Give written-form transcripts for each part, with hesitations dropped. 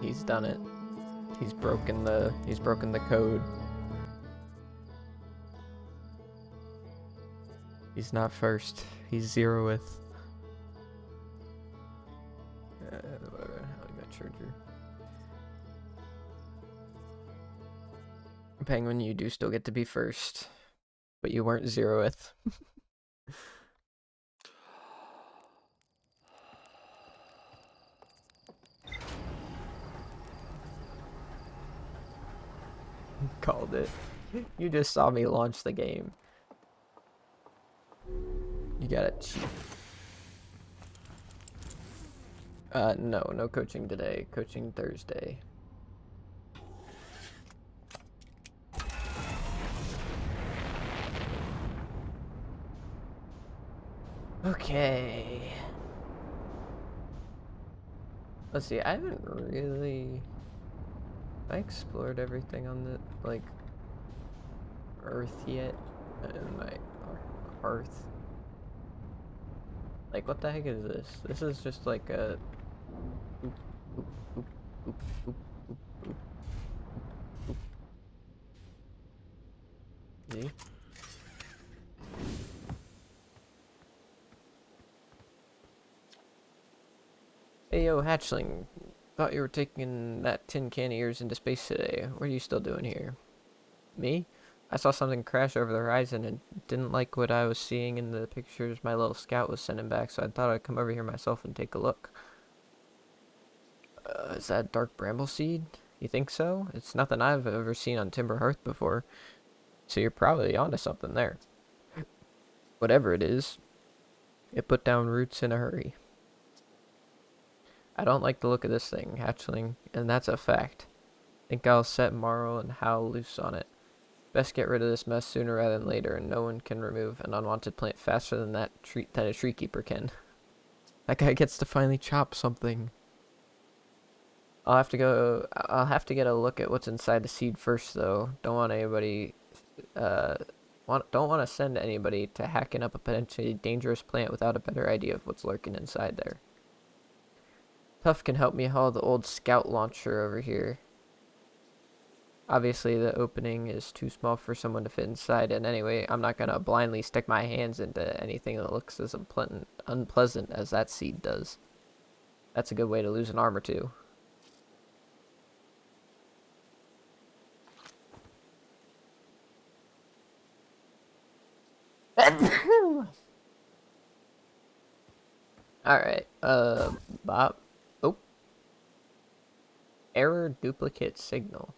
He's done it. He's broken the code. He's not first. He's zeroth. Whatever. I got charger. Penguin, you do still get to be first, but you weren't zeroth. Called it. You just saw me launch the game. You got it cheap. No coaching today. Coaching Thursday. Okay. Let's see, I haven't really... I explored everything on the, like, Earth yet. And my Earth. Like, what the heck is this? This is just like a... Oop, oop, oop, oop, oop, oop, oop, oop. See? Hey yo, hatchling. Thought you were taking that tin can of yours into space today. What are you still doing here? Me? I saw something crash over the horizon and didn't like what I was seeing in the pictures my little scout was sending back, so I thought I'd come over here myself and take a look. Is that dark bramble seed? You think so? It's nothing I've ever seen on Timber Hearth before, so you're probably onto something there. Whatever it is, it put down roots in a hurry. I don't like the look of this thing, hatchling, and that's a fact. Think I'll set Marl and Hal loose on it. Best get rid of this mess sooner rather than later, and no one can remove an unwanted plant faster than a tree keeper can. That guy gets to finally chop something. I'll have to get a look at what's inside the seed first, though. Don't want to send anybody to hacking up a potentially dangerous plant without a better idea of what's lurking inside there. Tuff can help me haul the old scout launcher over here. Obviously, the opening is too small for someone to fit inside, and anyway, I'm not gonna blindly stick my hands into anything that looks as unpleasant as that seed does. That's a good way to lose an arm or two. Alright, Bob. Oh. Error duplicate signal.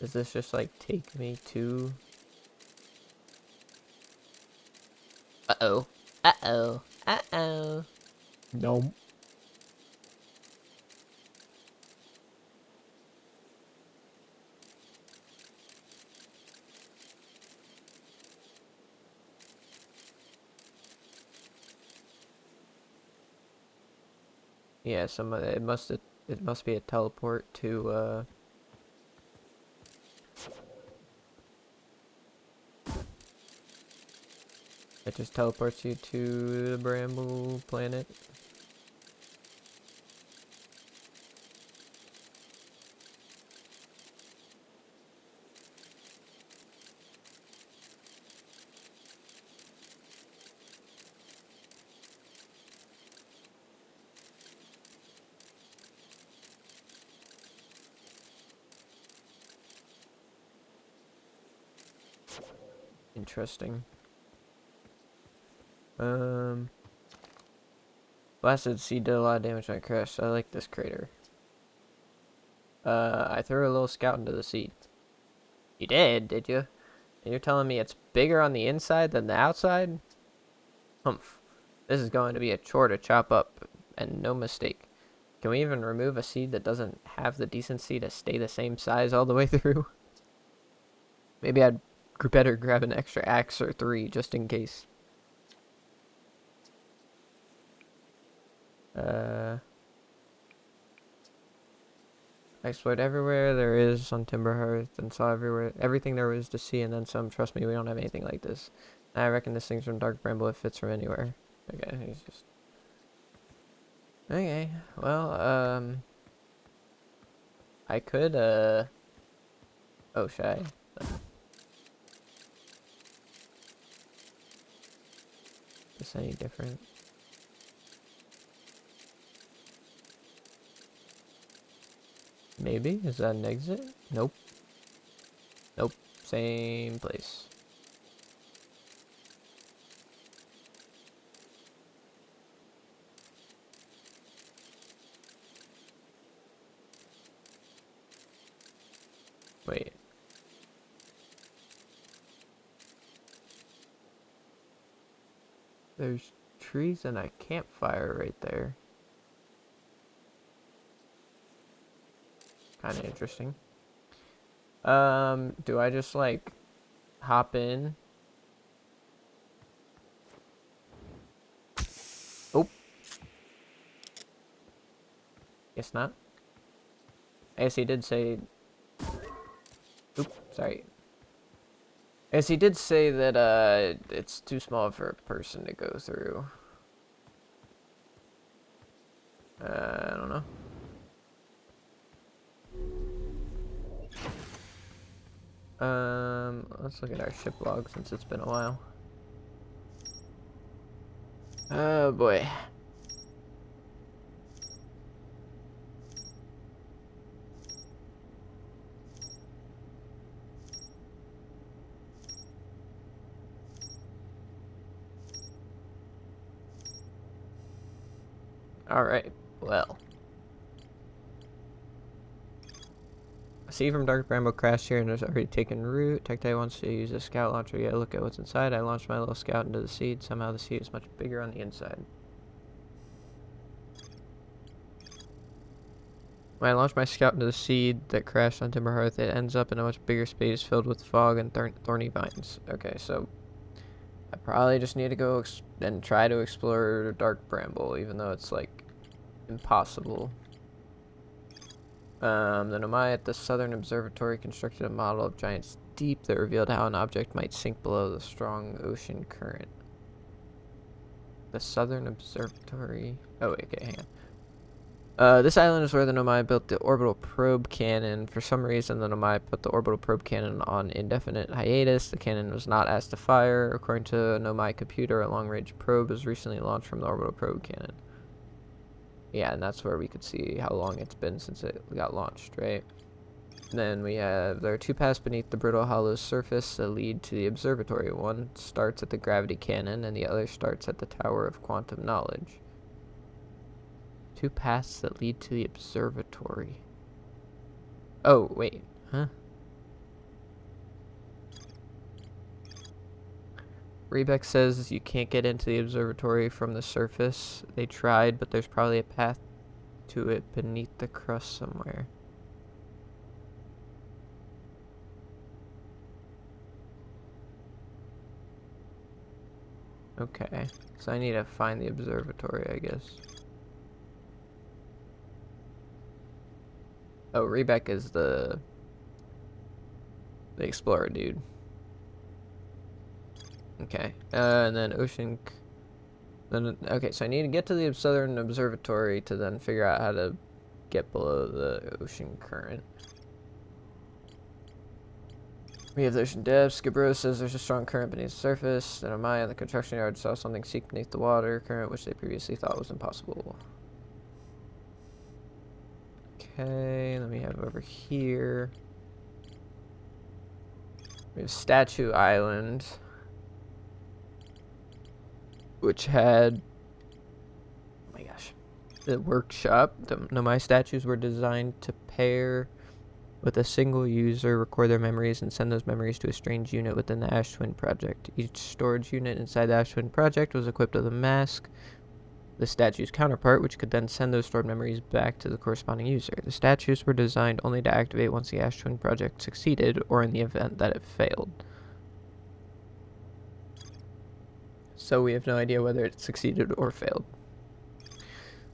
Does this just, like, take me to... Uh-oh. Uh-oh. Uh-oh. No. Yeah, it must be a teleport to, It just teleports you to the Bramble planet. Interesting. Blasted seed did a lot of damage when it crashed. I like this crater. I threw a little scout into the seed. You did you? And you're telling me it's bigger on the inside than the outside? Humph. This is going to be a chore to chop up, and no mistake. Can we even remove a seed that doesn't have the decency to stay the same size all the way through? Maybe I'd better grab an extra axe or 3 just in case. I explored everywhere there is on Timber Hearth and saw everything there was to see and then some. Trust me, we don't have anything like this. I reckon this thing's from Dark Bramble. It fits from anywhere. Okay, he's just... Okay, well, I could, oh, should I? Is this any different? Maybe? Is that an exit? Nope. Nope. Same place. Wait. There's trees and a campfire right there. Kind of interesting. Do I just, like, hop in? Oh. Guess not. I guess he did say... Oop, sorry. I guess he did say that, it's too small for a person to go through. I don't know. Let's look at our ship log since it's been a while. Oh boy. Alright, well. A sea from Dark Bramble crashed here and has already taken root. Tectai wants to use a scout launcher. Yeah, look at what's inside. I launched my little scout into the seed. Somehow the seed is much bigger on the inside. When I launched my scout into the seed that crashed on Timberhearth, it ends up in a much bigger space filled with fog and thorny vines. Okay, so I probably just need to go and try to explore Dark Bramble, even though it's, like, impossible. The Nomai at the Southern Observatory constructed a model of Giant's Deep that revealed how an object might sink below the strong ocean current. The Southern Observatory... Oh, wait, okay, hang on. This island is where the Nomai built the orbital probe cannon. For some reason, the Nomai put the orbital probe cannon on indefinite hiatus. The cannon was not asked to fire. According to a Nomai computer, a long-range probe was recently launched from the orbital probe cannon. Yeah, and that's where we could see how long it's been since it got launched, right? And then there are two paths beneath the brittle hollow surface that lead to the observatory. One starts at the gravity cannon, and the other starts at the Tower of Quantum Knowledge. Two paths that lead to the observatory. Oh, wait. Huh? Rebeck says you can't get into the observatory from the surface. They tried, but there's probably a path to it beneath the crust somewhere. Okay, so I need to find the observatory, I guess. Oh, Rebeck is the explorer dude. Okay, and then okay, so I need to get to the Southern Observatory to then figure out how to get below the ocean current. We have the ocean depths. Gabbro says there's a strong current beneath the surface. Then Amaya and the construction yard saw something seek beneath the water current, which they previously thought was impossible. Okay, let me have over here. We have Statue Island, which had, oh my gosh, the workshop. The Nomai statues were designed to pair with a single user, record their memories, and send those memories to a strange unit within the Ash Twin project. Each storage unit inside the Ash Twin project was equipped with a mask, the statue's counterpart, which could then send those stored memories back to the corresponding user. The statues were designed only to activate once the Ash Twin project succeeded, or in the event that it failed. So we have no idea whether it succeeded or failed.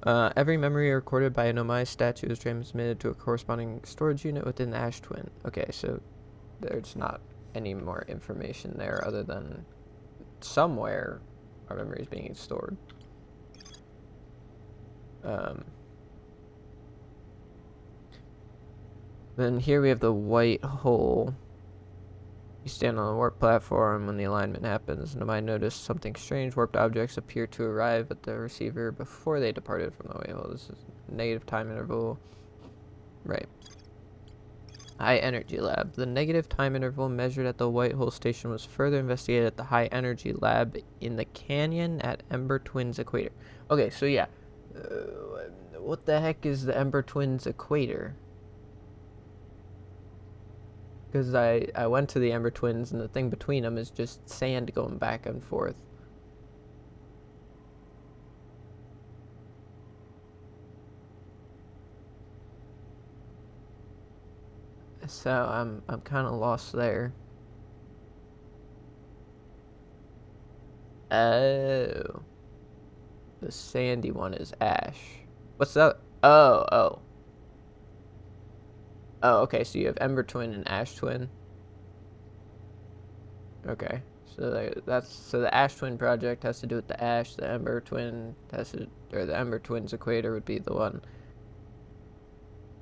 Every memory recorded by a Nomai statue is transmitted to a corresponding storage unit within the Ash Twin. Okay, so there's not any more information there other than somewhere our memory is being stored. Um, then here we have the white hole. You stand on the warp platform when the alignment happens. Nomai noticed something strange. Warped objects appear to arrive at the receiver before they departed from the white hole. This is negative time interval. Right. High energy lab. The negative time interval measured at the white hole station was further investigated at the high energy lab in the canyon at Ember Twins equator. Okay, so yeah. What the heck is the Ember Twins equator? Because I went to the Ember Twins, and the thing between them is just sand going back and forth. So I'm kind of lost there. Oh, the sandy one is ash. What's that? Oh. Oh, okay. So you have Ember Twin and Ash Twin. Okay. So the Ash Twin project has to do with the ash. The Ember Twin the Ember Twins equator would be the one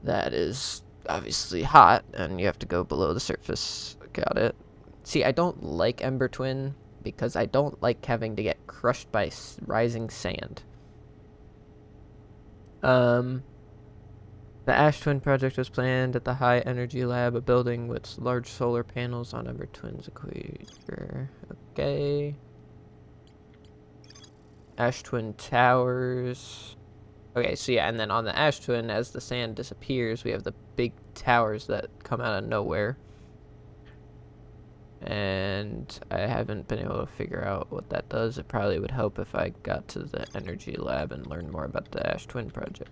that is obviously hot, and you have to go below the surface. Got it. See, I don't like Ember Twin because I don't like having to get crushed by rising sand. The Ash Twin project was planned at the High Energy Lab, a building with large solar panels on Ember Twin's equator. Okay. Ash Twin Towers. Okay, so yeah, and then on the Ash Twin, as the sand disappears, we have the big towers that come out of nowhere. And I haven't been able to figure out what that does. It probably would help if I got to the Energy Lab and learned more about the Ash Twin project.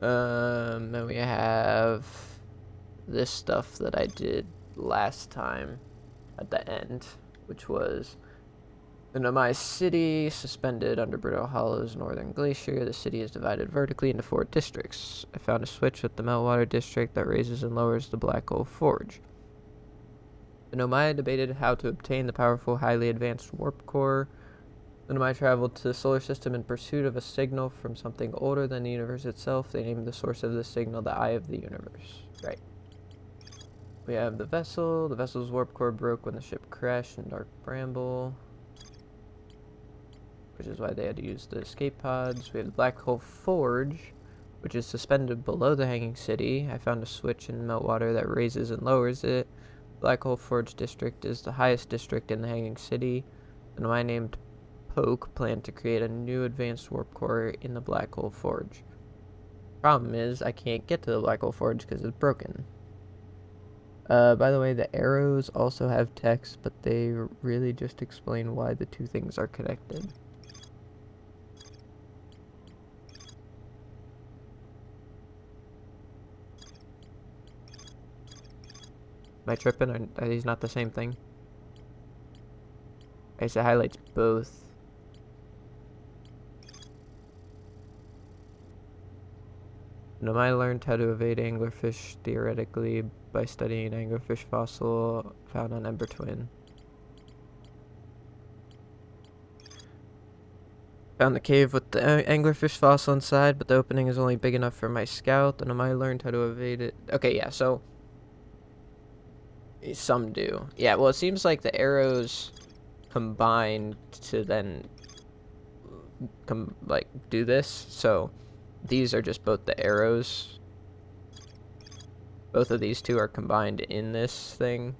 Then we have this stuff that I did last time at the end, which was the Nomai City, suspended under Brittle Hollow's northern glacier. The city is divided vertically into 4 districts. I found a switch with the Meltwater district that raises and lowers the Black Hole Forge. The Nomai debated how to obtain the powerful, highly advanced warp core. The Nomai traveled to the solar system in pursuit of a signal from something older than the universe itself. They named the source of the signal the Eye of the Universe. Right. We have the vessel. The vessel's warp core broke when the ship crashed in Dark Bramble, which is why they had to use the escape pods. We have the Black Hole Forge, which is suspended below the Hanging City. I found a switch in Meltwater that raises and lowers it. Black Hole Forge District is the highest district in the Hanging City. The Nomai named Poke planned to create a new advanced warp core in the Black Hole Forge. Problem is, I can't get to the Black Hole Forge because it's broken. By the way, the arrows also have text, but they really just explain why the two things are connected. Am I tripping? Are these not the same thing? I guess it highlights both. Nomai learned how to evade anglerfish theoretically by studying an anglerfish fossil found on Ember Twin. Found the cave with the anglerfish fossil inside, but the opening is only big enough for my scout. And Nomai learned how to evade it. Okay, yeah, so some do. Yeah, well, it seems like the arrows combine to then do this. So these are just both the arrows. Both of these two are combined in this thing.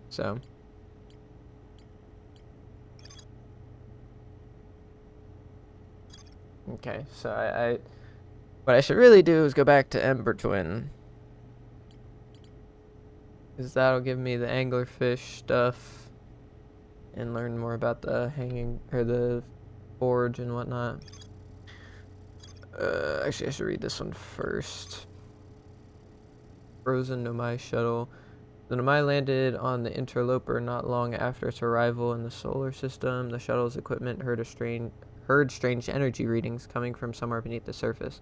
So okay, so I what I should really do is go back to Ember Twin, because that'll give me the anglerfish stuff and learn more about the hanging or the forge and whatnot. Actually, I should read this one first. Frozen Nomai shuttle. The Nomai landed on the Interloper not long after its arrival in the solar system. The shuttle's equipment heard strange energy readings coming from somewhere beneath the surface.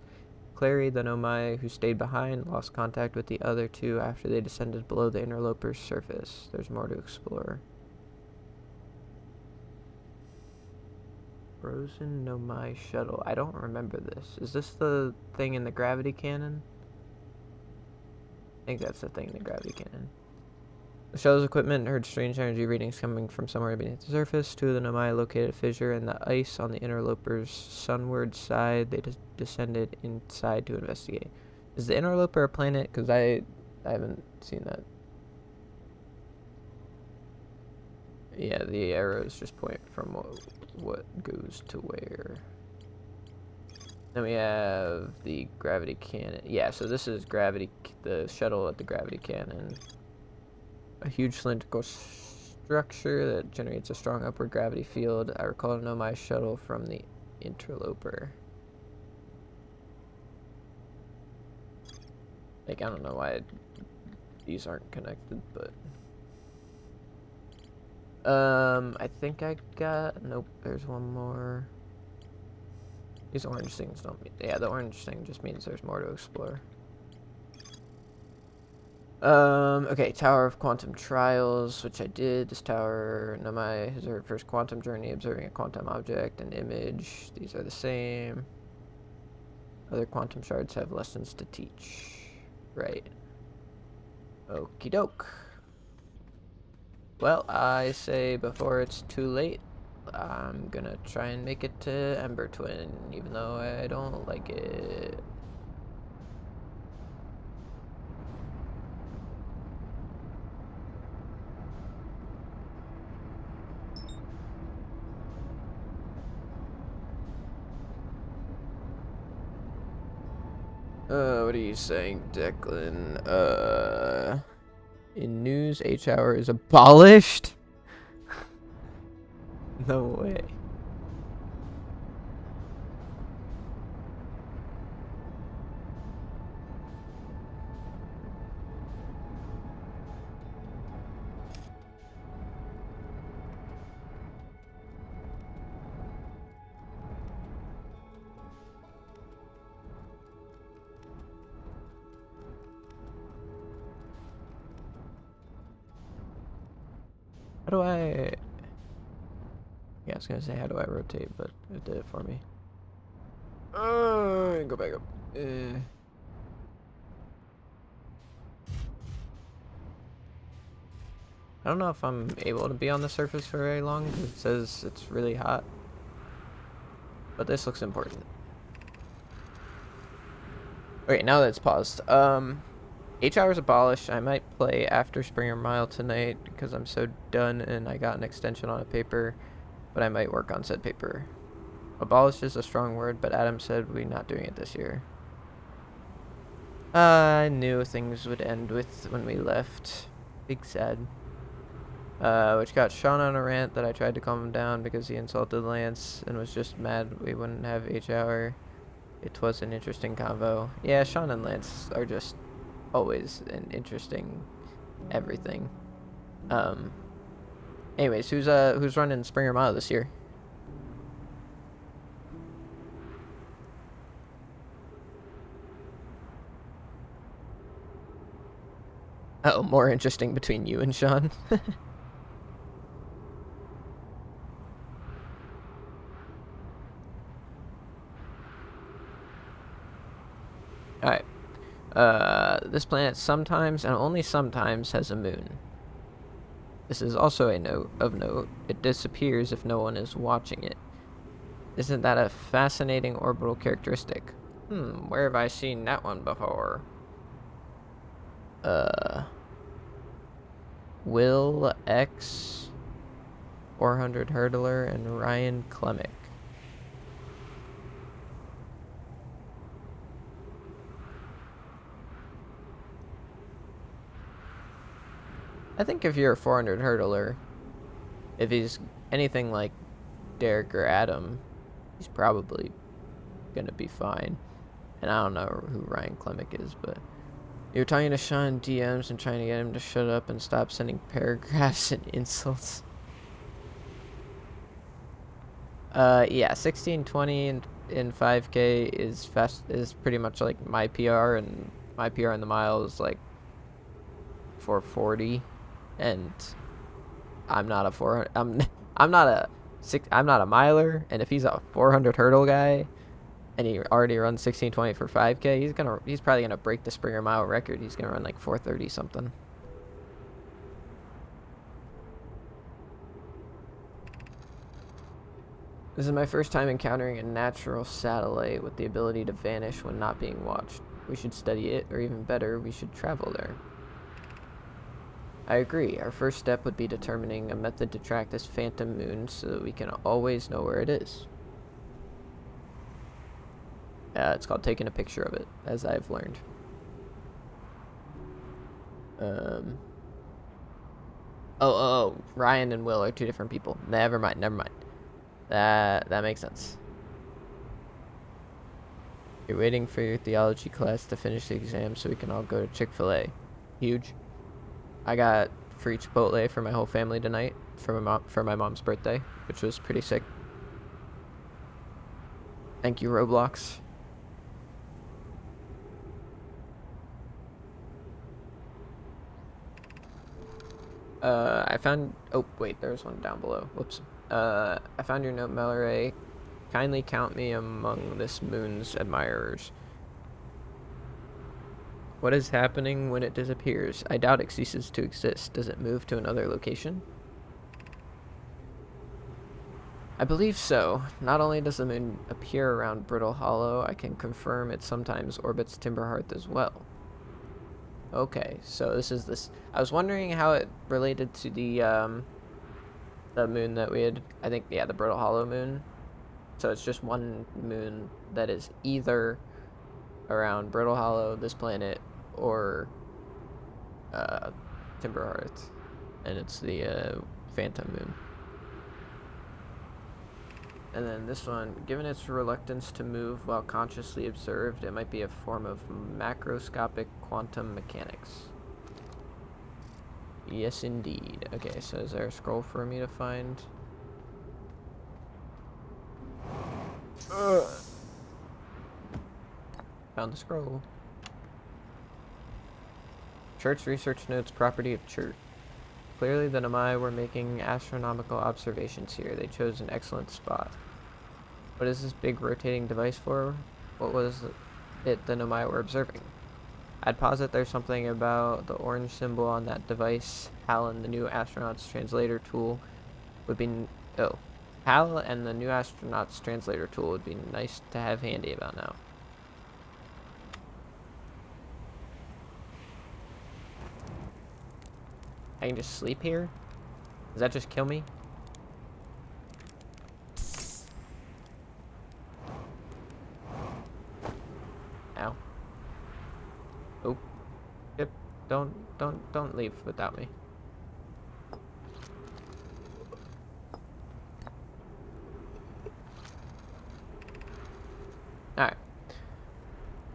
Clary, the Nomai who stayed behind, lost contact with the other two after they descended below the Interloper's surface. There's more to explore. Frozen Nomai shuttle. I don't remember this. Is this the thing in the gravity cannon? I think that's the thing in the gravity cannon. The shuttle's equipment heard strange energy readings coming from somewhere beneath the surface. Two of the Nomai located a fissure in the ice on the interloper's sunward side. They descended inside to investigate. Is the interloper a planet? Because I haven't seen that. Yeah, the arrows just point from what goes to where. Then we have the gravity cannon. Yeah, so this is the shuttle at the gravity cannon. A huge cylindrical structure that generates a strong upward gravity field. I recall to know my shuttle from the interloper. Like, I don't know why these aren't connected, but... I think I got... Nope, there's one more. These orange things don't mean... Yeah, the orange thing just means there's more to explore. Okay, Tower of Quantum Trials, which I did. This tower, Nomai has her first quantum journey, observing a quantum object and image. These are the same. Other quantum shards have lessons to teach. Right. Okie doke. Well, I say before it's too late, I'm gonna try and make it to Ember Twin, even though I don't like it. What are you saying, Declan? In news, H-Hour is abolished? No way. How do I... Yeah, I was gonna say, how do I rotate, but it did it for me. Go back up. I don't know if I'm able to be on the surface for very long, because it says it's really hot. But this looks important. Okay, now that it's paused. H-Hour's abolished. I might play after Springer Mile tonight, because I'm so done and I got an extension on a paper. But I might work on said paper. Abolished is a strong word, but Adam said we're not doing it this year. I knew things would end with when we left. Big sad. Which got Sean on a rant that I tried to calm him down because he insulted Lance and was just mad we wouldn't have H-Hour. It was an interesting convo. Yeah, Sean and Lance are just always an interesting everything. Anyways, who's running Springer Mile this year? Oh, more interesting between you and Sean. Alright. This planet sometimes, and only sometimes, has a moon. This is also a note of note. It disappears if no one is watching it. Isn't that a fascinating orbital characteristic? Where have I seen that one before? Will X, 400 Hurdler, and Ryan Klemick. I think if you're a 400 hurdler, if he's anything like Derek or Adam, he's probably gonna be fine. And I don't know who Ryan Klemick is, but you're talking to Sean DMs and trying to get him to shut up and stop sending paragraphs and insults. Yeah, 1620 in 5K is pretty much like my PR, and my PR in the mile is like 440. And I'm not a 400. I'm not a I'm not a miler, and if he's a 400 hurdle guy, and he already runs 16:20 for 5K, he's probably gonna break the Springer mile record. He's gonna run like 4:30 something. This is my first time encountering a natural satellite with the ability to vanish when not being watched. We should study it, or even better, we should travel there. I agree. Our first step would be determining a method to track this phantom moon so that we can always know where it is. It's called taking a picture of it, as I've learned. Ryan and Will are two different people. Never mind. That makes sense. You're waiting for your theology class to finish the exam so we can all go to Chick-fil-A. Huge. I got free Chipotle for my whole family tonight for my mom's birthday, which was pretty sick. Thank you, Roblox. I found... Oh, wait, there's one down below. Whoops. I found your note, Mallory. Kindly count me among this moon's admirers. What is happening when it disappears? I doubt it ceases to exist. Does it move to another location? I believe so. Not only does the moon appear around Brittle Hollow, I can confirm it sometimes orbits Timberhearth as well. Okay, so this is this. I was wondering how it related to the moon that we had. I think, yeah, the Brittle Hollow moon. So it's just one moon that is either around Brittle Hollow, this planet, or Timberhearth, and it's the phantom moon. And then this one, given its reluctance to move while consciously observed, it might be a form of macroscopic quantum mechanics. Yes, indeed. Okay, so is there a scroll for me to find? Found the scroll. Church research notes property of Church. Clearly the Nomai were making astronomical observations here. They chose an excellent spot. What is this big rotating device for? What was it the Nomai were observing? I'd posit there's something about the orange symbol on that device. Hal and the new astronaut's translator tool would be... Hal and the new astronaut's translator tool would be nice to have handy about now. I can just sleep here? Does that just kill me? Ow. Oh. Yep. Don't leave without me. Alright.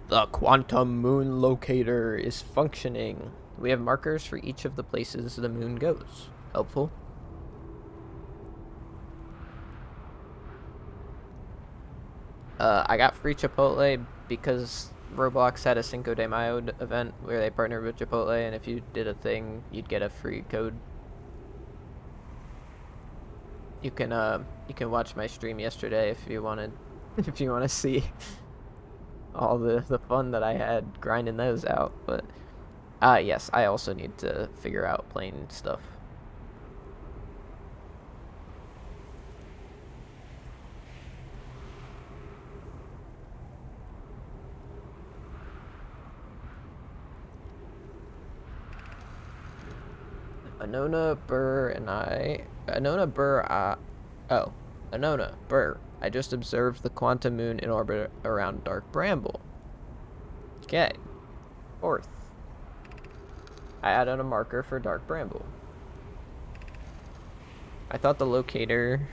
The quantum moon locator is functioning. We have markers for each of the places the moon goes. Helpful. I got free Chipotle because Roblox had a Cinco de Mayo event where they partnered with Chipotle, and if you did a thing, you'd get a free code. You can watch my stream yesterday if you wanted, if you want to see all the fun that I had grinding those out. But yes, I also need to figure out plane stuff. Anona, Burr, I just observed the quantum moon in orbit around Dark Bramble. Okay. 4th. I added a marker for Dark Bramble. I thought the locator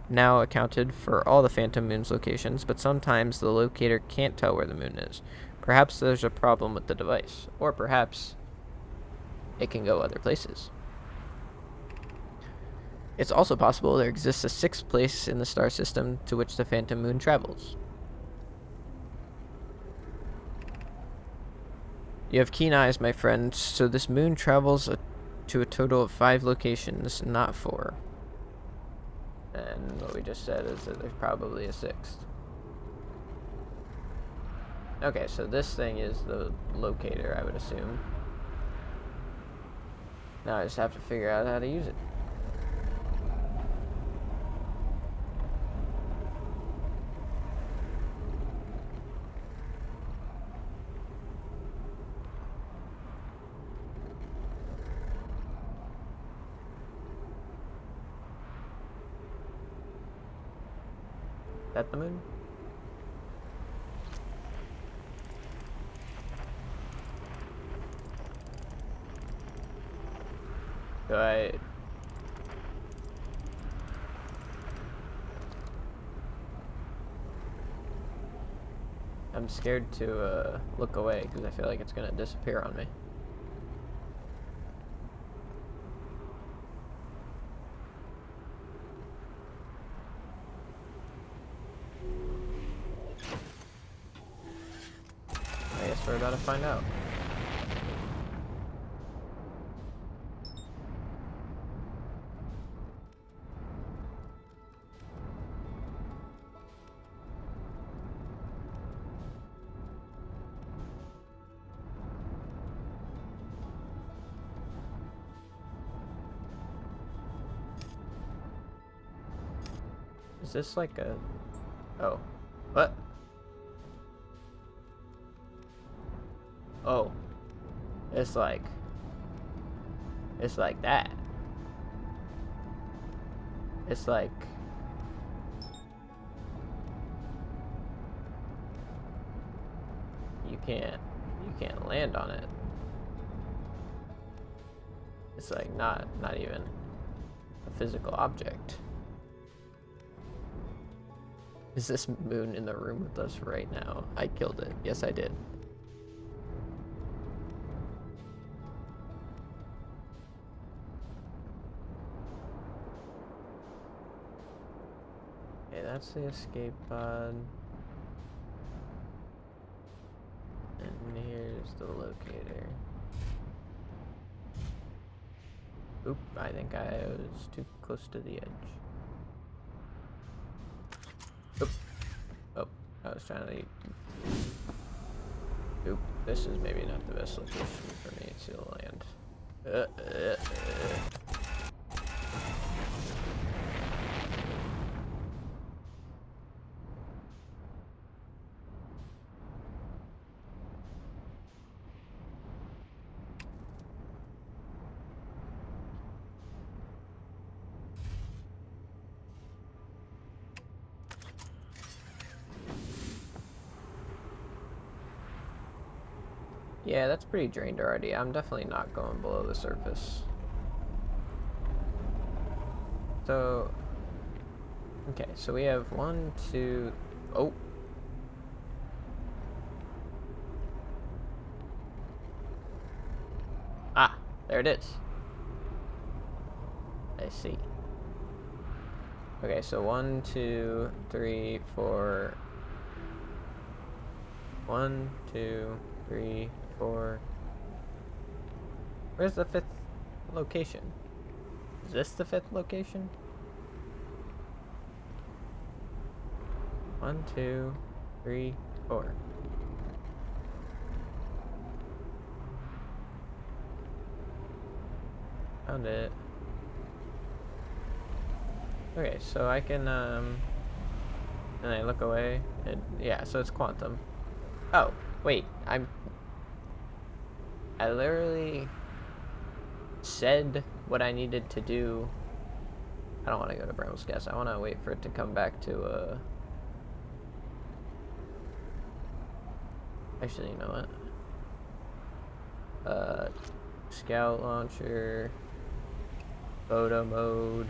now accounted for all the phantom moon's locations, but sometimes the locator can't tell where the moon is. Perhaps there's a problem with the device, or perhaps it can go other places. It's also possible there exists a 6th place in the star system to which the phantom moon travels. You have keen eyes, my friend, so this moon travels to a total of 5 locations, not 4. And what we just said is that there's probably a sixth. Okay, so this thing is the locator, I would assume. Now I just have to figure out how to use it. Is that the moon? Do I... I'm scared to look away because I feel like it's gonna disappear on me. I guess we're about to find out. Is this like a... Oh. What? Oh. It's like that. It's like... You can't land on it. It's like not even a physical object. Is this moon in the room with us right now? I killed it. Yes, I did. Okay, that's the escape pod. And here's the locator. Oop, I think I was too close to the edge. Oop. Oh, I was trying to... Oop, this is maybe not the best location for me to land. Yeah, that's pretty drained already. I'm definitely not going below the surface. So, okay, so we have 1, 2, oh. Ah, there it is. I see. Okay, so 1, 2, 3, 4. 1, 2, 3, 4. Where's the 5th location? Is this the 5th location? 1, 2, 3, 4. Found it. Okay, so I can, and I look away, and yeah, so it's quantum. Oh, wait, I literally said what I needed to do. I don't want to go to Brambles Guess. I want to wait for it to come back to, actually, you know what? Scout launcher, photo mode,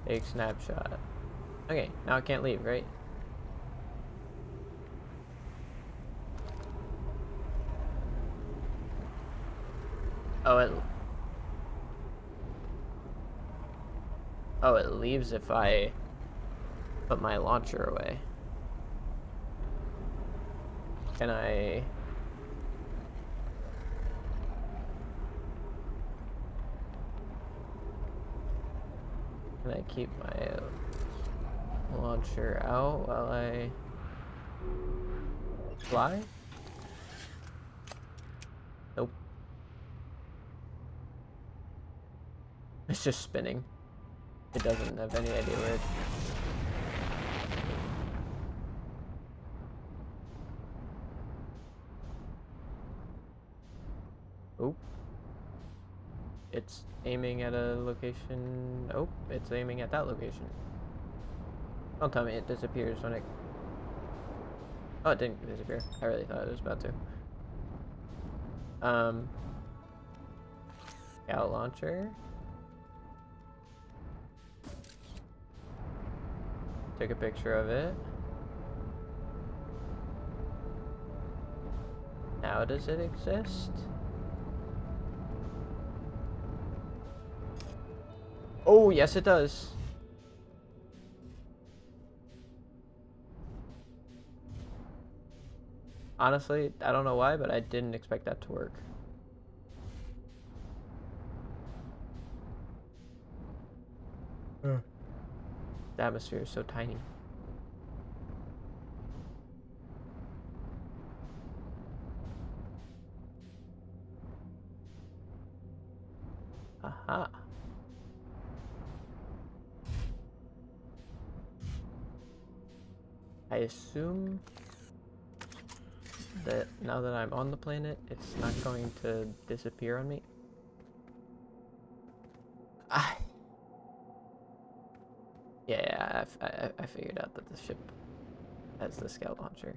take snapshot. Okay, now I can't leave, right? Oh, it leaves if I put my launcher away. Can I... Can I keep my launcher out while I fly? Nope. It's just spinning. It doesn't have any idea where it's... Oop. It's aiming at a location. Oh, it's aiming at that location. Don't tell me it disappears when it... Oh, it didn't disappear. I really thought it was about to. Scout launcher. Take a picture of it. Now does it exist? Oh, yes it does. Honestly, I don't know why, but I didn't expect that to work. The atmosphere is so tiny. Aha. I assume that now that I'm on the planet, it's not going to disappear on me. Ah. Yeah, I figured out that the ship has the scout launcher.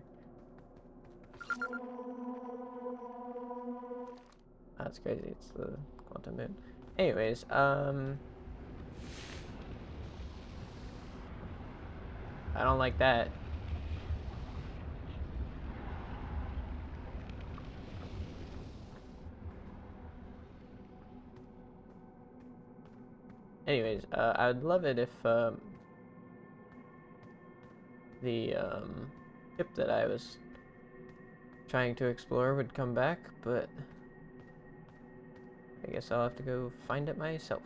That's crazy. It's the quantum moon. Anyways, I don't like that. Anyways, I'd love it if the ship that I was trying to explore would come back, but I guess I'll have to go find it myself.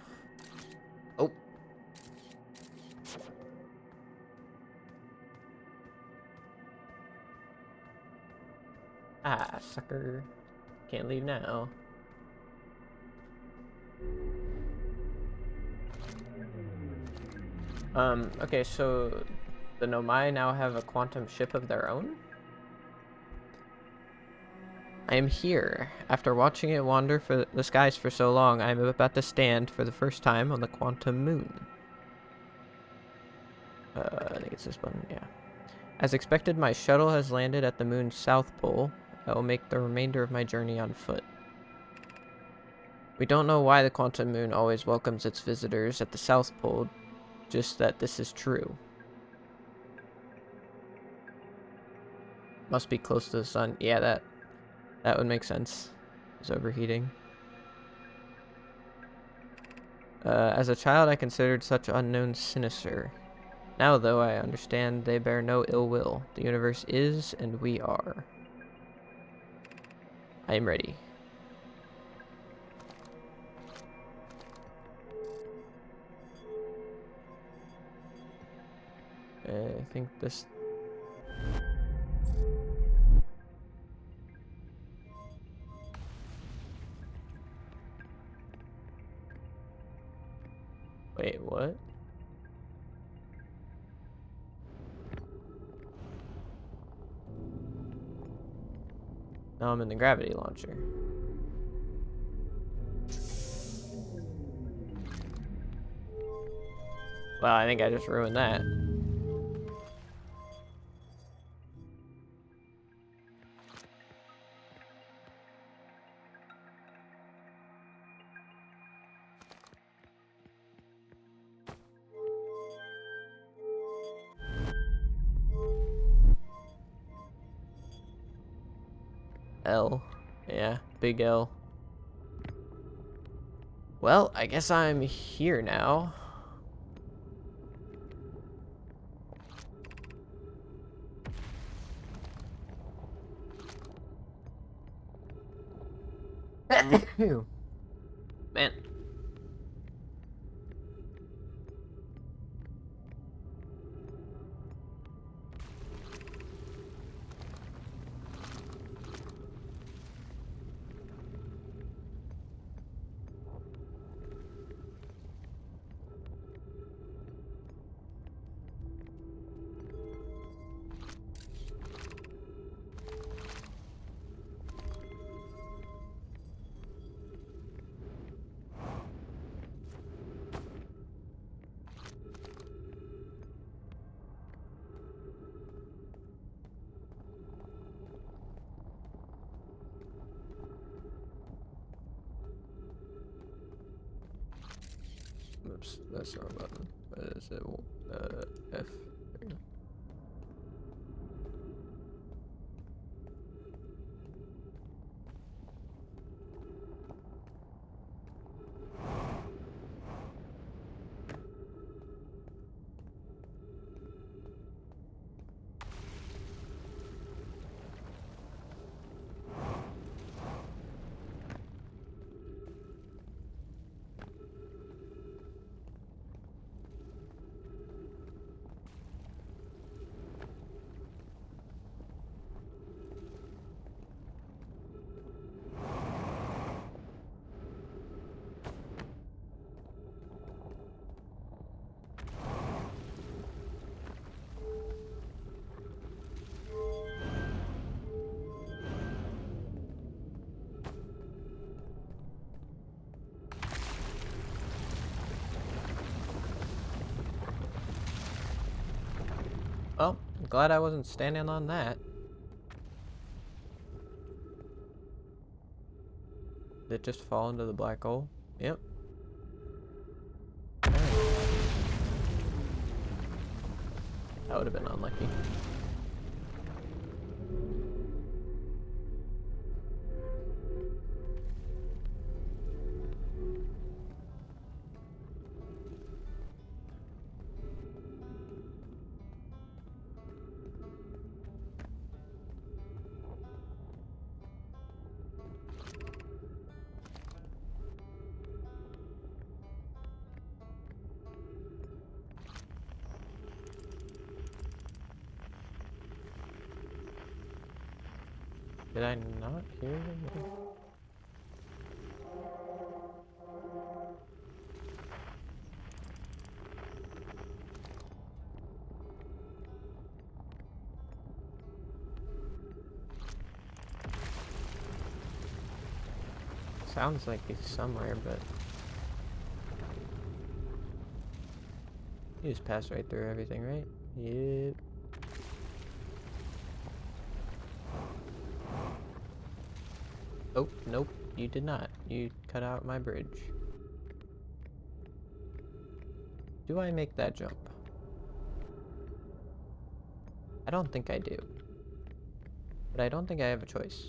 Oh. Ah, sucker. Can't leave now. Okay, so the Nomai now have a quantum ship of their own? I am here. After watching it wander for the skies for so long, I am about to stand for the first time on the quantum moon. I think it's this button, yeah. As expected, my shuttle has landed at the moon's south pole. I will make the remainder of my journey on foot. We don't know why the quantum moon always welcomes its visitors at the south pole, just that this is true. Must be close to the sun. Yeah, that would make sense. It's overheating. As a child, I considered such unknowns sinister. Now, though, I understand they bear no ill will. The universe is, and we are. I am ready. I think this... Wait, what? Now I'm in the gravity launcher. Well, I think I just ruined that. L. Yeah, big L. Well, I guess I'm here now. Man. That's the wrong button. What is it? F. There you go. Well, I'm glad I wasn't standing on that. Did it just fall into the black hole? Yep. Alright. That would have been unlucky. Did I not hear them? Sounds like he's somewhere, but you just passed right through everything, right? Yep. Oh, nope, you did not. You cut out my bridge. Do I make that jump? I don't think I do. But I don't think I have a choice.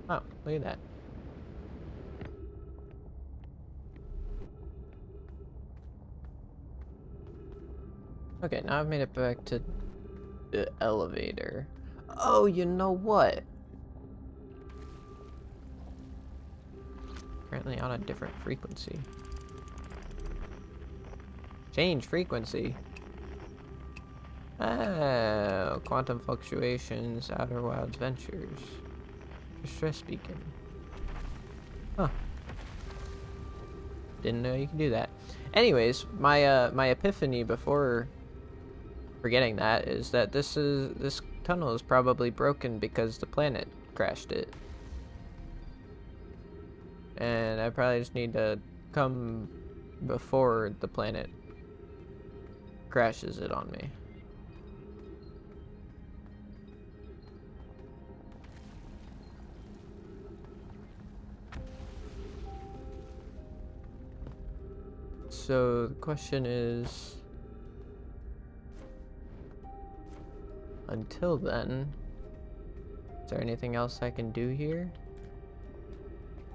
Oh, look at that. Okay, now I've made it back to the elevator. Oh, you know what? Apparently on a different frequency. Change frequency. Oh, quantum fluctuations, outer wilds ventures. Distress beacon. Huh. Didn't know you could do that. Anyways, my my epiphany before forgetting that is that this tunnel is probably broken because the planet crashed it. And I probably just need to come before the planet crashes it on me. So the question is, until then, is there anything else I can do here?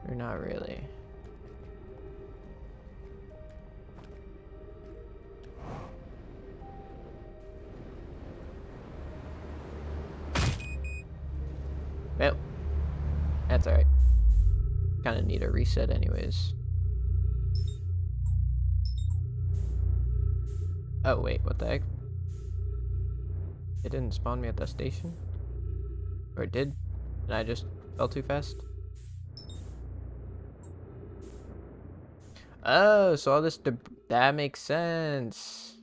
Or not really? Well, that's alright. Kinda need a reset anyways. Oh wait, what the heck? It didn't spawn me at the station? Or it did? And I just fell too fast? Oh, so all this that makes sense.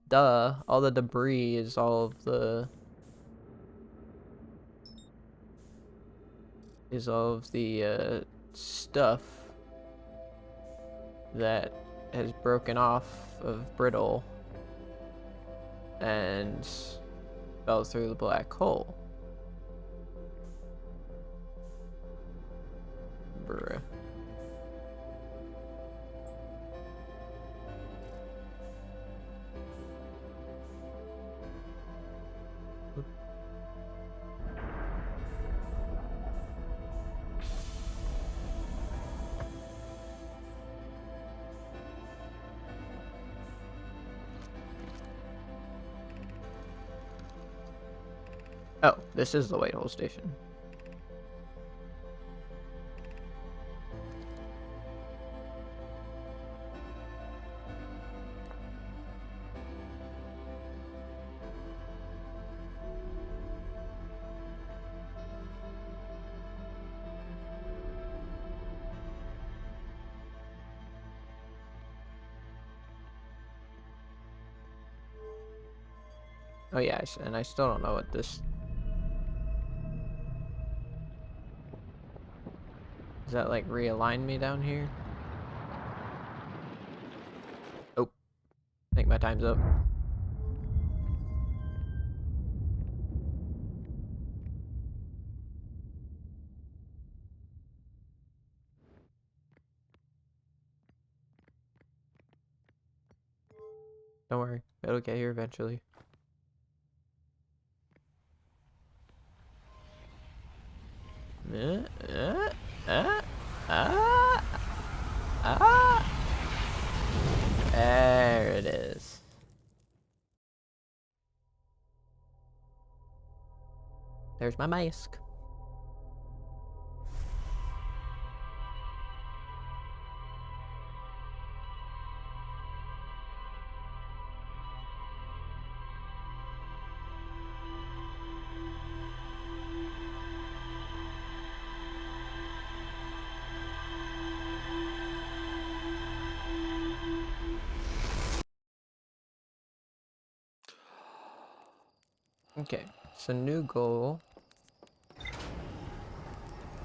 Duh, all the debris is all of the stuff that has broken off of Brittle and fell through the black hole. Bruh. Oh, this is the Whitehole Station. Oh yeah, and I still don't know what this... Does that like realign me down here? Oh, I think my time's up. Don't worry, it'll get here eventually. There it is. There's my mask. Okay, so new goal.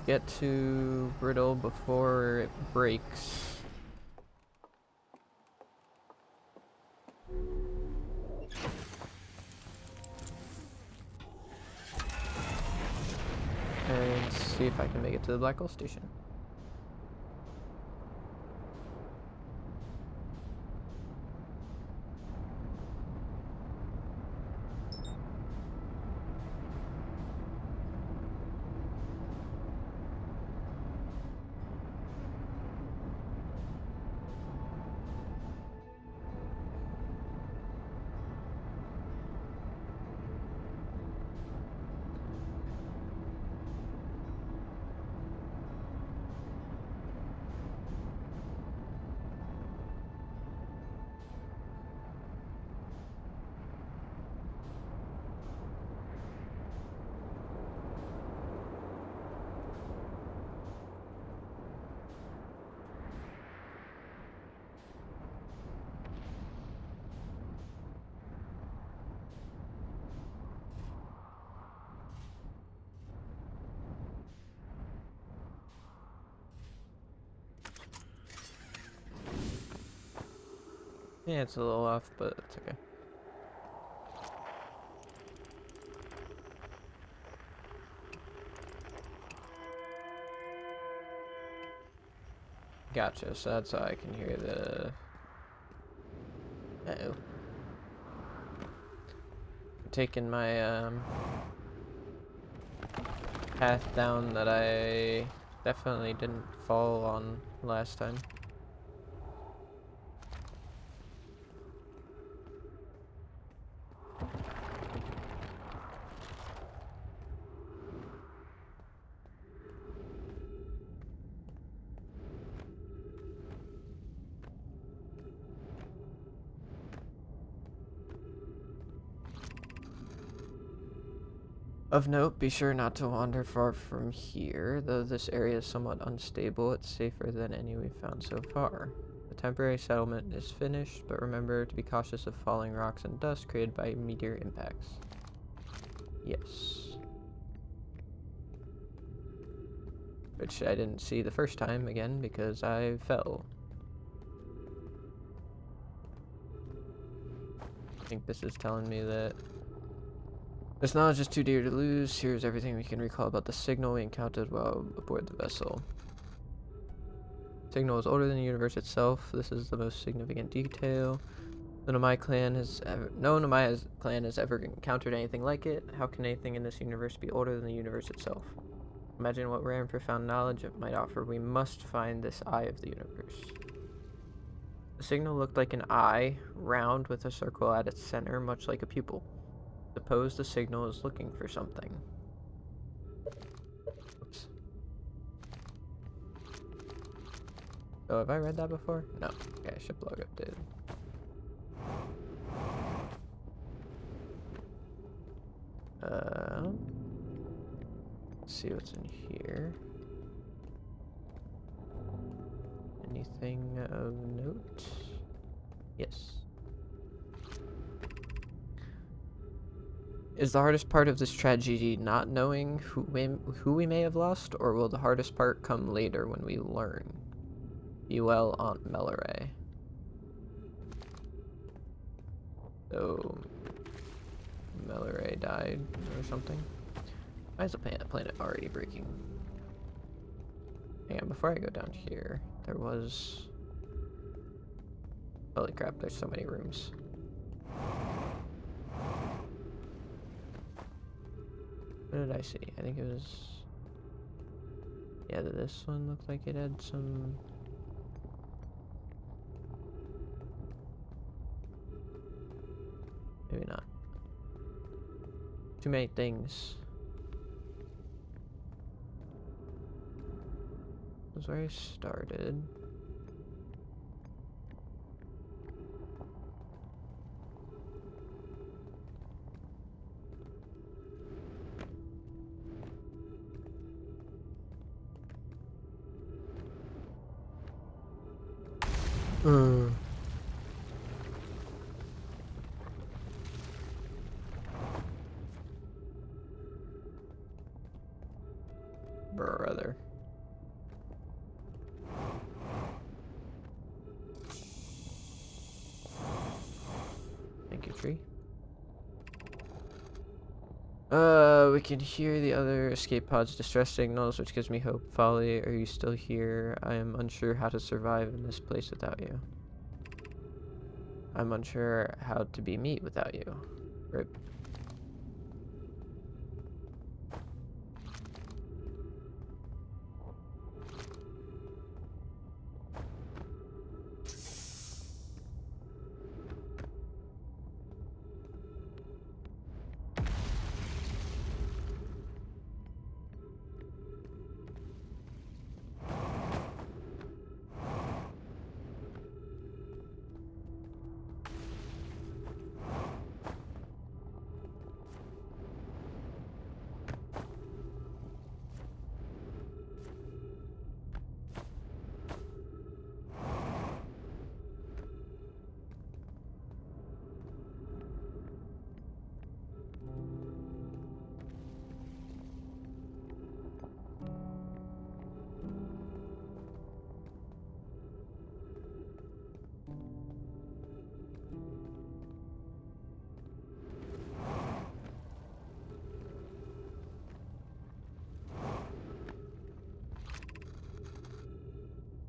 Get to Brittle before it breaks. And see if I can make it to the Black Hole Station. Yeah, it's a little off, but it's okay. Gotcha, so that's how I can hear the... Uh-oh. Taking my path down that I definitely didn't fall on last time. Of note, be sure not to wander far from here. Though this area is somewhat unstable, it's safer than any we've found so far. The temporary settlement is finished, but remember to be cautious of falling rocks and dust created by meteor impacts. Yes. Which I didn't see the first time, again, because I fell. I think this is telling me that this knowledge is too dear to lose. Here's everything we can recall about the signal we encountered while aboard the vessel. Signal is older than the universe itself. This is the most significant detail. No Nomai clan has ever encountered anything like it. How can anything in this universe be older than the universe itself? Imagine what rare and profound knowledge it might offer. We must find this eye of the universe. The signal looked like an eye, round with a circle at its center, much like a pupil. Suppose the signal is looking for something. Oops. Oh, have I read that before? No. Okay, ship log updated. Let's see what's in here. Anything of note? Yes. Is the hardest part of this tragedy not knowing who we may have lost, or will the hardest part come later when we learn? Be well, Aunt Melloray. So, Melloray died or something? Why is the planet already breaking? Hang on, before I go down here, there was... Holy crap, there's so many rooms. What did I see? I think it was... Yeah, this one looked like it had some... Maybe not. Too many things. This is where I started. Brother. Thank you, tree. We can hear the other escape pod's distress signals, which gives me hope. Folly, are you still here? I am unsure how to survive in this place without you. I'm unsure how to be meat without you. Rip.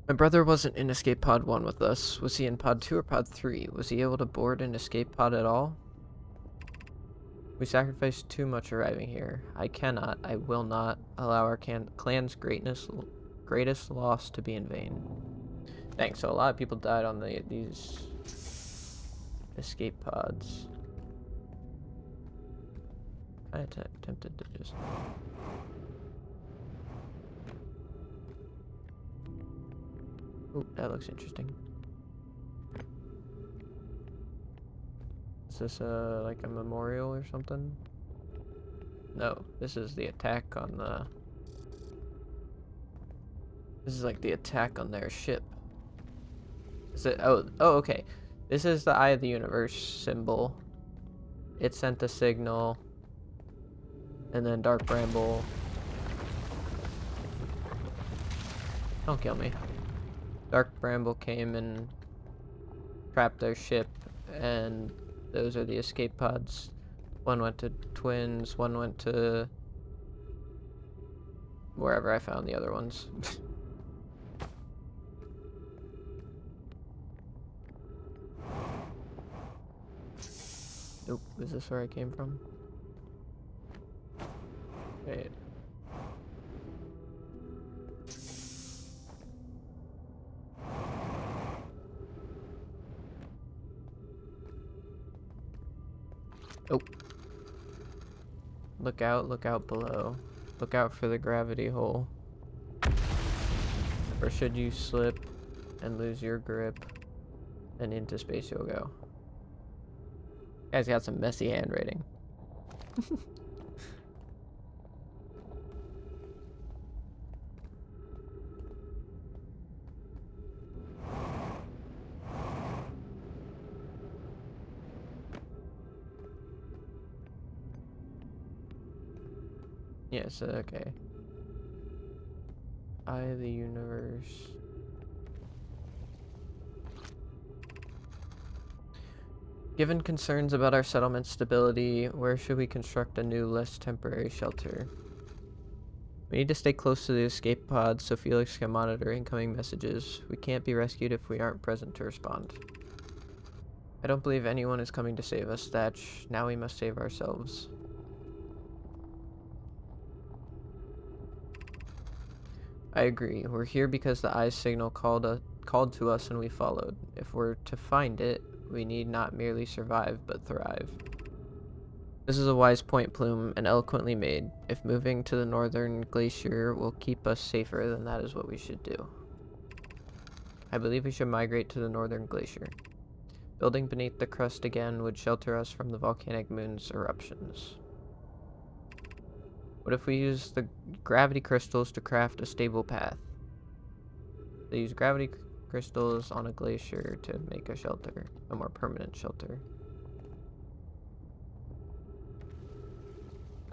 My brother wasn't in escape pod 1 with us. Was he in pod 2 or pod 3? Was he able to board an escape pod at all? We sacrificed too much arriving here. I cannot, I will not allow our clan's greatest loss to be in vain. Thanks. So a lot of people died on these escape pods. Kind of tempted to just... Ooh, that looks interesting. Is this like a memorial or something? No, this is the attack on the... This is like the attack on their ship. Is it? Oh, okay. This is the Eye of the Universe symbol. It sent a signal. And then Dark Bramble. Don't kill me. Dark Bramble came and trapped their ship, and those are the escape pods. One went to Twins, one went to wherever I found the other ones. Nope, is this where I came from? Wait. Oh. Look out below. Look out for the gravity hole. Or should you slip and lose your grip, then into space you'll go. Guy's got some messy handwriting. Yes, okay. Eye of the universe. Given concerns about our settlement stability, where should we construct a new, less temporary shelter? We need to stay close to the escape pod so Felix can monitor incoming messages. We can't be rescued if we aren't present to respond. I don't believe anyone is coming to save us, Thatch. Now we must save ourselves. I agree. We're here because the Eye's signal called to us and we followed. If we're to find it, we need not merely survive, but thrive. This is a wise point, Plume, and eloquently made. If moving to the northern glacier will keep us safer, then that is what we should do. I believe we should migrate to the northern glacier. Building beneath the crust again would shelter us from the volcanic moon's eruptions. What if we use the gravity crystals to craft a stable path? They use gravity crystals on a glacier to make a shelter, a more permanent shelter.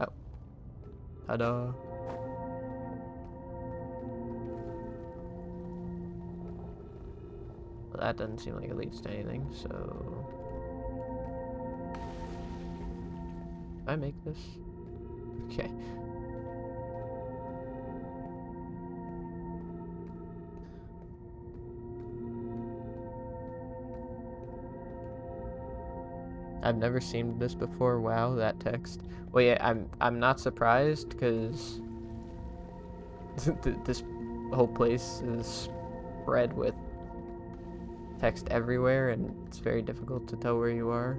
Oh. Ta-da. Well, that doesn't seem like it leads to anything, so... Did I make this? Okay. I've never seen this before. Wow, that text. Well, yeah, I'm not surprised because this whole place is spread with text everywhere, and it's very difficult to tell where you are.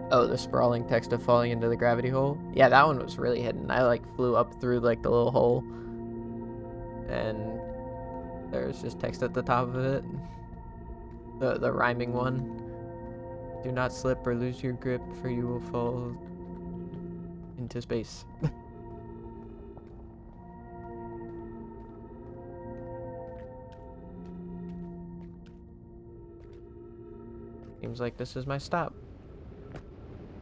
Oh, the sprawling text of falling into the gravity hole. Yeah, that one was really hidden. I like flew up through like the little hole, and there's just text at the top of it. The rhyming one. Do not slip or lose your grip, for you will fall into space. Seems like this is my stop.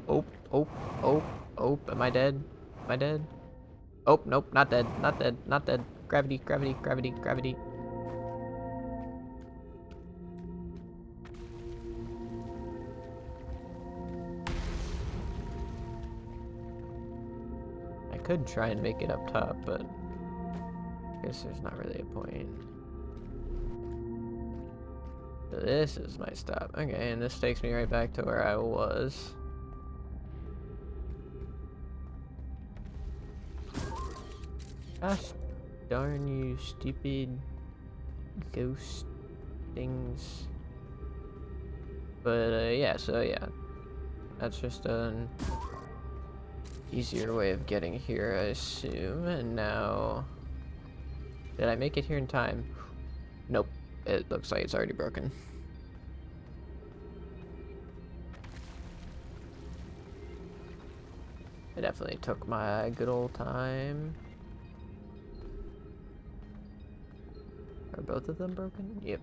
Oh, oh, oh, oh, am I dead? Am I dead? Oh, nope, not dead, not dead, not dead. Gravity, gravity, gravity, gravity. I could try and make it up top, but I guess there's not really a point. So this is my stop. Okay, and this takes me right back to where I was. Gosh darn you, stupid ghost things. But yeah, so yeah, that's just an easier way of getting here, I assume. And now, did I make it here in time? Nope, it looks like it's already broken. I definitely took my good old time. Are both of them broken? Yep.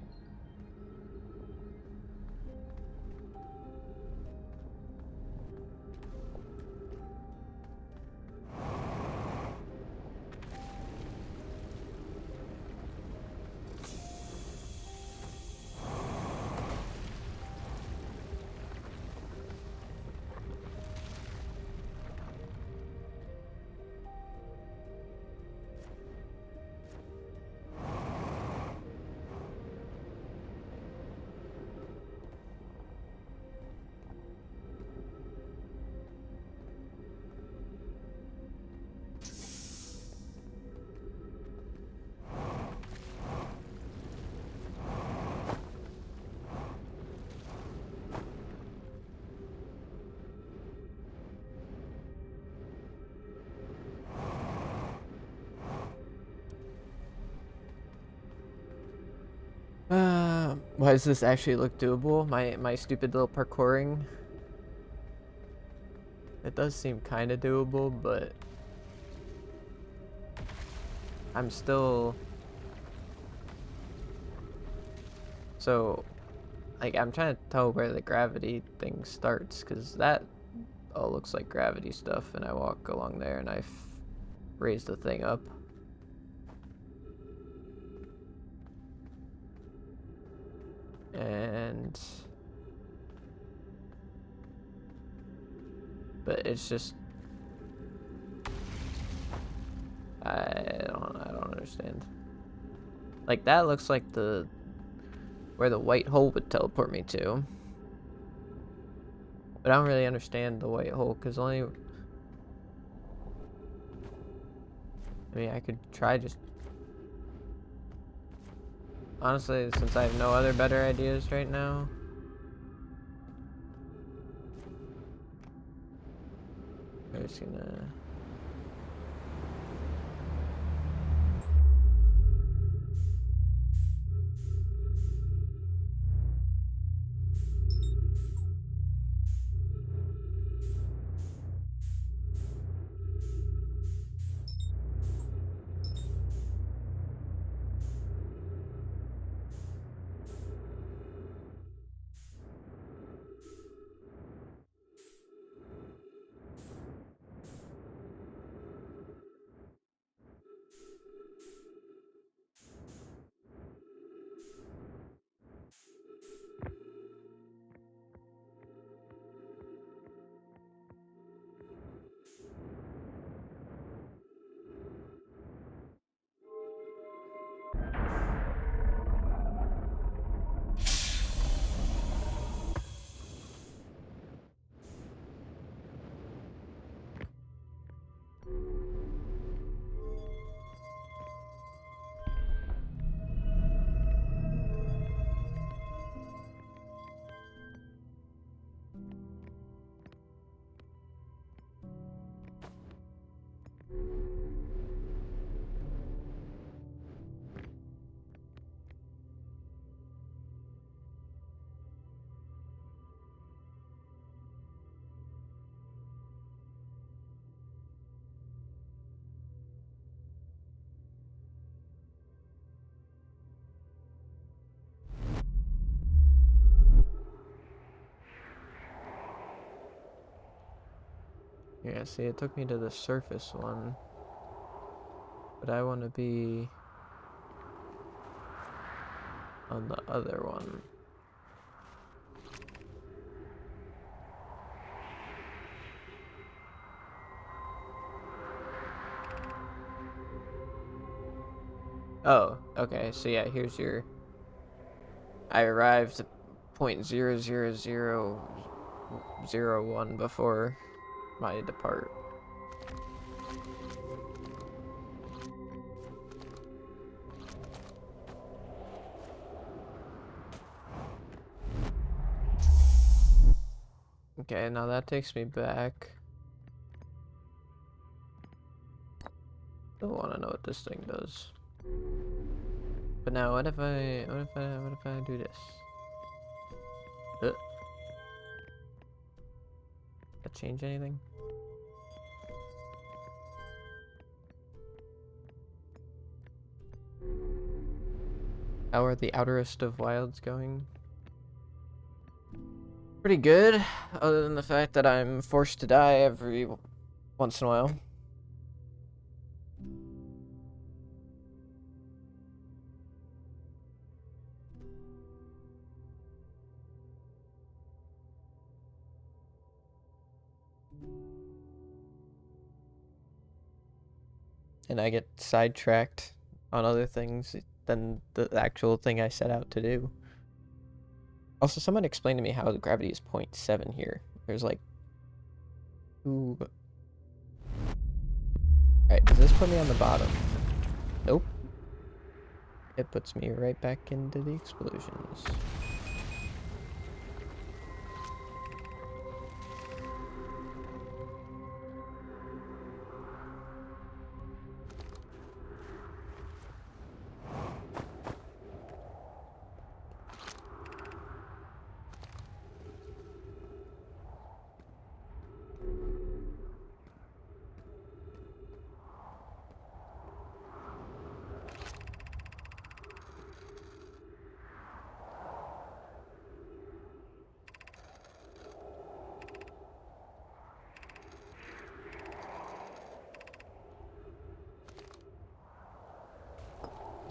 Why does this actually look doable? My stupid little parkouring. It does seem kind of doable, but I'm still... So, like, I'm trying to tell where the gravity thing starts, because that all looks like gravity stuff, and I walk along there and I've raised the thing up. And... But it's just... I don't understand. Like, that looks like where the white hole would teleport me to. But I don't really understand the white hole, because only... I mean, I could try just... Honestly, since I have no other better ideas right now... I'm just gonna... Yeah, see, it took me to the surface one. But I want to be on the other one. Oh, okay, so yeah, here's your... I arrived at 0.00001 before my depart. Okay, now that takes me back. Still want to know what this thing does. But now, what if I do this? That change anything? How are the outerest of wilds going? Pretty good, other than the fact that I'm forced to die every once in a while. And I get sidetracked on other things than the actual thing I set out to do. Also, someone explained to me how the gravity is 0.7 here. There's like... Ooh. Alright, does this put me on the bottom? Nope. It puts me right back into the explosions.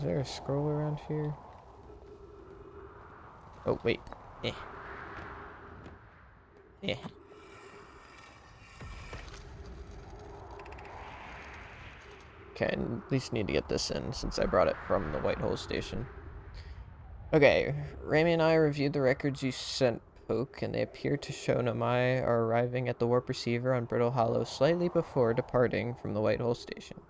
Is there a scroll around here? Oh, wait. Eh. Eh. Okay, at least need to get this in since I brought it from the Whitehole station. Okay, Rami and I reviewed the records you sent, Poke, and they appear to show Nomai are arriving at the warp receiver on Brittle Hollow slightly before departing from the Whitehole station.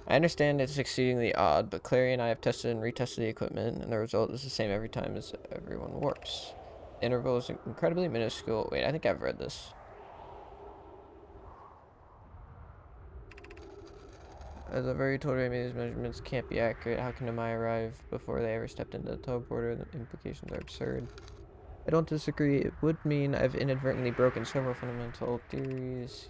I understand it's exceedingly odd, but Clary and I have tested and retested the equipment, and the result is the same every time as everyone warps. The interval is incredibly minuscule. Wait, I think I've read this. As I've already told Rami, these measurements can't be accurate. How can Nomai arrive before they ever stepped into the teleporter? The implications are absurd. I don't disagree. It would mean I've inadvertently broken several fundamental theories.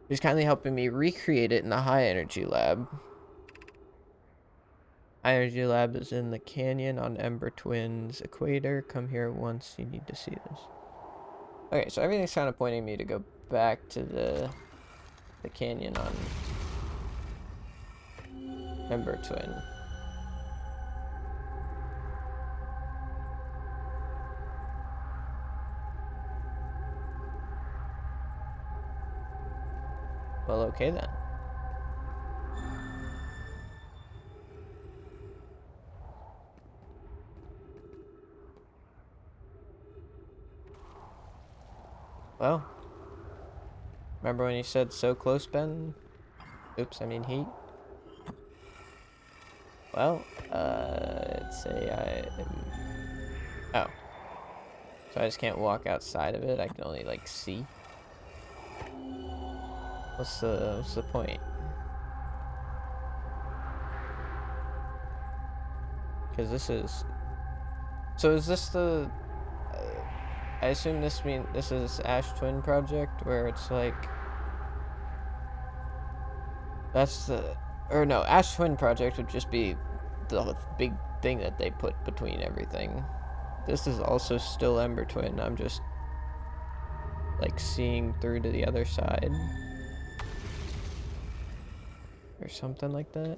He's kindly helping me recreate it in the high energy lab. High energy lab is in the canyon on Ember Twins Equator. Come here once you need to see this. Okay, so everything's kind of pointing me to go back to the canyon on Ember Twin. Well, okay then. Well, remember when you said so close, Ben? Oops, I mean he. Well, let's say oh. So I just can't walk outside of it, I can only, like, see? What's the point? Because this is... So is this the... I assume this is Ash Twin Project, where it's like... That's the... Or no, Ash Twin Project would just be the big thing that they put between everything. This is also still Ember Twin, I'm just... like, seeing through to the other side. Or something like that.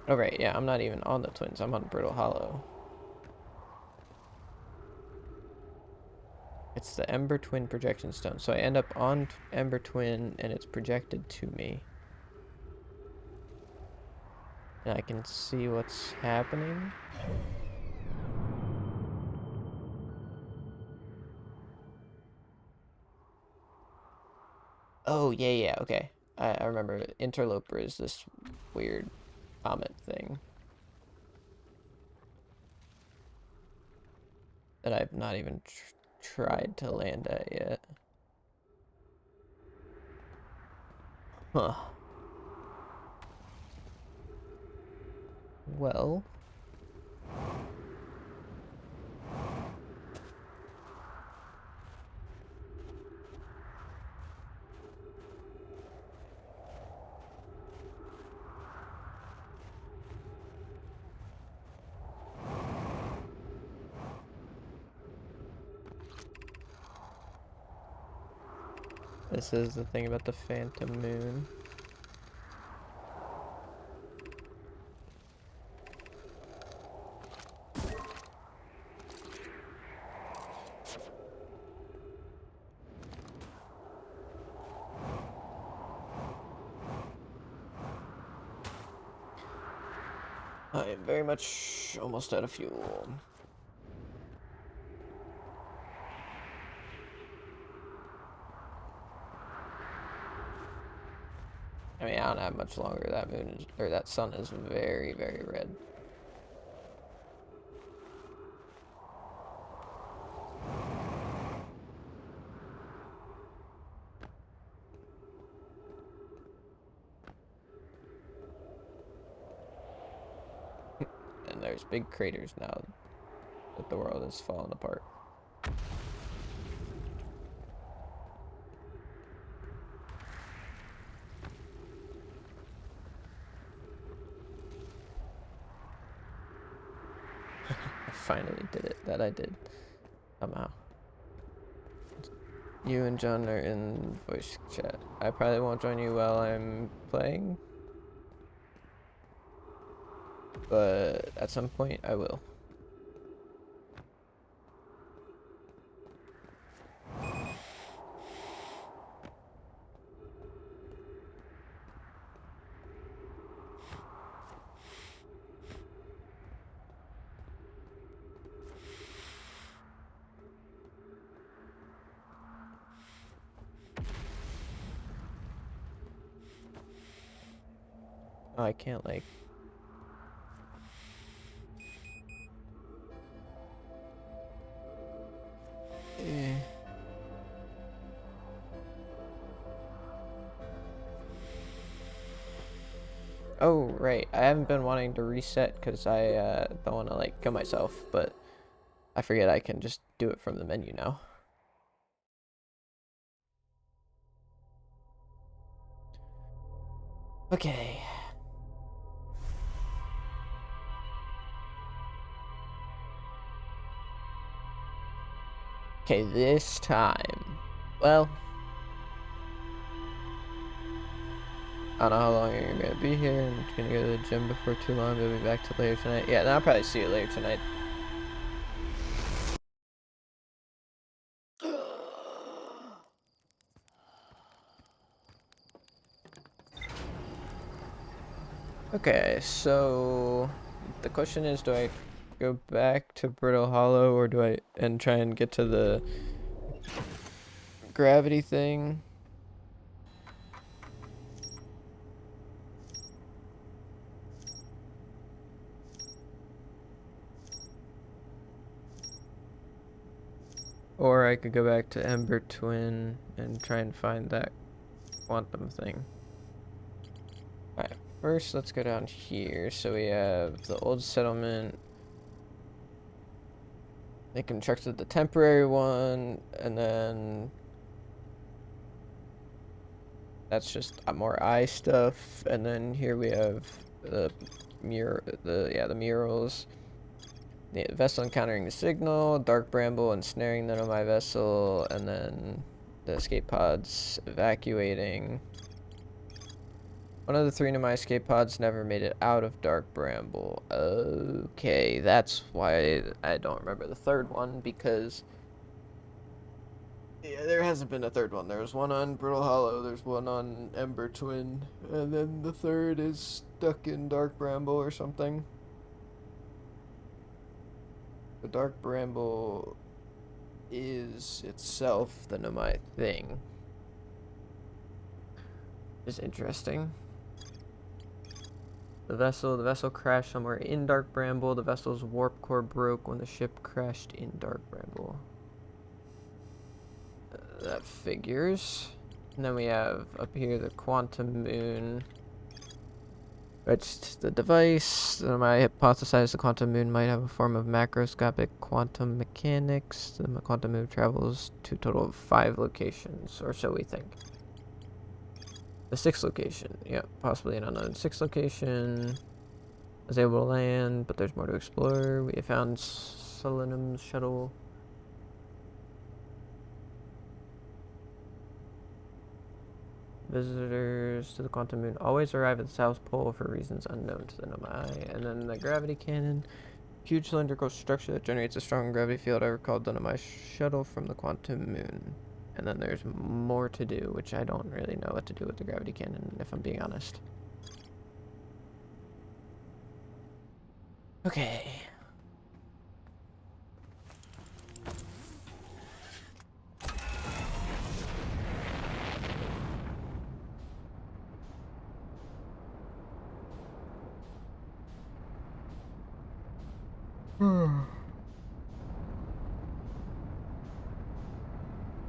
Oh, right, yeah, I'm not even on the Twins, I'm on Brittle Hollow. It's the Ember Twin projection stone. So I end up on Ember Twin and it's projected to me. And I can see what's happening. Oh, yeah, okay. I remember Interloper is this weird comet thing that I've not even tried to land at yet. Huh. Well. This is the thing about the Phantom Moon. I am very much almost out of fuel. I mean, I don't have much longer. That moon is, or that sun is very, very red. And there's big craters now that the world has fallen apart. I finally did it. That I did. Somehow. You and John are in voice chat. I probably won't join you while I'm playing, but at some point I will. Oh, I can't like. Eh. Oh, right. I haven't been wanting to reset because I don't want to like kill myself, but I forget I can just do it from the menu now. Okay. Okay, this time. Well, I don't know how long you're gonna be here. I'm just gonna go to the gym before too long. We'll be back till later tonight. Yeah, then I'll probably see you later tonight. Okay, so the question is, do I go back to Brittle Hollow or do I and try and get to the gravity thing? Or I could go back to Ember Twin and try and find that quantum thing. Alright, first let's go down here. So we have the old settlement. They constructed the temporary one, and then that's just more eye stuff. And then here we have the the murals. The vessel encountering the signal, dark bramble ensnaring the Nomai vessel, and then the escape pods evacuating. One of the 3 Nomai escape pods never made it out of dark bramble. Okay, that's why I don't remember the 3rd one, because yeah, there hasn't been a 3rd one. There was one on Brittle Hollow, there's one on Ember Twin, and then the 3rd is stuck in dark bramble or something. The dark bramble is itself the Nomai thing. Is interesting. The vessel crashed somewhere in dark bramble. The vessel's warp core broke when the ship crashed in dark bramble. That figures. And then we have up here the quantum moon. It's the device. I hypothesized the quantum moon might have a form of macroscopic quantum mechanics. The quantum moon travels to a total of 5 locations, or so we think. The 6th location, yeah, possibly an unknown 6th location. I was able to land, but there's more to explore. We have found Selenium's shuttle. Visitors to the quantum moon always arrive at the South Pole for reasons unknown to the Nomai. And then the gravity cannon. Huge cylindrical structure that generates a strong gravity field. I recalled the Nomai shuttle from the quantum moon. And then there's more to do, which I don't really know what to do with the gravity cannon, if I'm being honest. Okay.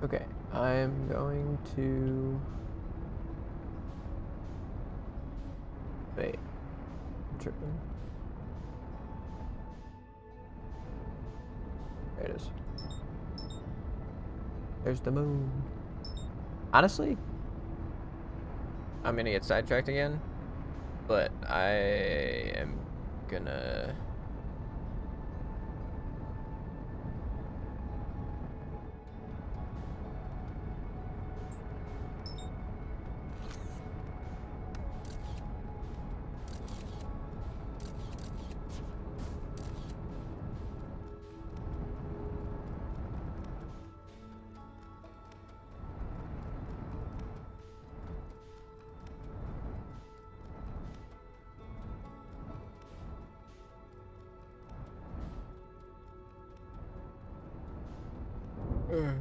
Okay, I'm going to... Wait. I'm tripping. There it is. There's the moon. Honestly, I'm gonna get sidetracked again, but I am gonna... Mm.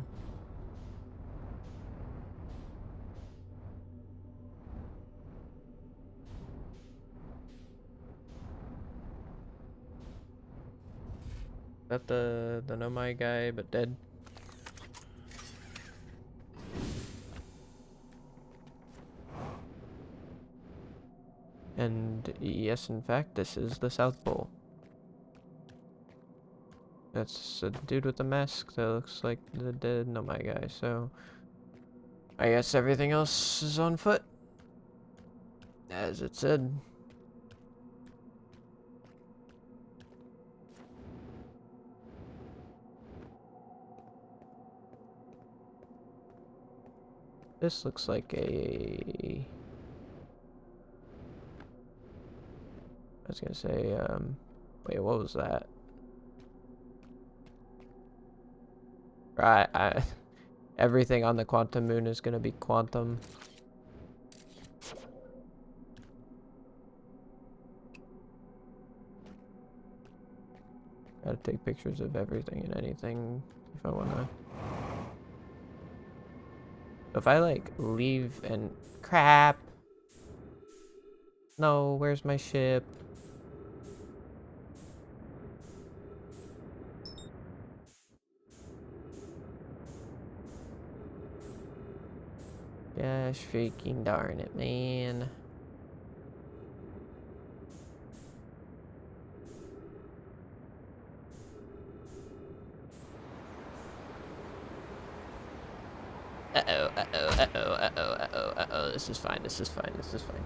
That the Nomai guy, but dead. And yes, in fact, this is the South Pole. That's a dude with a mask that looks like the dead Nomai guy, so I guess everything else is on foot, as it said. This looks like a... I was gonna say, wait, what was that? Right, everything on the Quantum Moon is gonna be quantum. Gotta take pictures of everything and anything if I wanna... If I, like, leave and... Crap! No, where's my ship? Gosh freaking darn it, man. Uh-oh, uh-oh, uh-oh, uh-oh, uh-oh, uh-oh. This is fine, this is fine, this is fine.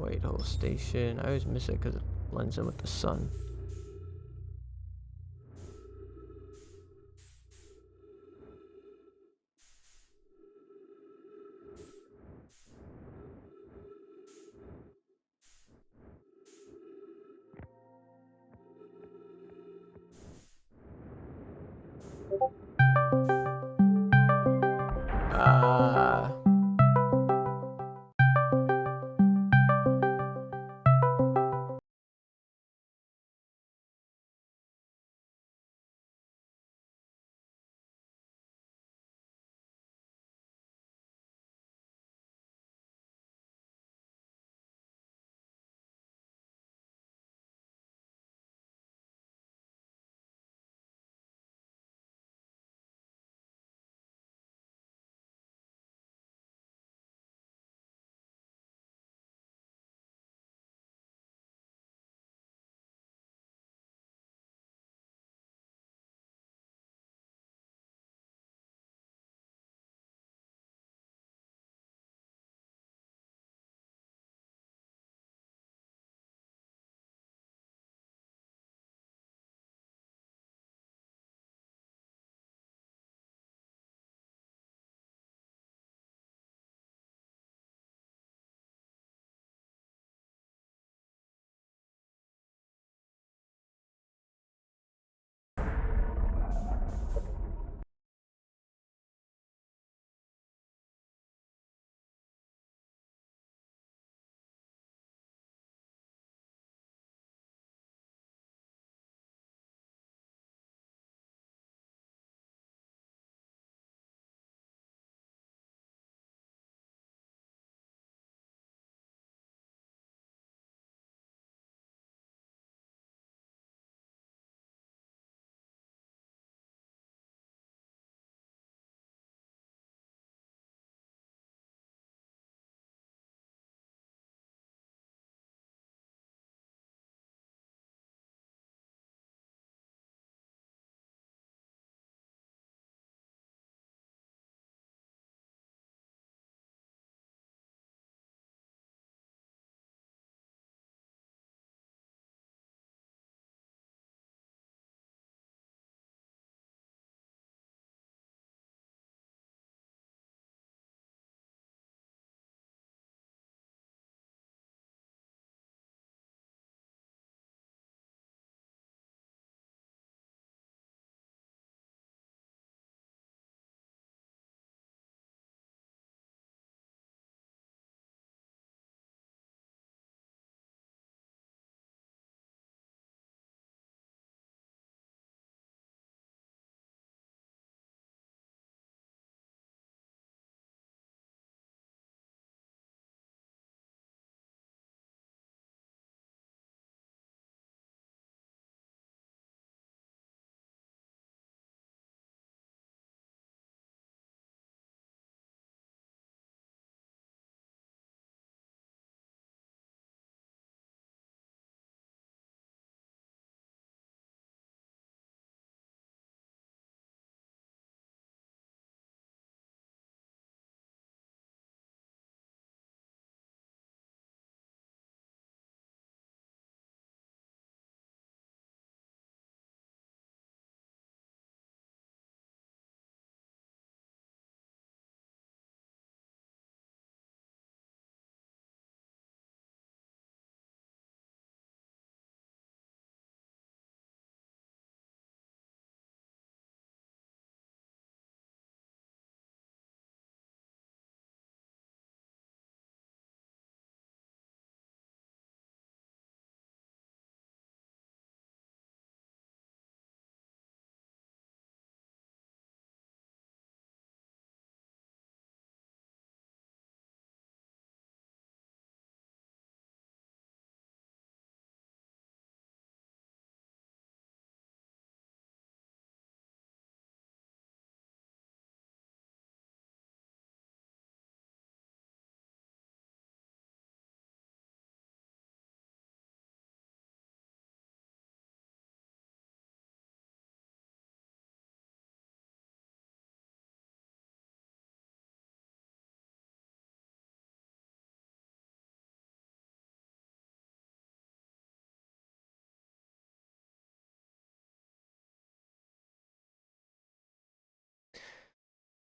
Wait, whole station. I always miss it because it blends in with the sun. Ah.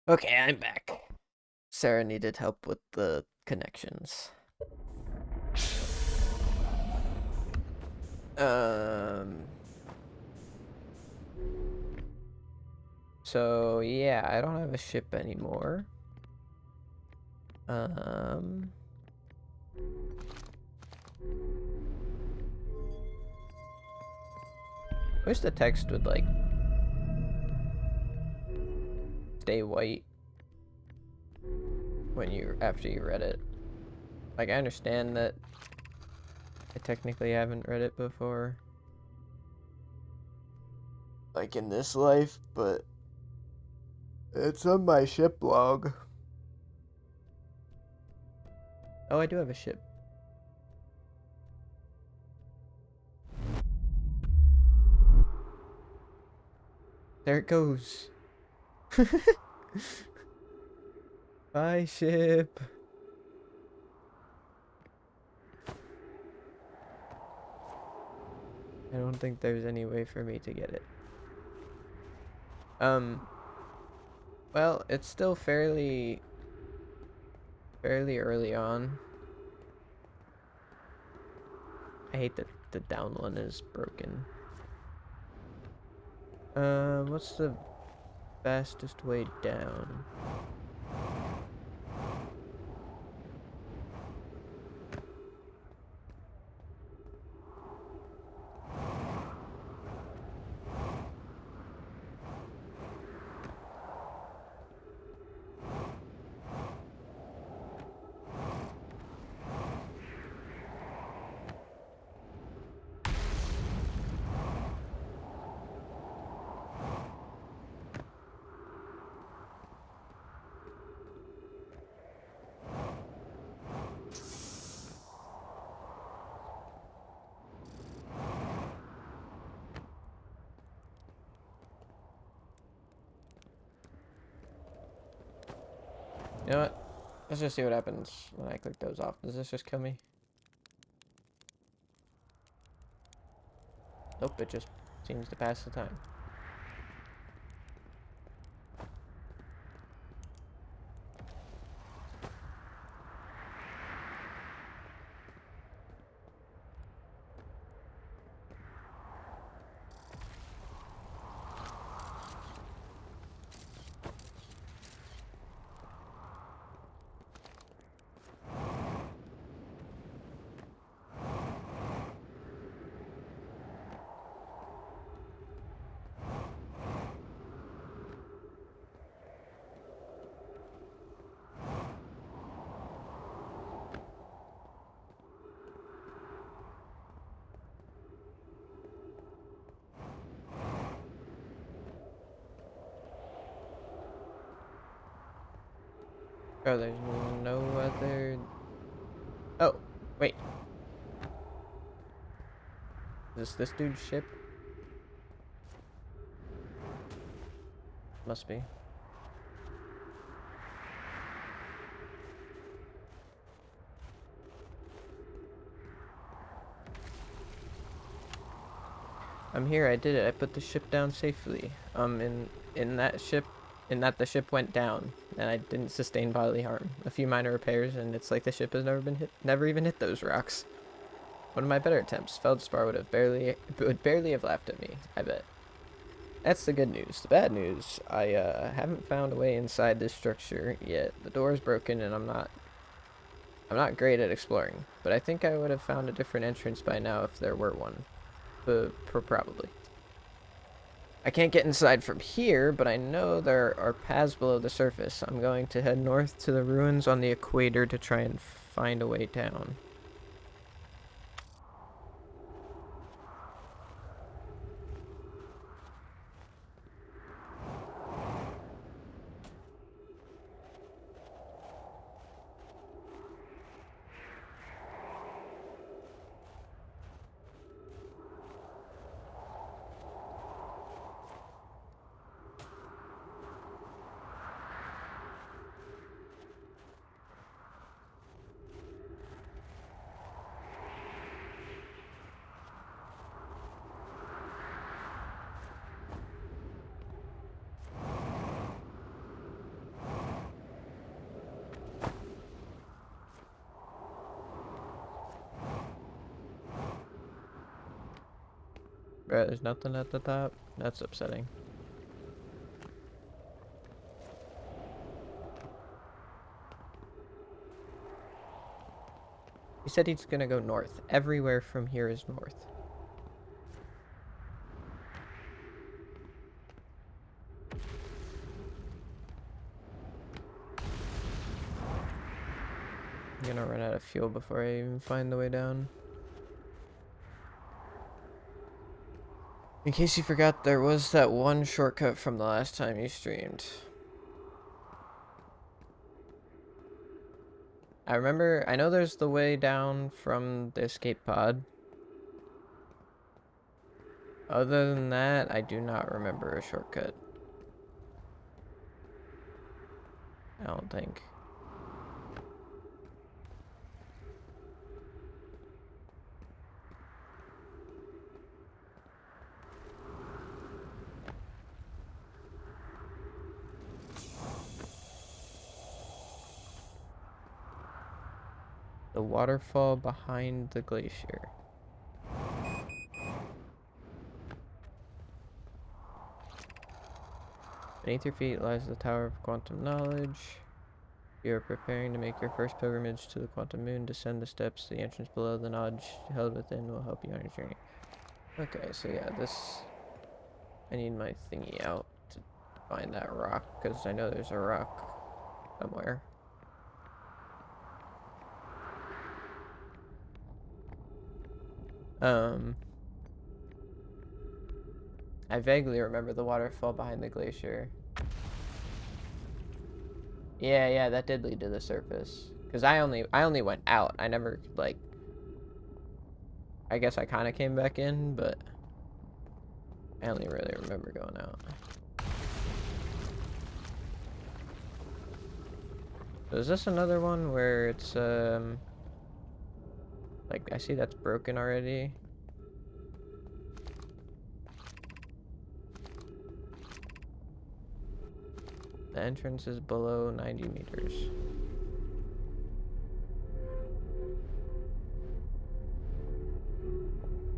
Okay, I'm back. Sarah needed help with the connections. Um. So yeah, I don't have a ship anymore. Um. Wish the text would like stay white when you after you read it. Like I understand that I technically haven't read it before. Like in this life, but it's on my ship log. Oh, I do have a ship. There it goes. Bye, ship. I don't think there's any way for me to get it. Well, it's still fairly early on. I hate that the down one is broken. What's the fastest way down? You know what? Let's just see what happens when I click those off. Does this just kill me? Nope, it just seems to pass the time. Oh, there's no other... Oh, wait. Is this dude's ship? Must be. I'm here, I did it. I put the ship down safely. In that ship, in that the ship went down, and I didn't sustain bodily harm. A few minor repairs, and it's like the ship has never even hit those rocks. One of my better attempts, Feldspar would barely have laughed at me, I bet. That's the good news. The bad news, I haven't found a way inside this structure yet. The door is broken, and I'm not great at exploring, but I think I would have found a different entrance by now if there were one. Probably. I can't get inside from here, but I know there are paths below the surface. I'm going to head north to the ruins on the equator to try and find a way down. Bro, there's nothing at the top? That's upsetting. He said he's gonna go north. Everywhere from here is north. I'm gonna run out of fuel before I even find the way down. In case you forgot, there was that one shortcut from the last time you streamed. I know there's the way down from the escape pod. Other than that, I do not remember a shortcut. I don't think. The waterfall behind the glacier. Beneath your feet lies the Tower of Quantum Knowledge. You are preparing to make your first pilgrimage to the Quantum Moon. Descend the steps. The entrance below the knowledge held within will help you on your journey. Okay, so yeah, this... I need my thingy out to find that rock, because I know there's a rock somewhere. I vaguely remember the waterfall behind the glacier. Yeah, that did lead to the surface. Cause I only went out. I never like. I guess I kind of came back in, but I only really remember going out. So is this another one where it's like I see that's broken already? The entrance is below 90 meters.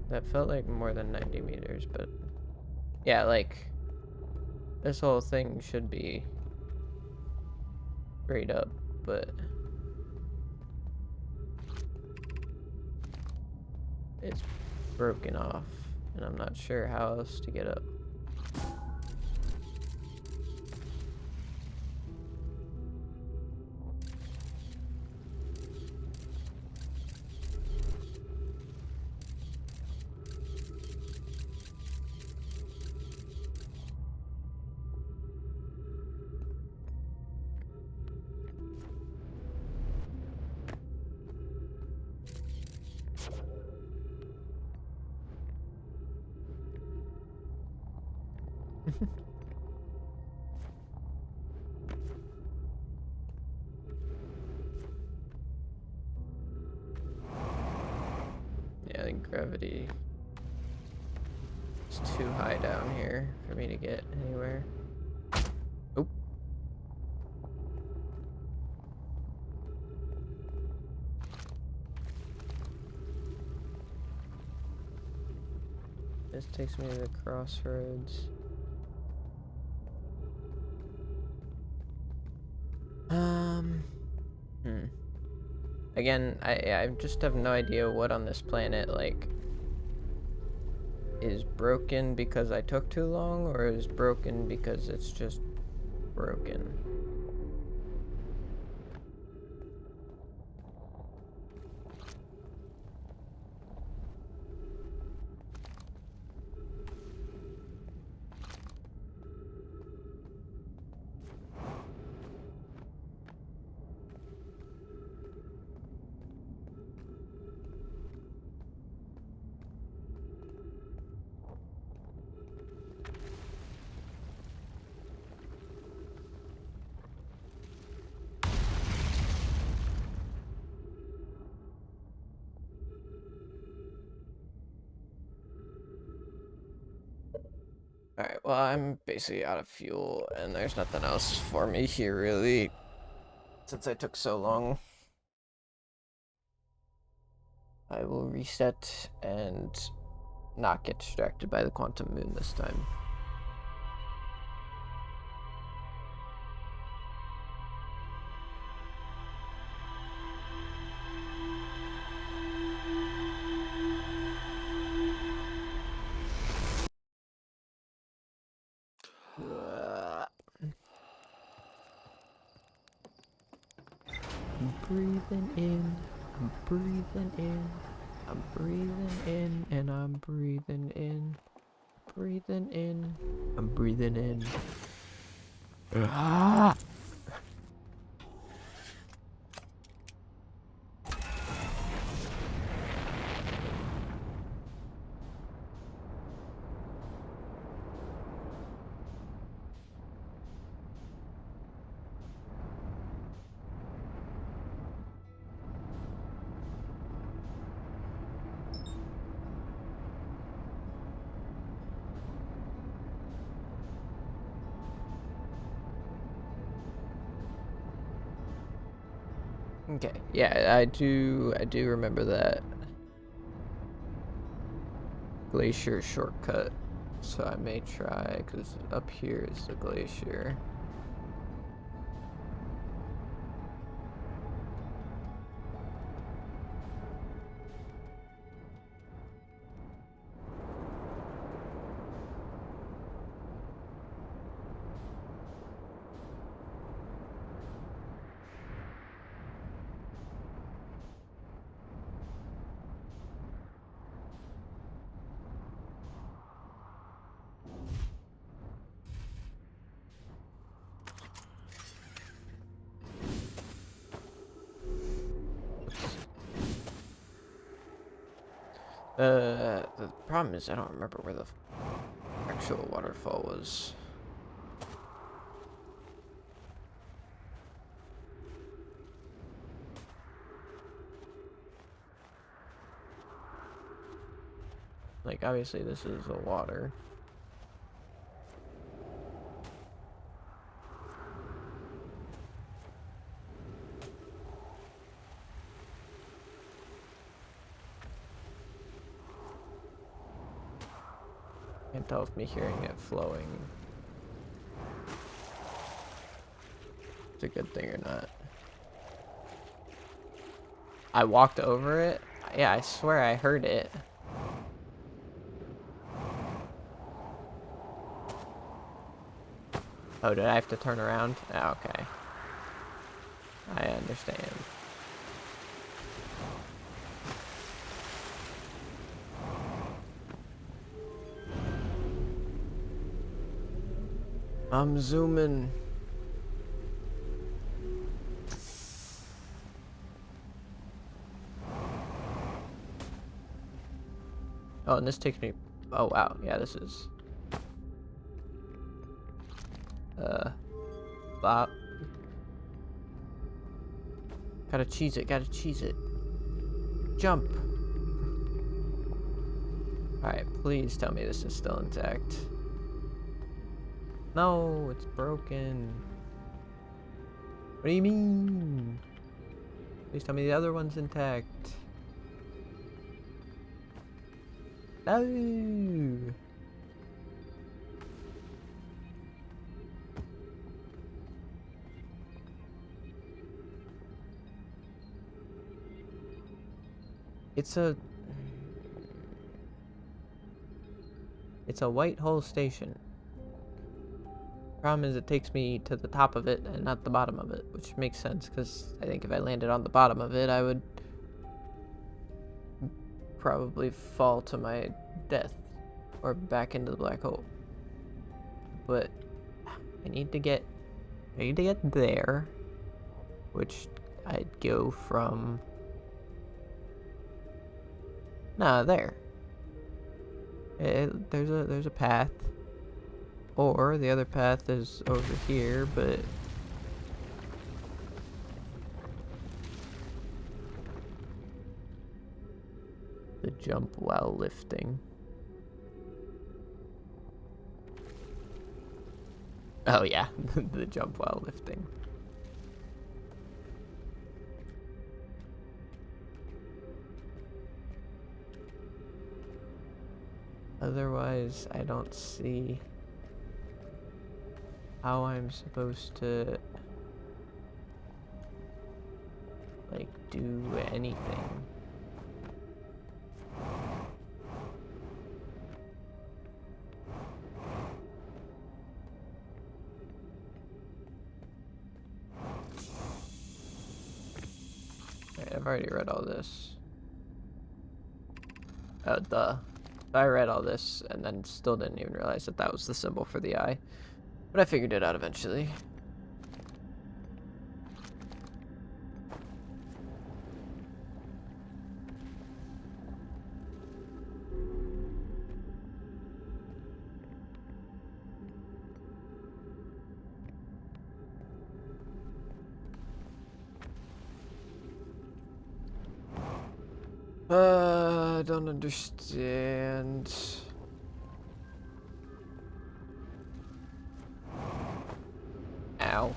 That felt like more than 90 meters, but yeah, like this whole thing should be straight up, but it's broken off, and I'm not sure how else to get up. Yeah, I think gravity is too high down here for me to get anywhere. Oop. This takes me to the crossroads. Again, I just have no idea what on this planet, like, is broken because I took too long, or is broken because it's just broken. Alright, well, I'm basically out of fuel, and there's nothing else for me here, really, since I took so long. I will reset and not get distracted by the quantum moon this time. I'm breathing in, I'm breathing in, I'm breathing in, and I'm breathing in, breathing in, I'm breathing in. Ah! Okay, yeah, I do remember that glacier shortcut, so I may try, because up here is the glacier. The problem is I don't remember where the actual waterfall was. Like, obviously this is the water. Can't tell if me hearing it flowing is a good thing or not. I walked over it. Yeah, I swear I heard it. Oh, did I have to turn around? Oh, okay. I understand. I'm zooming. Oh, and this takes me... Oh, wow. Yeah, this is... Bop. Gotta cheese it, gotta cheese it. Jump. Alright, please tell me this is still intact. No, it's broken. What do you mean? Please tell me the other one's intact. No. It's a white hole station. Problem is it takes me to the top of it and not the bottom of it, which makes sense because I think if I landed on the bottom of it, I would probably fall to my death or back into the black hole. But I need to get there, which I'd go from there. There's a path, or the other path is over here, but the jump while lifting. Oh yeah, the jump while lifting. Otherwise, I don't see how I'm supposed to, like, do anything. Alright, I've already read all this. Oh, duh. I read all this and then still didn't even realize that that was the symbol for the eye. But I figured it out eventually. I don't understand. Ow.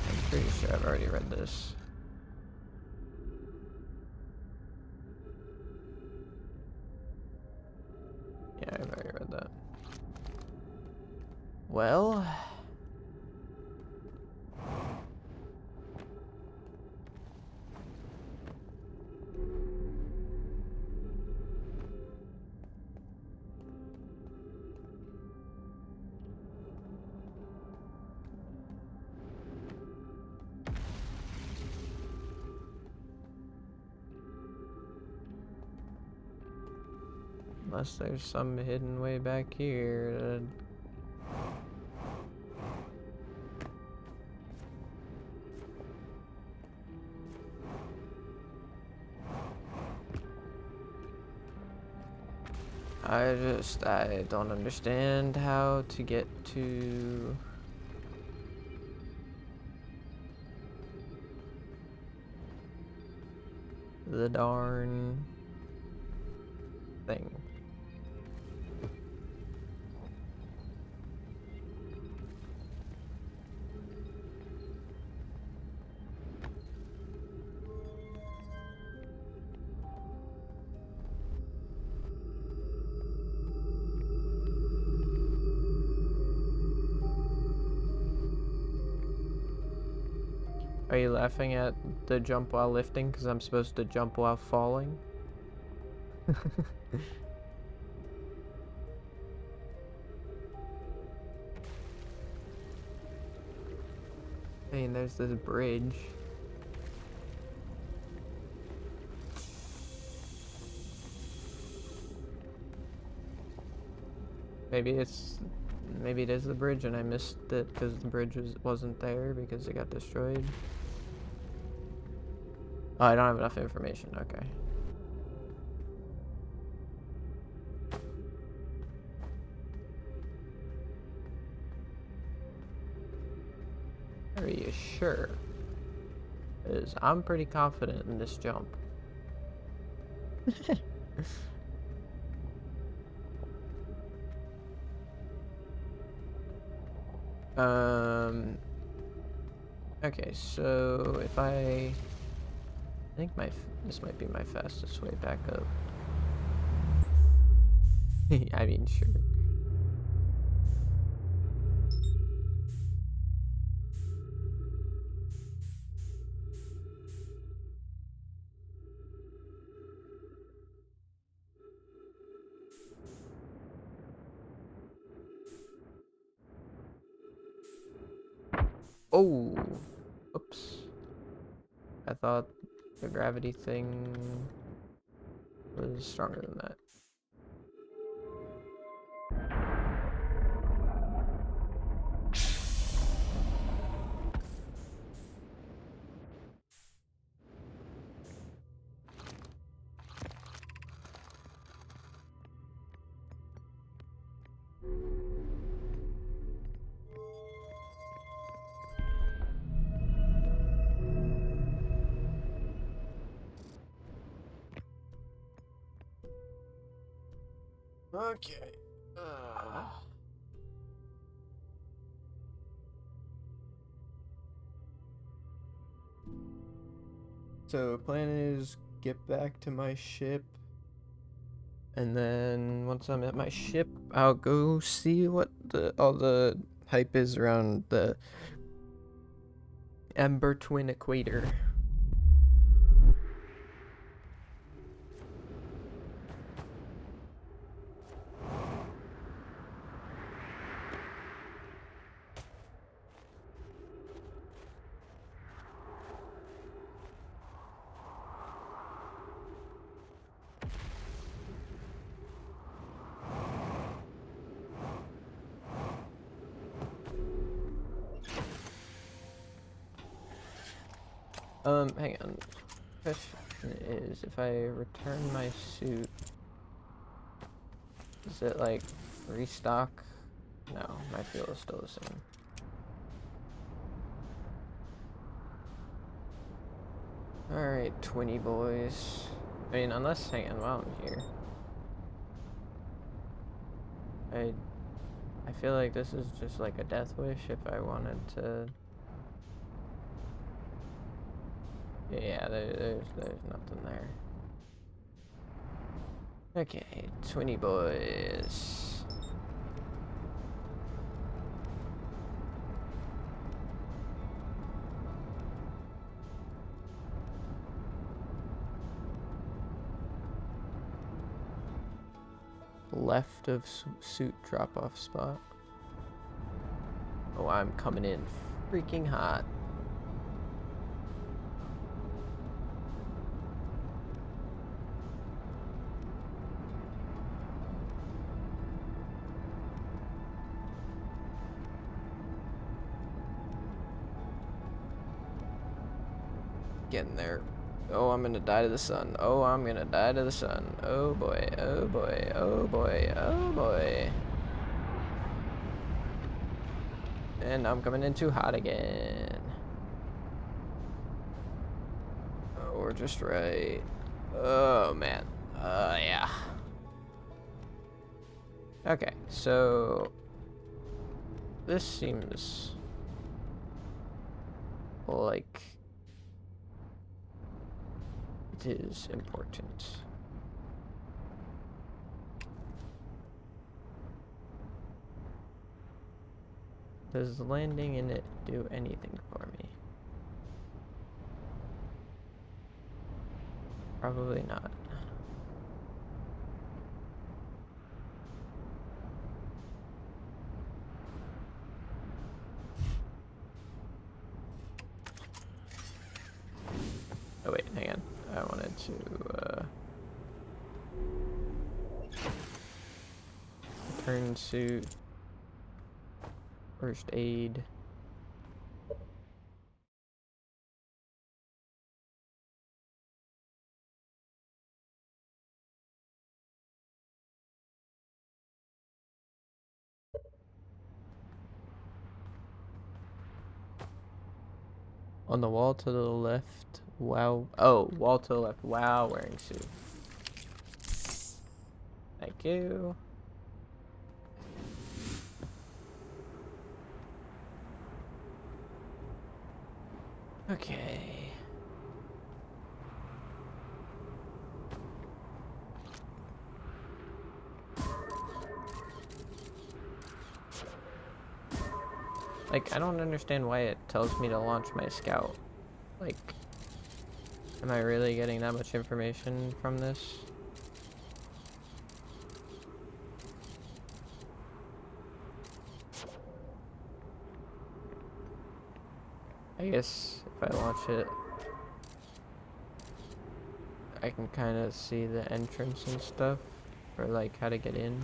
I'm pretty sure I've already read this. Yeah, I've already read that. Well... unless there's some hidden way back here. I don't understand how to get to the darn thing. Are you laughing at the jump while lifting because I'm supposed to jump while falling? I mean, there's this bridge. Maybe it is the bridge and I missed it because the bridge wasn't there because it got destroyed. Oh, I don't have enough information. Okay. Are you sure? Because I'm pretty confident in this jump. Okay, so if I think this might be my fastest way back up. I mean, sure. Oh, oops. I thought the gravity thing was stronger than that. Okay. So plan is get back to my ship, and then once I'm at my ship, I'll go see what all the hype is around the Ember Twin Equator. Hang on. Question is, if I return my suit, is it like restock? No, my fuel is still the same. Alright, Twinny boys. I mean, unless, hang on, while I'm here. I feel like this is just like a death wish if I wanted to. Yeah, there's nothing there. Okay, Twinny boys. Left of suit drop-off spot. Oh, I'm coming in freaking hot. Getting there. Oh, I'm gonna die to the sun. Oh, I'm gonna die to the sun. Oh boy, oh boy, oh boy, oh boy. And I'm coming in too hot again. Oh, we're just right. Oh man. Yeah. Okay, so this seems like it is important. Does landing in it do anything for me? Probably not. Oh wait, hang on. I wanted to return suit, first aid. On the wall to the left, wow. Oh, wall to the left, wow, wearing suit. Thank you. Okay. Like, I don't understand why it tells me to launch my scout. Like, am I really getting that much information from this? I guess if I launch it, I can kind of see the entrance and stuff, or like how to get in.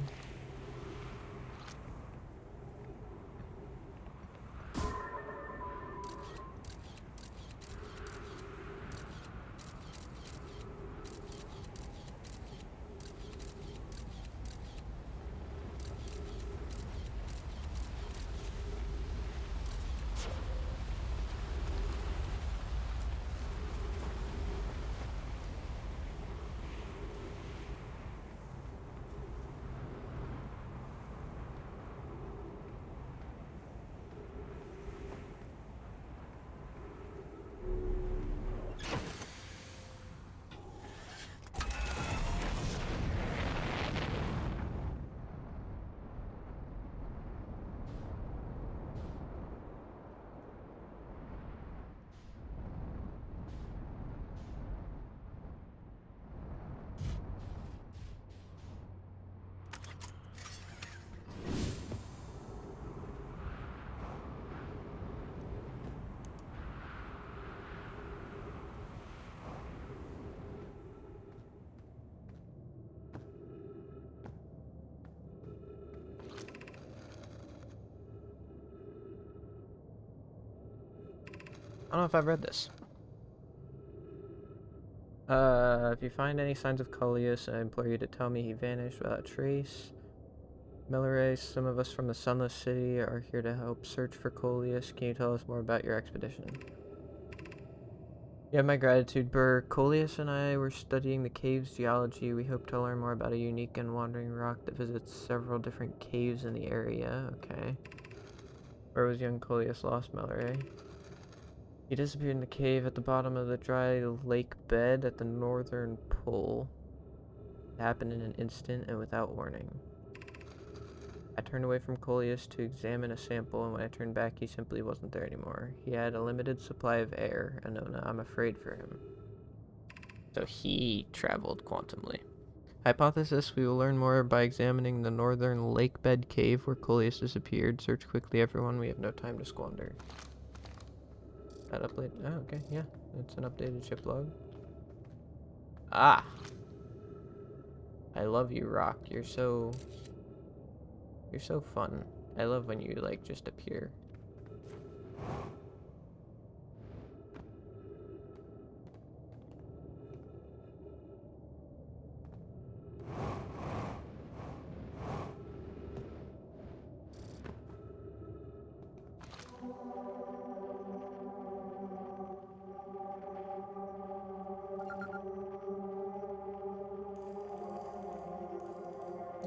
don't know if I've read this. If you find any signs of Coleus, I implore you to tell me he vanished without trace. Milleray, some of us from the Sunless City are here to help search for Coleus. Can you tell us more about your expedition? You have my gratitude, Burr. Coleus and I were studying the cave's geology. We hope to learn more about a unique and wandering rock that visits several different caves in the area. Okay. Where was young Coleus lost, Milleray? He disappeared in the cave at the bottom of the dry lake bed at the northern pole. It happened in an instant and without warning. I turned away from Coleus to examine a sample, and when I turned back, he simply wasn't there anymore. He had a limited supply of air, Anona. I'm afraid for him. So he traveled quantumly. Hypothesis, we will learn more by examining the northern lake bed cave where Coleus disappeared. Search quickly, everyone. We have no time to squander. That update? Oh, okay, yeah. It's an updated ship log. Ah! I love you, Rock. You're so fun. I love when you, like, just appear.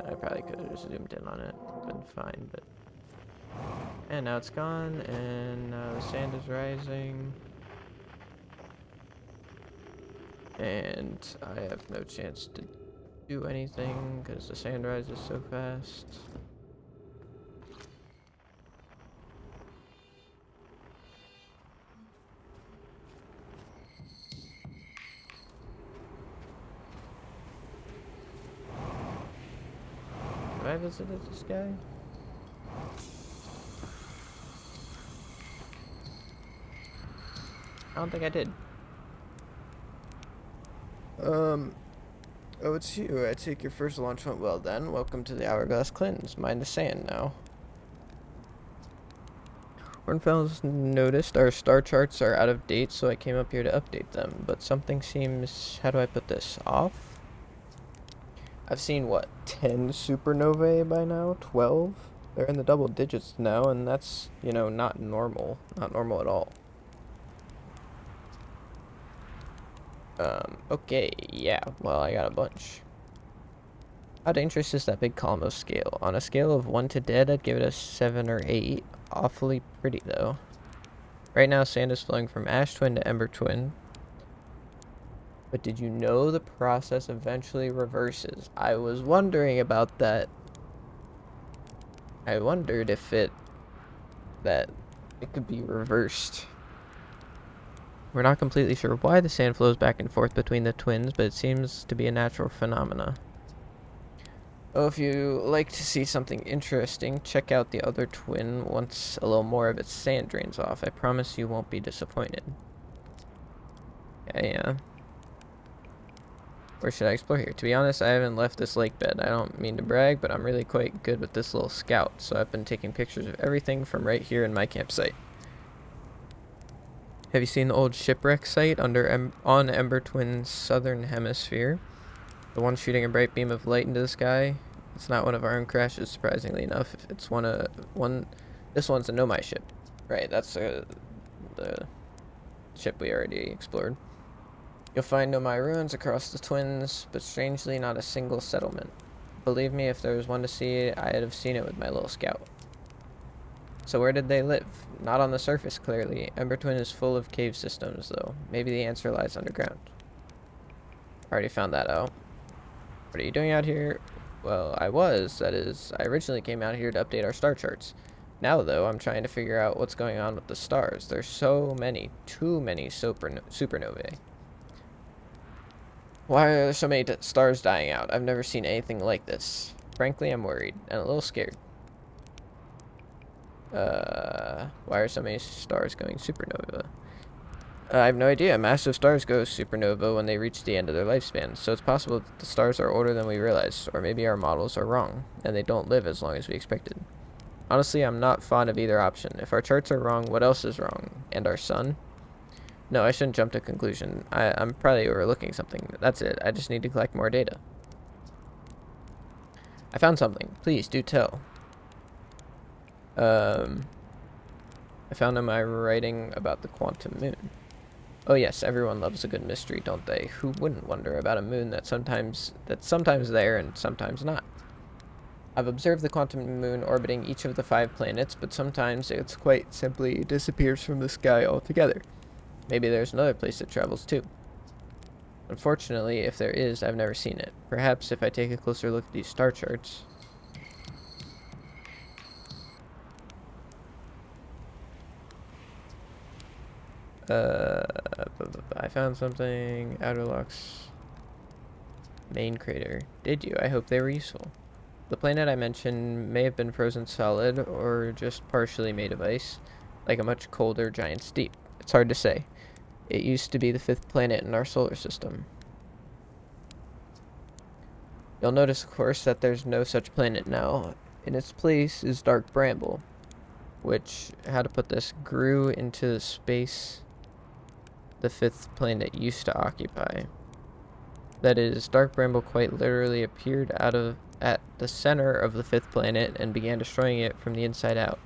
I probably could have just zoomed in on it. Been fine, but... And now it's gone, and the sand is rising. And I have no chance to do anything, because the sand rises so fast. Have I visited this guy? I don't think I did. Oh, it's you. I take your first launch went well then. Welcome to the Hourglass Cleanse. Mind the sand now. Hornfels noticed our star charts are out of date, so I came up here to update them. But something seems, how do I put this, off? I've seen, what, 10 supernovae by now? 12? They're in the double digits now, and that's, you know, not normal. Not normal at all. Okay, yeah, well, I got a bunch. How dangerous is that big column of scale? On a scale of 1 to dead, I'd give it a 7 or 8. Awfully pretty, though. Right now, sand is flowing from Ash Twin to Ember Twin. But did you know the process eventually reverses? I was wondering about that. I wondered if it could be reversed. We're not completely sure why the sand flows back and forth between the twins, but it seems to be a natural phenomena. Oh, if you like to see something interesting, check out the other twin once a little more of its sand drains off. I promise you won't be disappointed. Yeah. Where should I explore here? To be honest, I haven't left this lake bed. I don't mean to brag, but I'm really quite good with this little scout, so I've been taking pictures of everything from right here in my campsite. Have you seen the old shipwreck site on Ember Twin's southern hemisphere? The one shooting a bright beam of light into the sky? It's not one of our own crashes, surprisingly enough. It's this one's a Nomai ship. Right, that's the ship we already explored. You'll find Nomai ruins across the twins, but strangely not a single settlement. Believe me, if there was one to see, I'd have seen it with my little scout. So where did they live? Not on the surface, clearly. Ember Twin is full of cave systems, though. Maybe the answer lies underground. Already found that out. What are you doing out here? Well, I originally came out here to update our star charts. Now, though, I'm trying to figure out what's going on with the stars. There's so many, too many supernovae. Why are there so many stars dying out? I've never seen anything like this. Frankly, I'm worried and a little scared. Why are so many stars going supernova? I have no idea. Massive stars go supernova when they reach the end of their lifespan, so it's possible that the stars are older than we realize, or maybe our models are wrong, and they don't live as long as we expected. Honestly, I'm not fond of either option. If our charts are wrong, what else is wrong? And our sun? No, I shouldn't jump to conclusion. I'm probably overlooking something. That's it. I just need to collect more data. I found something. Please do tell. I found in my writing about the quantum moon. Oh yes, everyone loves a good mystery, don't they? Who wouldn't wonder about a moon that's sometimes there and sometimes not? I've observed the quantum moon orbiting each of the 5 planets, but sometimes it's quite simply disappears from the sky altogether. Maybe there's another place it travels too. Unfortunately, if there is, I've never seen it. Perhaps if I take a closer look at these star charts. I found something. Outer Lux main crater. Did you? I hope they were useful. The planet I mentioned may have been frozen solid or just partially made of ice, like a much colder giant deep. It's hard to say. It used to be the 5th planet in our solar system. You'll notice, of course, that there's no such planet now. In its place is Dark Bramble, which, how to put this, grew into the space the 5th planet used to occupy. That is, Dark Bramble quite literally appeared at the center of the 5th planet and began destroying it from the inside out.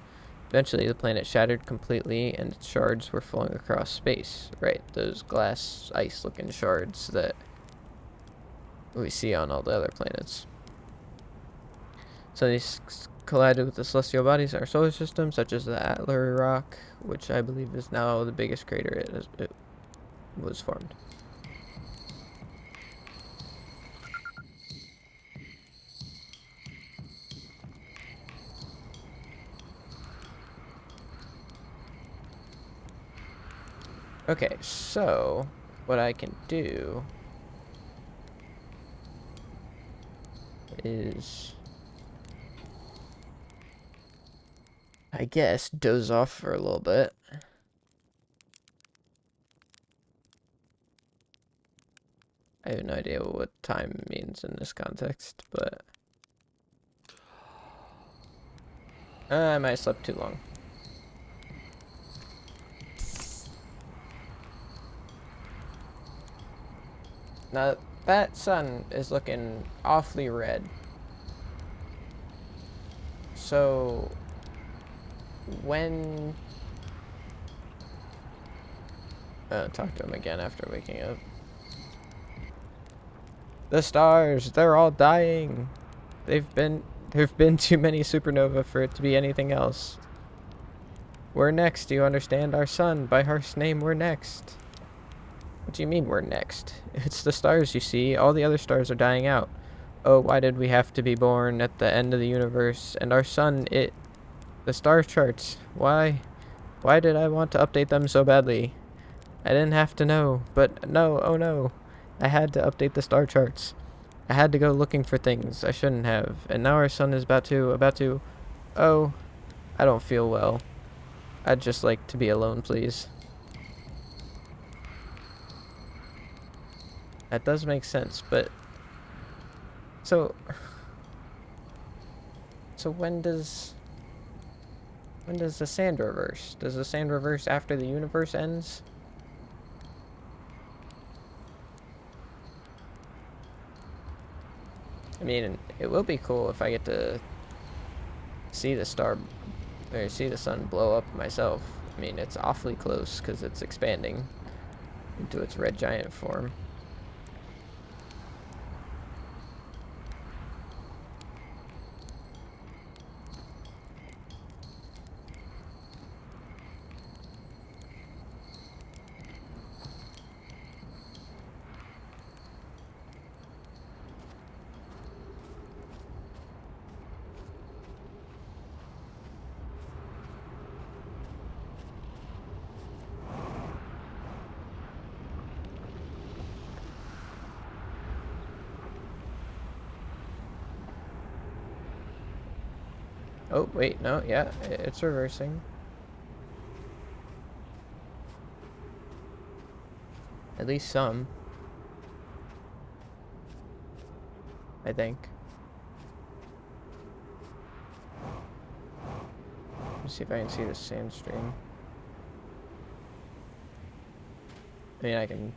Eventually, the planet shattered completely and its shards were flowing across space. Right, those glass ice-looking shards that we see on all the other planets. So these collided with the celestial bodies in our solar system, such as the Atlar rock, which I believe is now the biggest crater it was formed. Okay, so what I can do is, I guess, doze off for a little bit. I have no idea what time means in this context, but I might have slept too long. Now, that sun is looking awfully red. So, when... talk to him again after waking up. The stars, they're all dying. There've been too many supernova for it to be anything else. We're next, do you understand? Our sun, by harsh name, we're next. What do you mean we're next? It's the stars, you see. All the other stars are dying out. Oh, why did we have to be born at the end of the universe? And our sun, the star charts. Why did I want to update them so badly? I didn't have to know, but no, oh no. I had to update the star charts. I had to go looking for things I shouldn't have. And now our sun is about to, oh, I don't feel well. I'd just like to be alone, please. That does make sense, but... So when does the sand reverse? Does the sand reverse after the universe ends? I mean, it will be cool if I get to see the sun blow up myself. I mean, it's awfully close because it's expanding into its red giant form. Oh, wait, no, yeah, it's reversing. At least some. I think. Let's see if I can see the sand stream. I mean, I can...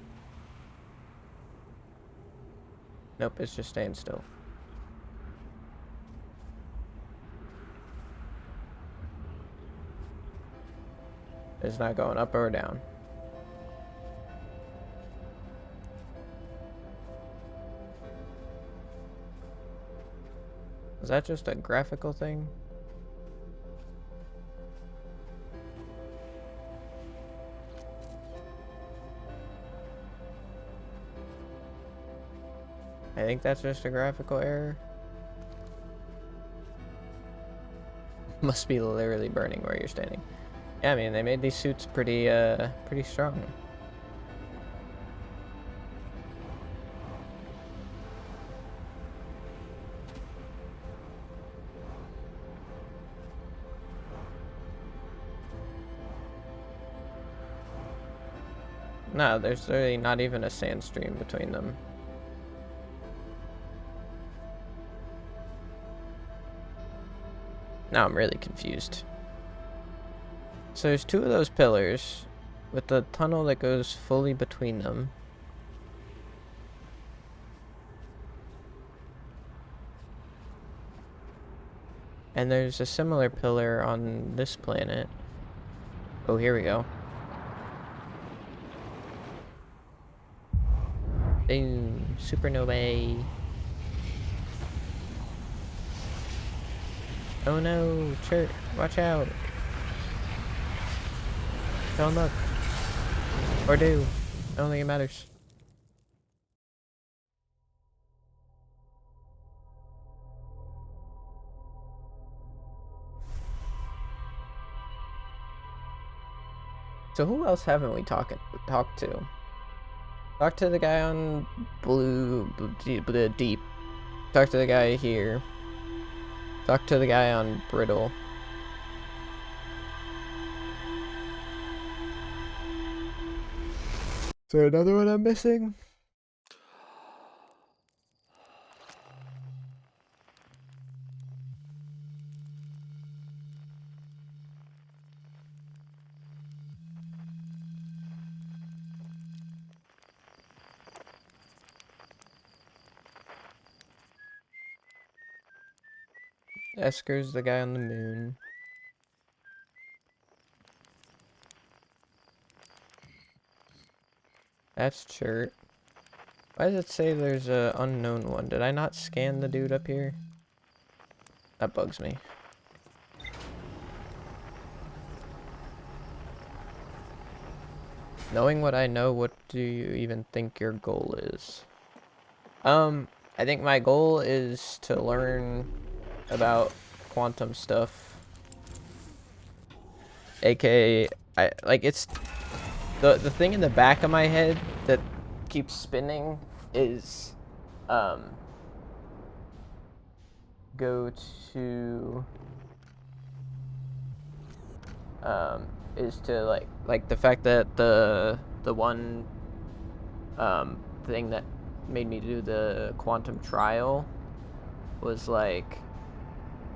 Nope, it's just staying still. It's not going up or down. Is that just a graphical thing? I think that's just a graphical error. Must be literally burning where you're standing. Yeah, I mean, they made these suits pretty strong. No, there's really not even a sand stream between them. Now I'm really confused. So there's two of those pillars with the tunnel that goes fully between them. And there's a similar pillar on this planet. Oh, here we go. Boom. Supernovae. Oh no, Chert, watch out. Don't look. Or do. I don't think it matters. So who else haven't we talked to? Talk to the guy on deep. Talk to the guy here. Talk to the guy on brittle. Is there another one I'm missing? Esker's the guy on the moon. That's Chert. Why does it say there's a unknown one? Did I not scan the dude up here? That bugs me. Knowing what I know, what do you even think your goal is? I think my goal is to learn about quantum stuff. AKA, it's the thing in the back of my head that keeps spinning is go to is to like the fact that the one thing that made me do the quantum trial was like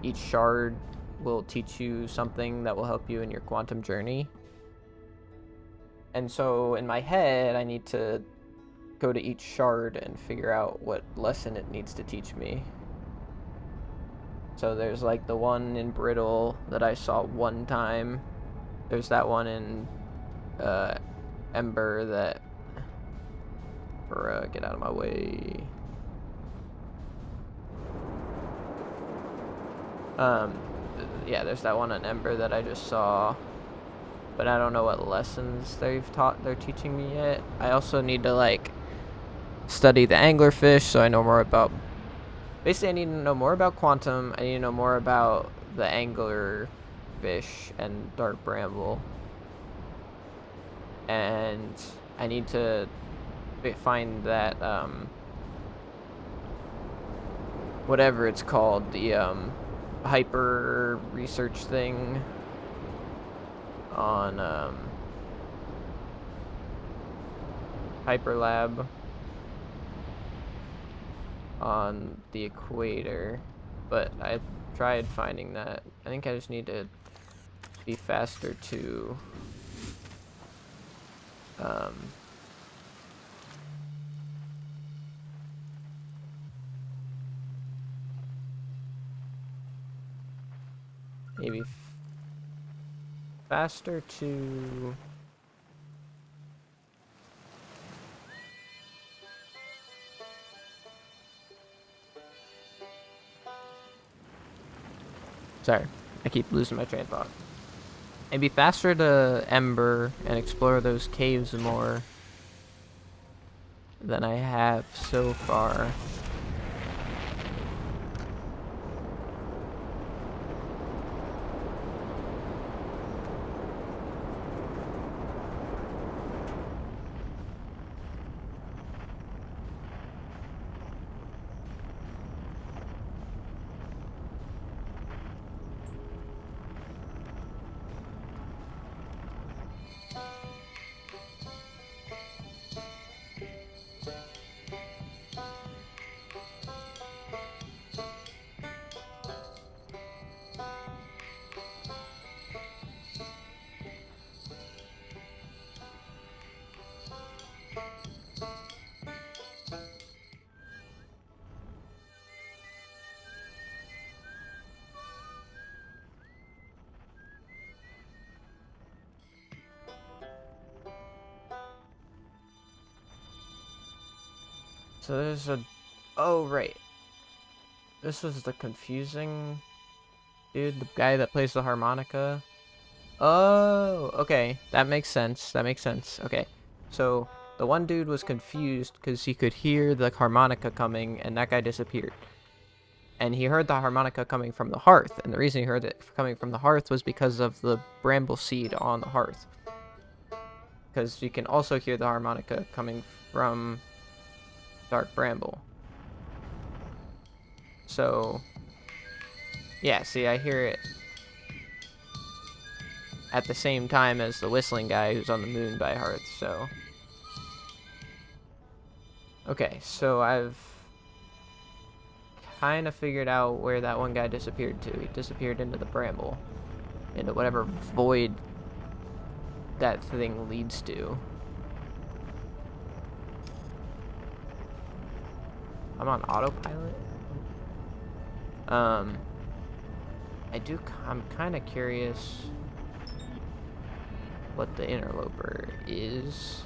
each shard will teach you something that will help you in your quantum journey. And so in my head, I need to go to each shard and figure out what lesson it needs to teach me. So there's like the one in brittle that I saw one time. There's that one in ember that... get out of my way. Yeah, there's that one on ember that I just saw, but I don't know what lessons they're teaching me yet. I also need to like study the anglerfish so I know more about... Basically, I need to know more about quantum. I need to know more about the anglerfish and dark bramble, and I need to find that whatever it's called, the hyper research thing on Hyperlab on the equator, but I tried finding that. I think I just need to be faster to maybe faster to... Sorry, I keep losing my train of thought. It'd be faster to Ember and explore those caves more than I have so far. So there's a... Oh, right. This was the confusing dude, the guy that plays the harmonica. Oh, okay. That makes sense. That makes sense. Okay. So the one dude was confused because he could hear the harmonica coming, and that guy disappeared. And he heard the harmonica coming from the hearth, and the reason he heard it coming from the hearth was because of the bramble seed on the hearth. Because you can also hear the harmonica coming from Dark Bramble. So, yeah, see, I hear it at the same time as the whistling guy who's on the moon by Hearth, so... Okay, so I've kind of figured out where that one guy disappeared to. He disappeared into the bramble. Into whatever void that thing leads to. I'm on autopilot. I'm kind of curious what the interloper is.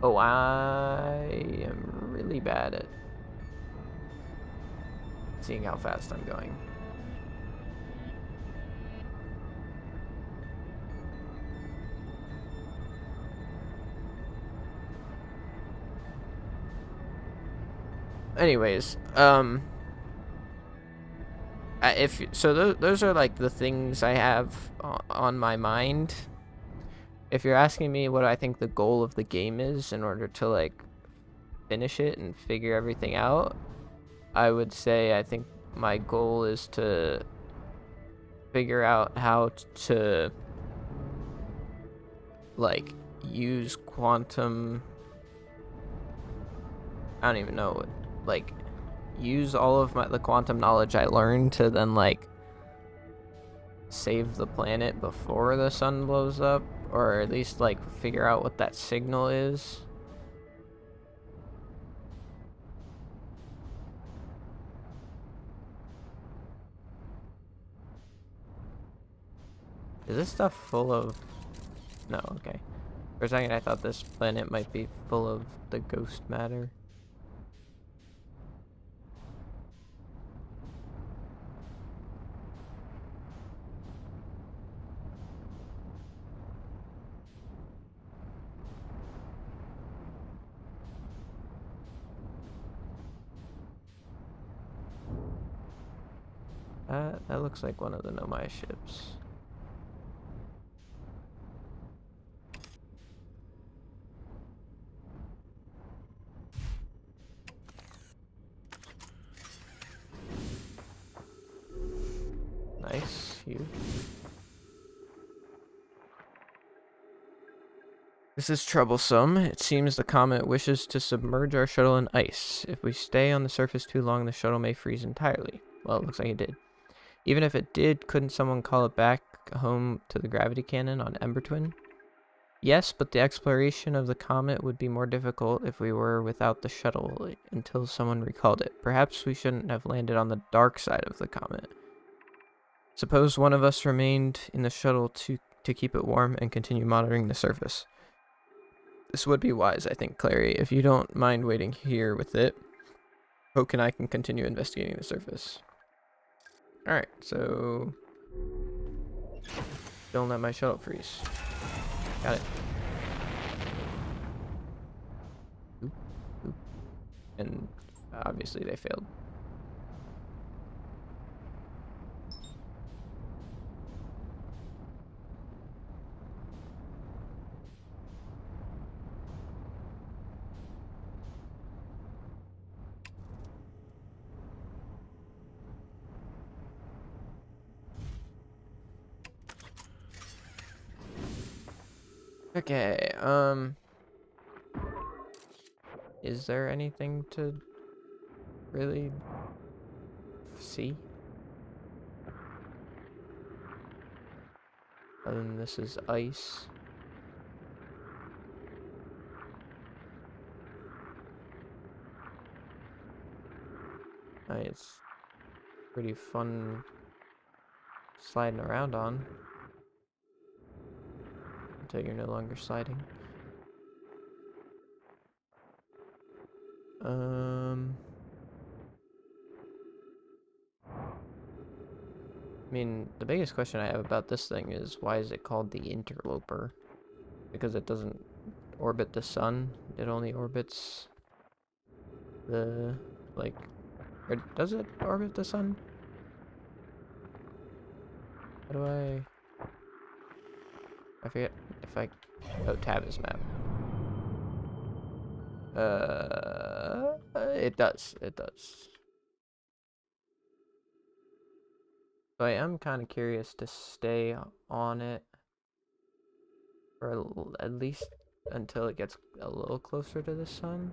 Oh, I am really bad at seeing how fast I'm going. Anyways, those are like the things I have on my mind. If you're asking me what I think the goal of the game is in order to like finish it and figure everything out, I would say I think my goal is to figure out how to like use quantum, I don't even know what, like use all of the quantum knowledge I learned to then like save the planet before the sun blows up, or at least like figure out what that signal is. Is this stuff full of... No, okay. For a second I thought this planet might be full of the ghost matter. That looks like one of the Nomai ships. Nice, huge. This is troublesome. It seems the comet wishes to submerge our shuttle in ice. If we stay on the surface too long, the shuttle may freeze entirely. Well, it looks like it did. Even if it did, couldn't someone call it back home to the gravity cannon on Ember Twin? Yes, but the exploration of the comet would be more difficult if we were without the shuttle until someone recalled it. Perhaps we shouldn't have landed on the dark side of the comet. Suppose one of us remained in the shuttle to keep it warm and continue monitoring the surface. This would be wise, I think, Clary. If you don't mind waiting here with it, Hoke and I can continue investigating the surface. Alright, so... don't let my shuttle freeze. Got it. Oop, oop. And obviously they failed. Okay, is there anything to really see? Other than this is ice. It's pretty fun sliding around on until you're no longer sliding. I mean, the biggest question I have about this thing is why is it called the Interloper? Because it doesn't orbit the sun. It only orbits the, like, or does it orbit the sun? How do I forget if I, oh, tab is map. It does. So I am kind of curious to stay on it for at least until it gets a little closer to the sun.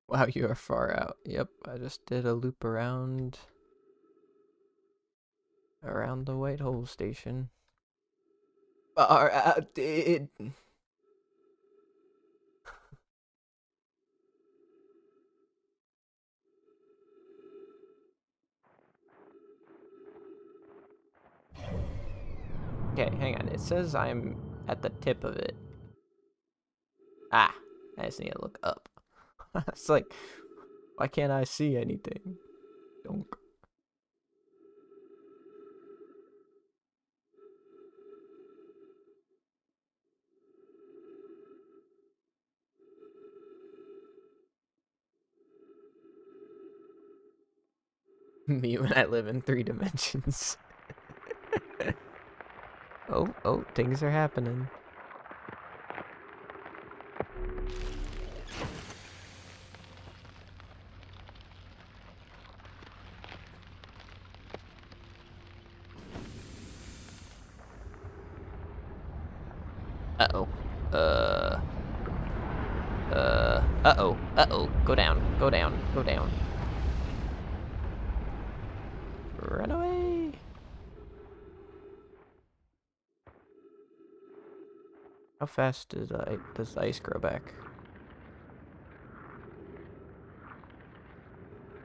Wow, you are far out. Yep, I just did a loop around the Whitehole station. Far out, dude. Okay, hang on. It says I'm at the tip of it. Ah, I just need to look up. It's like, why can't I see anything? Donk. Me when I live in 3 dimensions. Oh, things are happening. Uh-oh. Uh-oh. Go down. Run away. How fast does the ice grow back?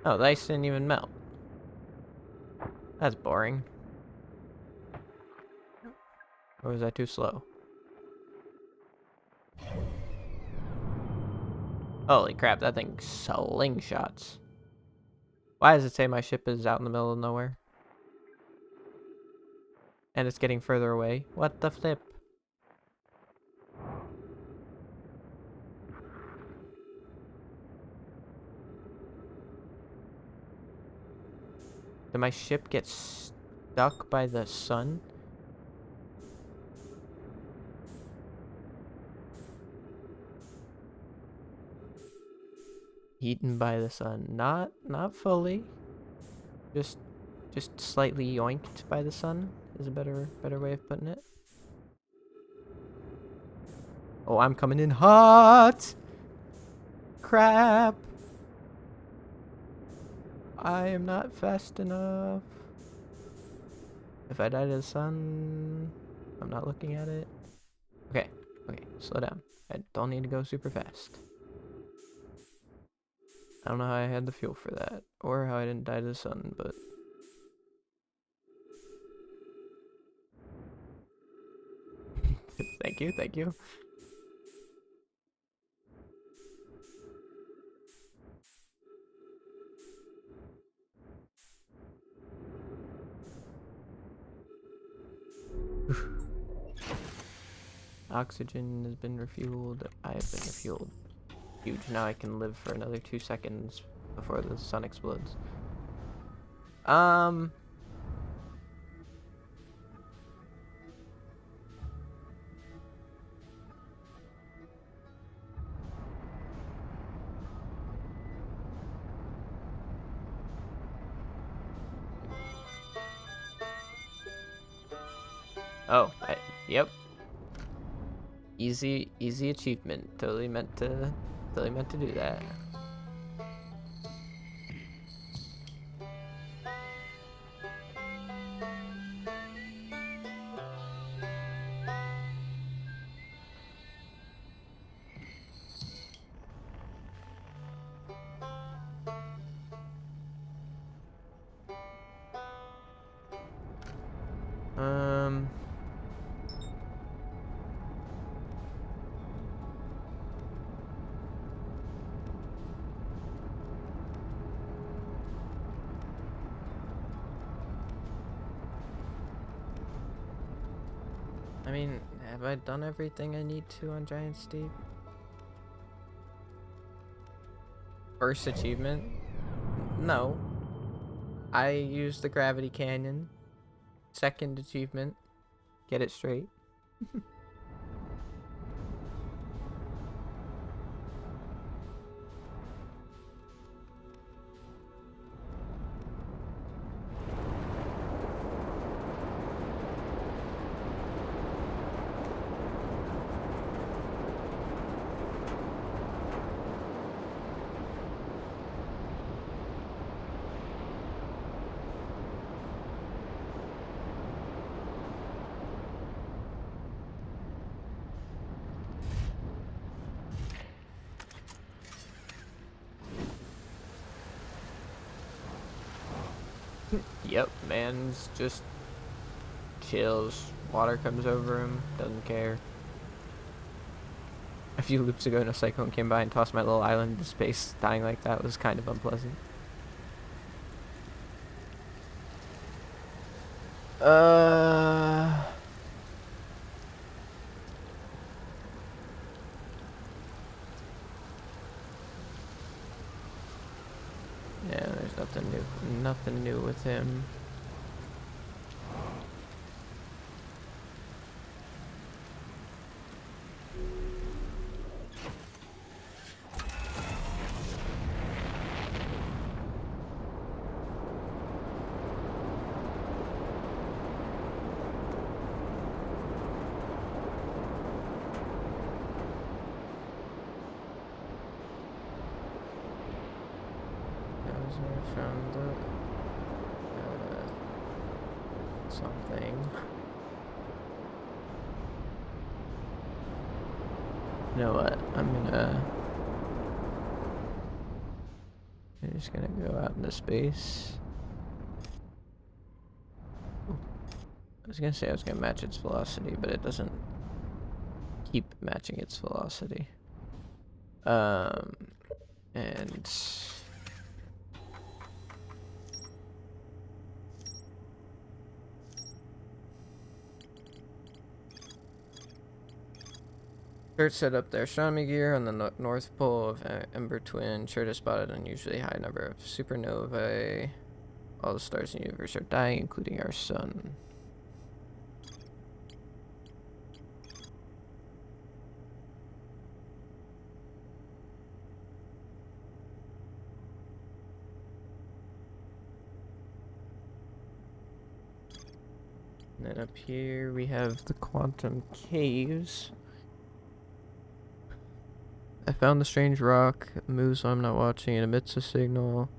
Oh, the ice didn't even melt. That's boring. Or was I too slow? Holy crap, that thing slingshots. Why does it say my ship is out in the middle of nowhere? And it's getting further away? What the flip? Did my ship get stuck by the sun? Eaten by the sun. Not fully. Just slightly yoinked by the sun is a better way of putting it. Oh, I'm coming in hot. Crap. I am not fast enough. If I die to the sun, I'm not looking at it. Okay, slow down. I don't need to go super fast. I don't know how I had the fuel for that, or how I didn't die to the sun, but... Thank you. Oxygen has been refueled. I have been refueled. Huge. Now I can live for another 2 seconds before the sun explodes. Oh, yep. Easy achievement. Totally meant to do that. I mean, have I done everything I need to on Giant Steep? First achievement? No. I used the Gravity Canyon. Second achievement, get it straight. Yep, man's just chills. Water comes over him, doesn't care. A few loops ago, a cyclone came by and tossed my little island into space. Dying like that was kind of unpleasant. Yeah, there's nothing new with him. I found something. know what? I'm just gonna go out into space. Ooh. I was gonna say I was gonna match its velocity, but it doesn't keep matching its velocity. And Chert set up their astronomy gear on the north pole of Ember Twin. Chert has spotted an unusually high number of supernovae. All the stars in the universe are dying, including our sun. And then up here we have the quantum caves. I found the strange rock. It moves when I'm not watching. It emits a signal.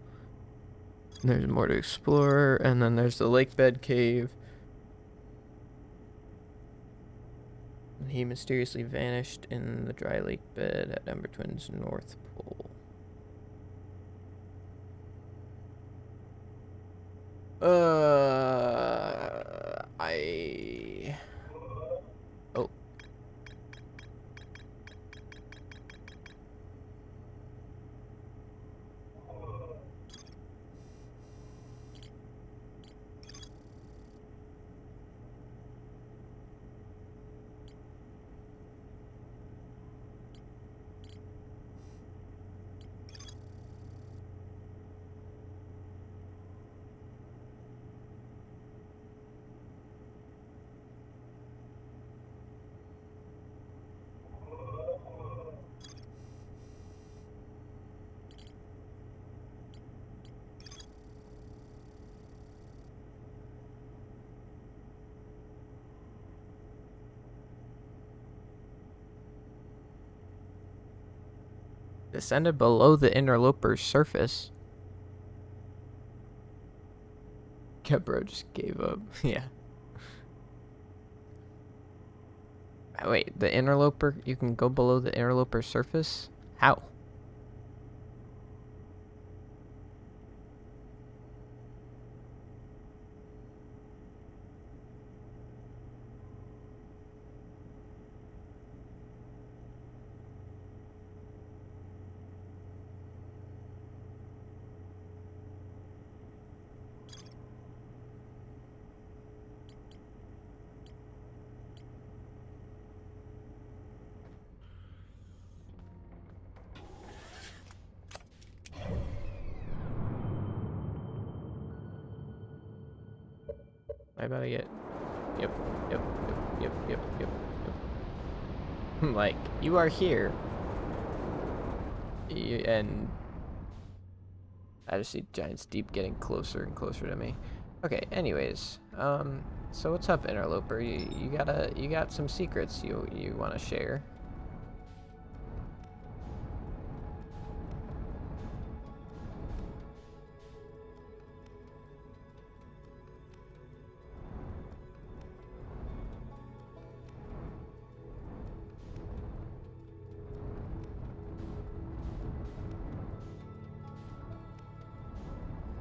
And there's more to explore. And then there's the lake bed cave. And he mysteriously vanished in the dry lake bed at Ember Twin's North Pole. Oh. Descended below the interloper's surface. Kebro just gave up. Yeah. Wait, the interloper, you can go below the interloper's surface? How? I about to get. Yep. Like, you are here. And I just see Giant's Deep getting closer and closer to me. Okay, anyways. So what's up, interloper? You got some secrets you wanna share.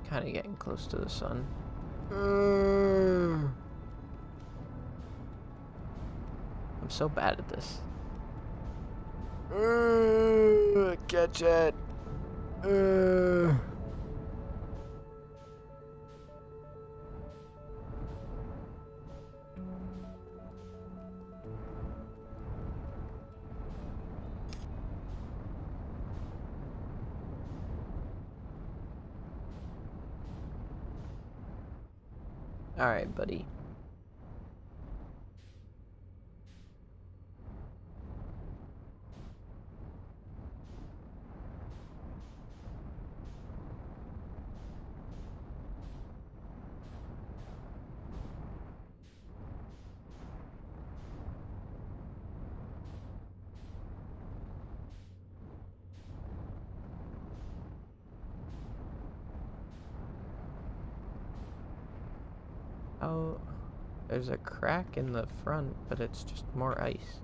Kind of getting close to the sun. I'm so bad at this. Catch it. All right, buddy. Oh, there's a crack in the front, but it's just more ice.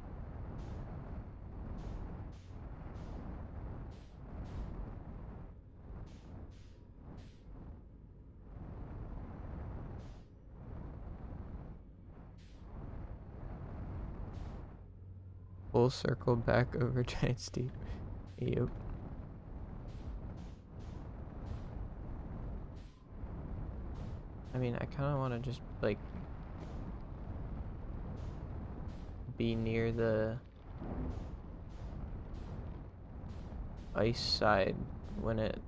Full circle back over Giant Steep. Yep. I mean, I kind of want to just, like, be near the ice side when it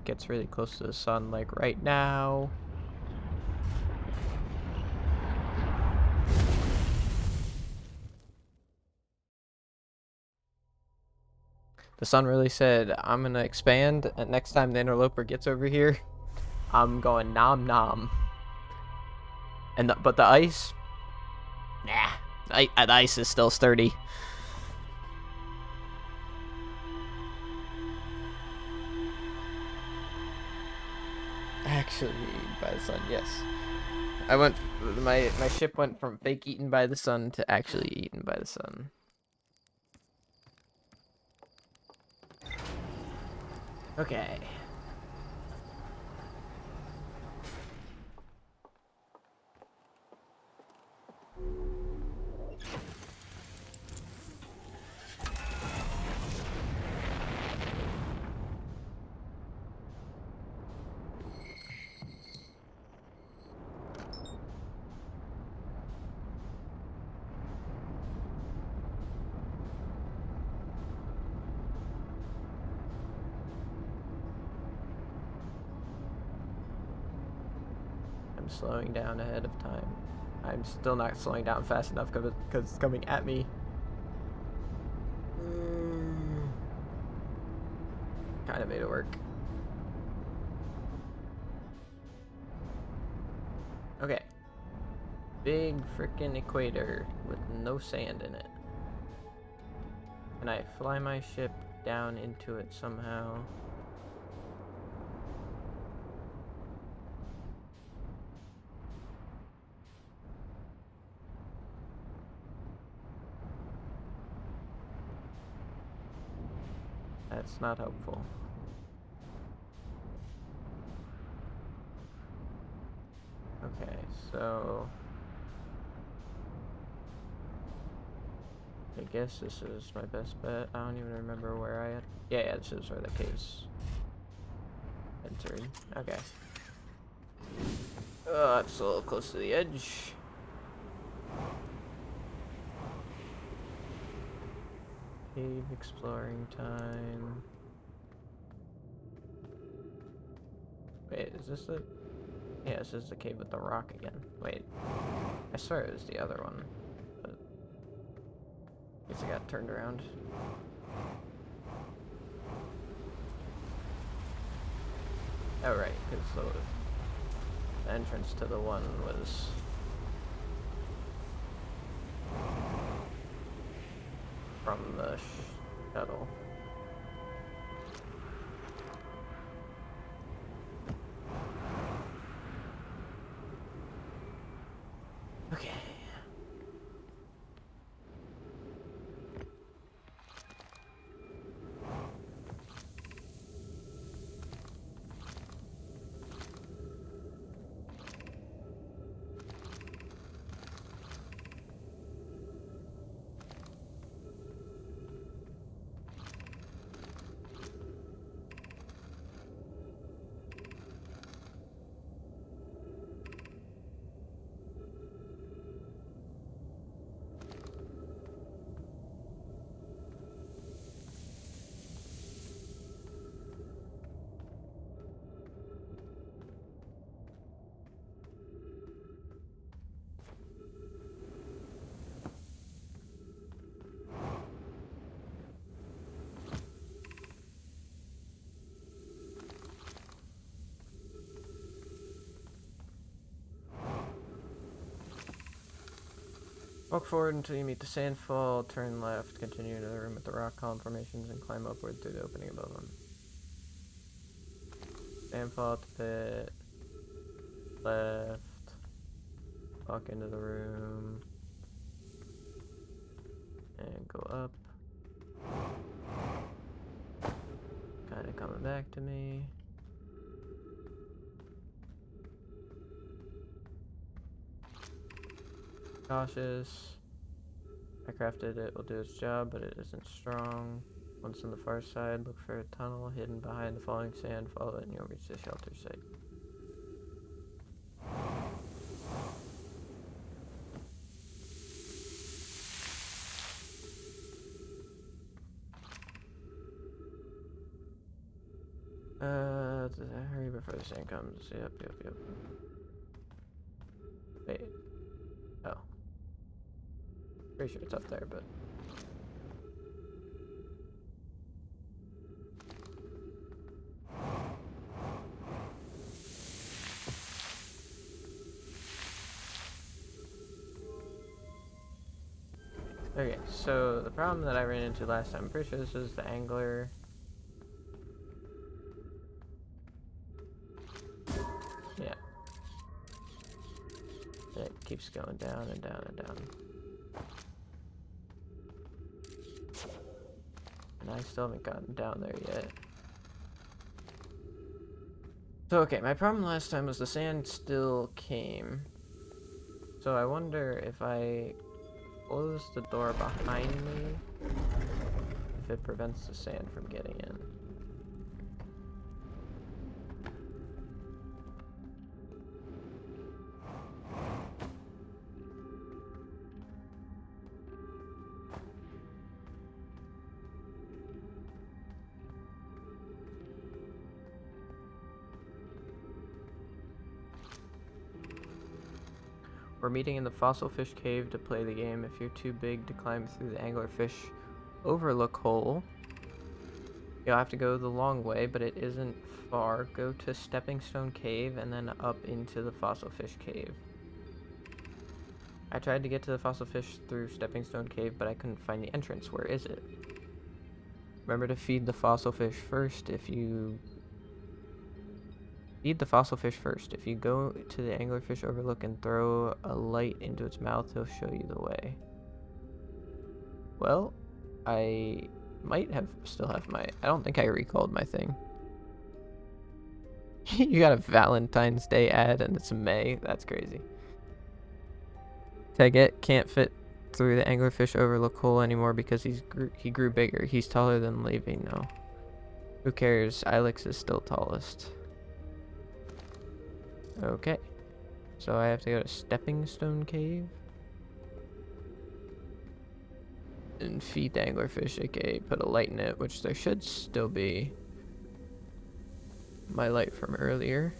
gets really close to the sun, like right now. The sun really said, I'm gonna expand, and next time the interloper gets over here, I'm going nom nom. And but the ice, nah, the ice is still sturdy. Actually eaten by the sun, yes. I went, my ship went from fake eaten by the sun to actually eaten by the sun. Okay. I'm slowing down ahead of time. I'm still not slowing down fast enough because it's coming at me. Kind of made it work. Okay. Big freaking equator with no sand in it. Can I fly my ship down into it somehow? That's not helpful. Okay, so I guess this is my best bet. I don't even remember where I had. Yeah, this is where the caves entered. Okay. Oh, it's a little close to the edge. Cave exploring time. Wait, is this the... Yeah, this is the cave with the rock again. Wait. I swear it was the other one. But I guess I got turned around. Oh, right, because the entrance to the one was... from the shuttle. Okay. Walk forward until you meet the sandfall, turn left, continue to the room with the rock column formations, and climb upward through the opening above them. Sandfall at the pit, left, walk into the room, and go up. Kinda coming back to me. Cautious. I crafted it, will do its job, but it isn't strong. Once on the far side, look for a tunnel hidden behind the falling sand. Follow it and you'll reach the shelter site. Hurry before the sand comes. Yep. Wait. Oh. Pretty sure it's up there, but... Okay, so the problem that I ran into last time, I'm pretty sure this is the angler. Yeah. It keeps going down and down and down. And I still haven't gotten down there yet. So, okay, my problem last time was the sand still came. So I wonder if I close the door behind me, if it prevents the sand from getting in. We're meeting in the Fossil Fish Cave to play the game. If you're too big to climb through the Anglerfish Overlook hole, you'll have to go the long way, but it isn't far. Go to Stepping Stone Cave and then up into the Fossil Fish Cave. I tried to get to the Fossil Fish through Stepping Stone Cave, but I couldn't find the entrance. Where is it? Remember to feed the fossil fish first if you... Feed the fossil fish first. If you go to the Anglerfish Overlook and throw a light into its mouth, he'll show you the way. Well, I might still have my... I don't think I recalled my thing. You got a Valentine's Day ad and it's May. That's crazy. Teget can't fit through the Anglerfish Overlook hole anymore because he grew bigger. He's taller than Levy now. Who cares? Ilex is still tallest. Okay, so I have to go to Stepping Stone Cave and feed the anglerfish, aka put a light in it, which there should still be my light from earlier.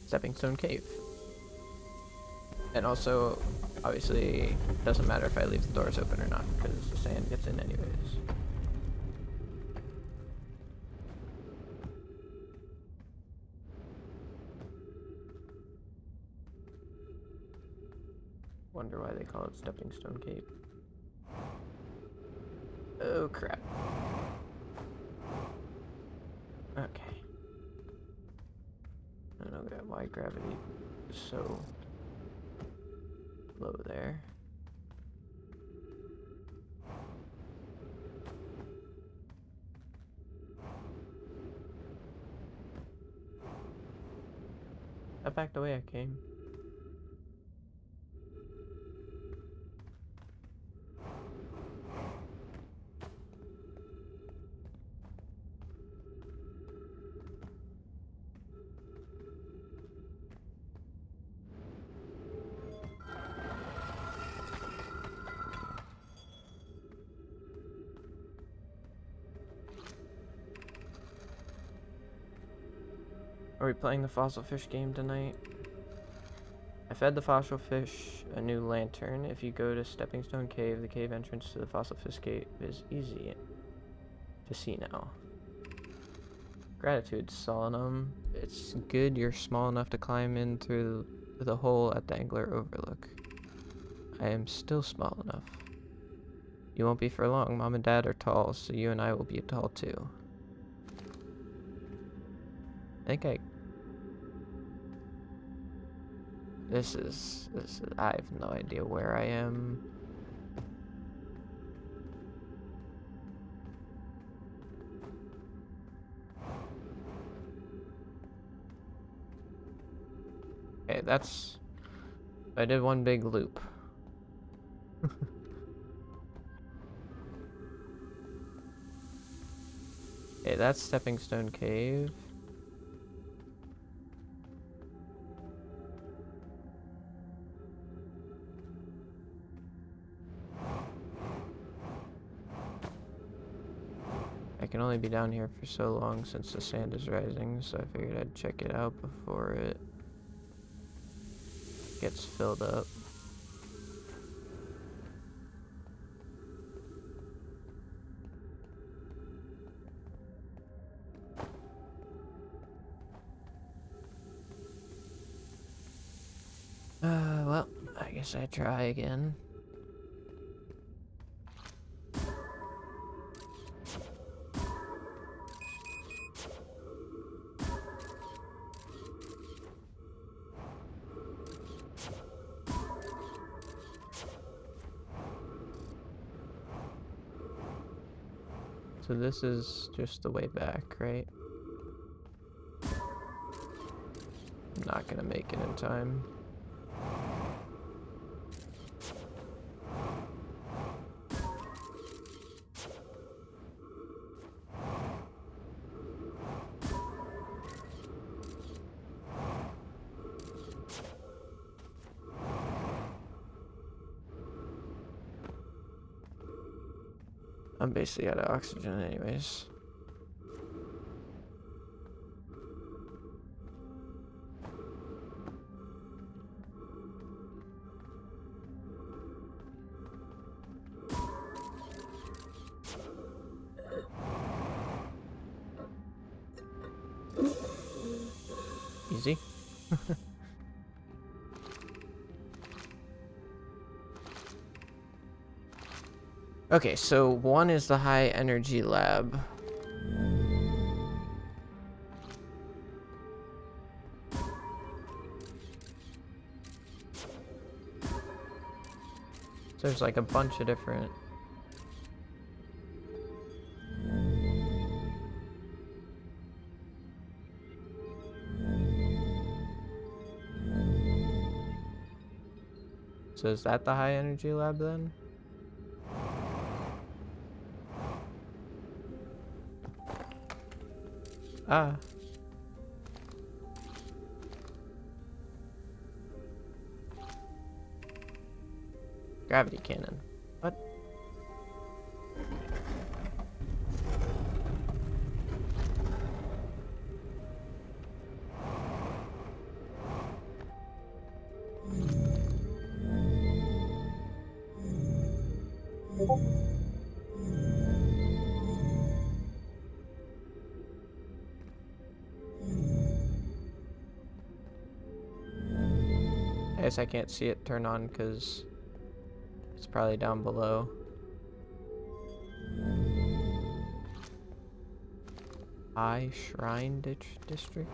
Stepping Stone Cave. And also, obviously, it doesn't matter if I leave the doors open or not, because the sand gets in anyways. Wonder why they call it Stepping Stone Cave. Oh crap. Okay. I don't know why gravity is so low there. I back the way I came. Are we playing the fossil fish game tonight? I fed the fossil fish a new lantern. If you go to Stepping Stone Cave, the cave entrance to the fossil fish cave is easy to see now. Gratitude, Solemn. It's good you're small enough to climb in through the hole at the Angler Overlook. I am still small enough. You won't be for long. Mom and Dad are tall, so you and I will be tall too. This is, I have no idea where I am. Okay, that's I did one big loop. Okay, that's Stepping Stone Cave. I can only be down here for so long since the sand is rising, so I figured I'd check it out before it gets filled up. Well, I guess I try again. So this is just the way back, right? I'm not gonna make it in time. I'm basically out of oxygen anyways. Easy. Okay, so one is the high energy lab. So there's like a bunch of different... So is that the high energy lab then? Ah. Gravity cannon. What? I guess I can't see it turn on because it's probably down below. High Shrine District?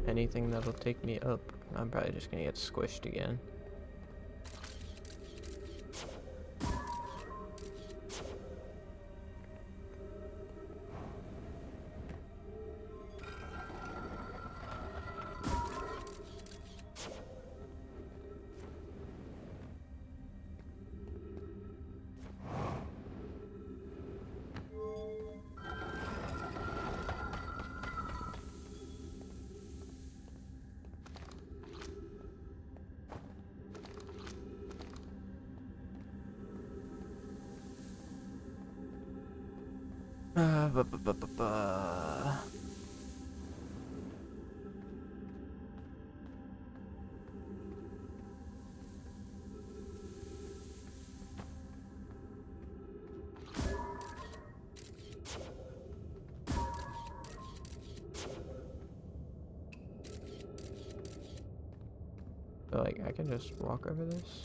Anything that'll take me up. I'm probably just gonna get squished again. Ba, ba, ba, ba, ba. So, like, I can just walk over this?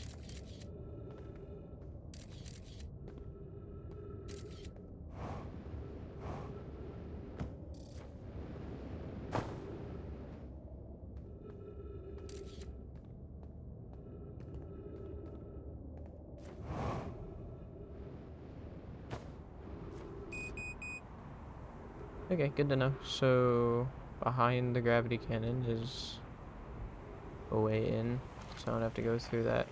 Okay, good to know. So behind the gravity cannon is a way in, so I don't have to go through that.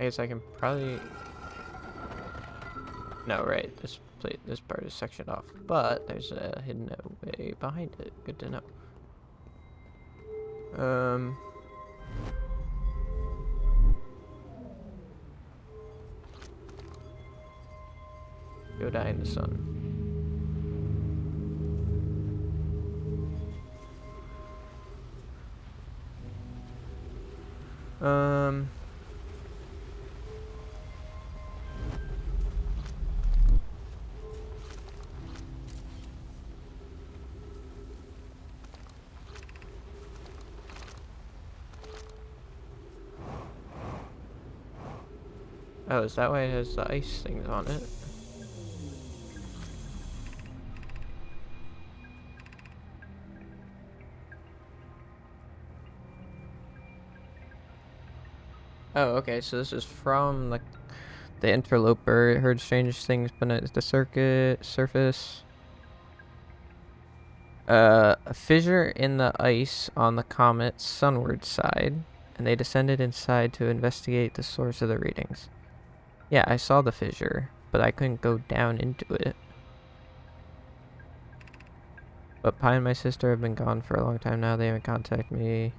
I guess I can probably... No, right. This part is sectioned off, but there's a hidden way behind it. Good to know. Go die in the sun. Um. Oh, is that why it has the ice things on it? Oh, okay. So this is from like the interloper. Heard strange things beneath the surface. A fissure in the ice on the comet's sunward side, and they descended inside to investigate the source of the readings. Yeah, I saw the fissure, but I couldn't go down into it. But Pi and my sister have been gone for a long time now. They haven't contacted me.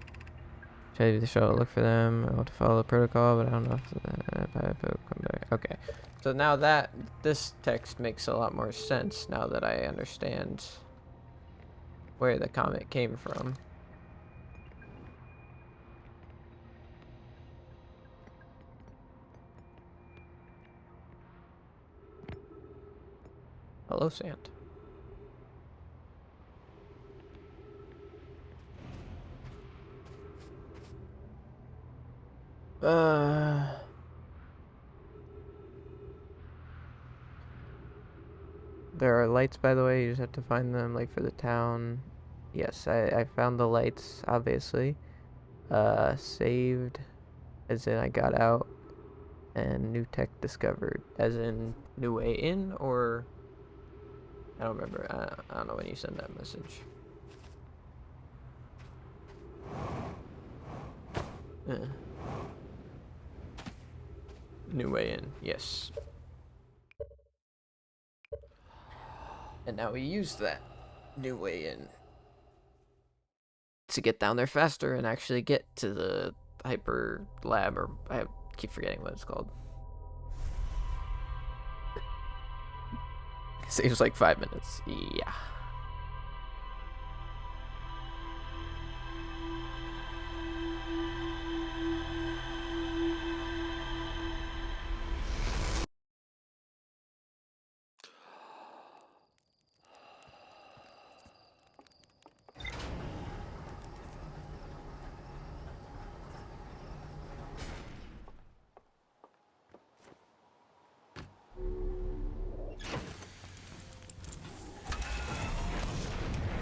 Should I do the shuttle look for them? I want to follow the protocol, but I don't know if come back. Okay. So now that this text makes a lot more sense now that I understand where the comet came from. Hello, Sant. There are lights, by the way. You just have to find them, like, for the town. Yes, I found the lights, obviously. Saved, as in I got out. And new tech discovered, as in new way in, or... I don't remember. I don't know when you send that message. New way in, yes. And now we use that new way in to get down there faster and actually get to the hyper lab, or I keep forgetting what it's called. Saves like 5 minutes. Yeah.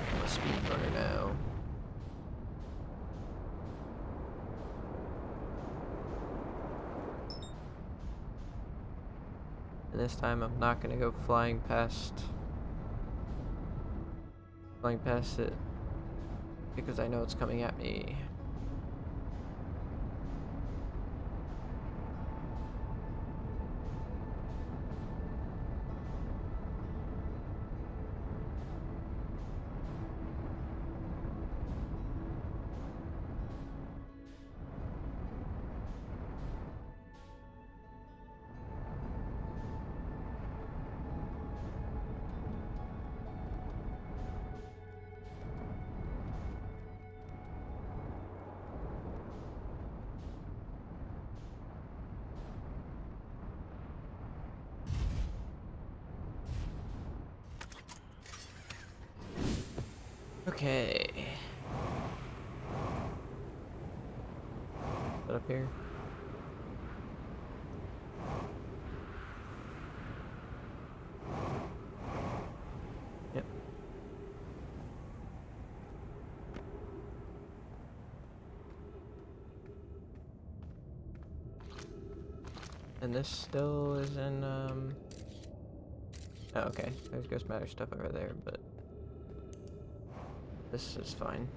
I'm a speedrunner now. And this time I'm not gonna go flying past it because I know it's coming at me. Okay. Put up here. Yep. And this still is in, oh, okay. There's Ghost Matter stuff over there, but this is fine.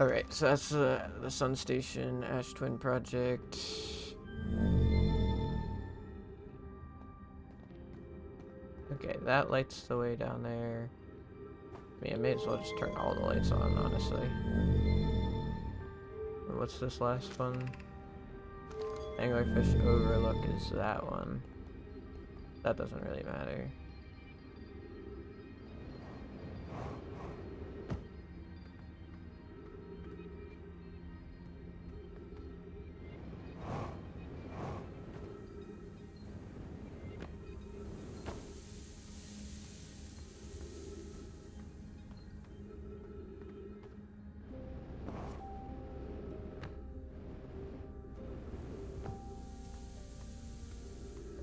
Alright, so that's the Sun Station Ash Twin project. Okay, that light's the way down there. I mean, I may as well just turn all the lights on, honestly. What's this last one? Anglerfish Overlook is that one. That doesn't really matter.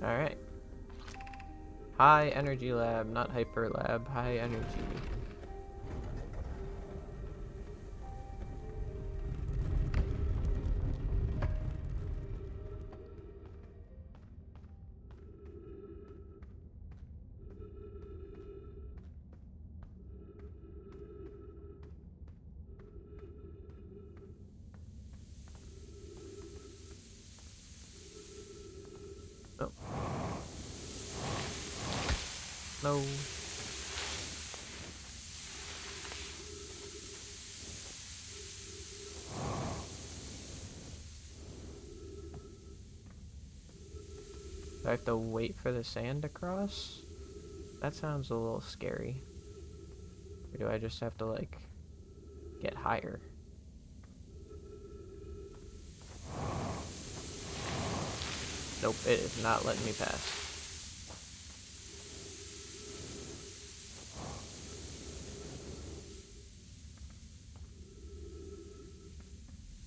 Alright. High energy lab, not hyper lab, high energy. Oh. No. Do I have to wait for the sand to cross? That sounds a little scary. Or do I just have to, like, get higher? Nope, it is not letting me pass.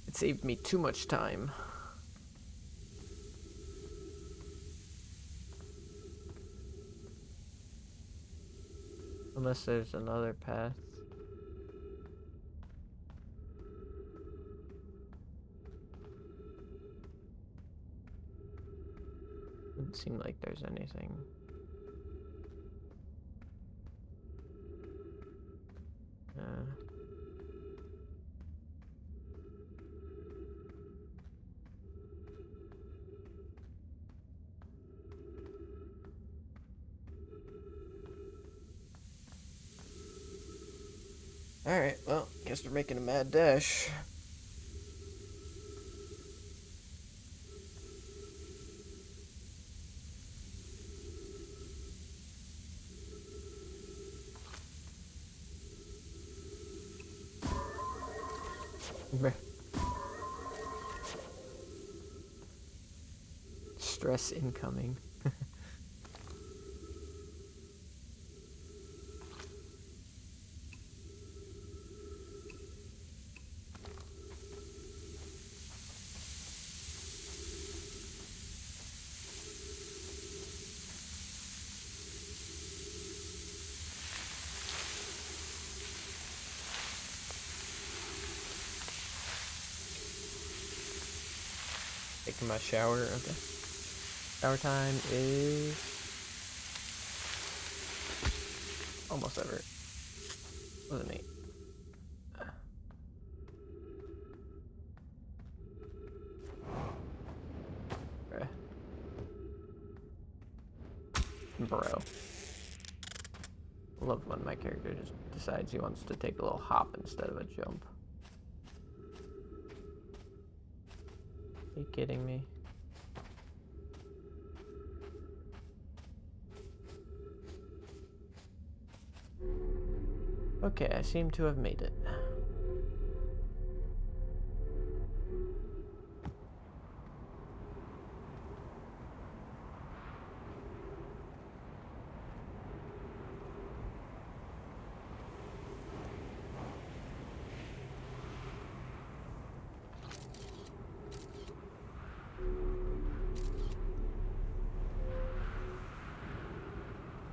It saved me too much time. Unless there's another path. Doesn't seem like there's anything. Alright, well, guess we're making a mad dash. Stress incoming. Taking my shower, okay. Shower time is almost over. Wasn't me. Okay. Bro. Love when my character just decides he wants to take a little hop instead of a jump. Are you kidding me? Okay, I seem to have made it.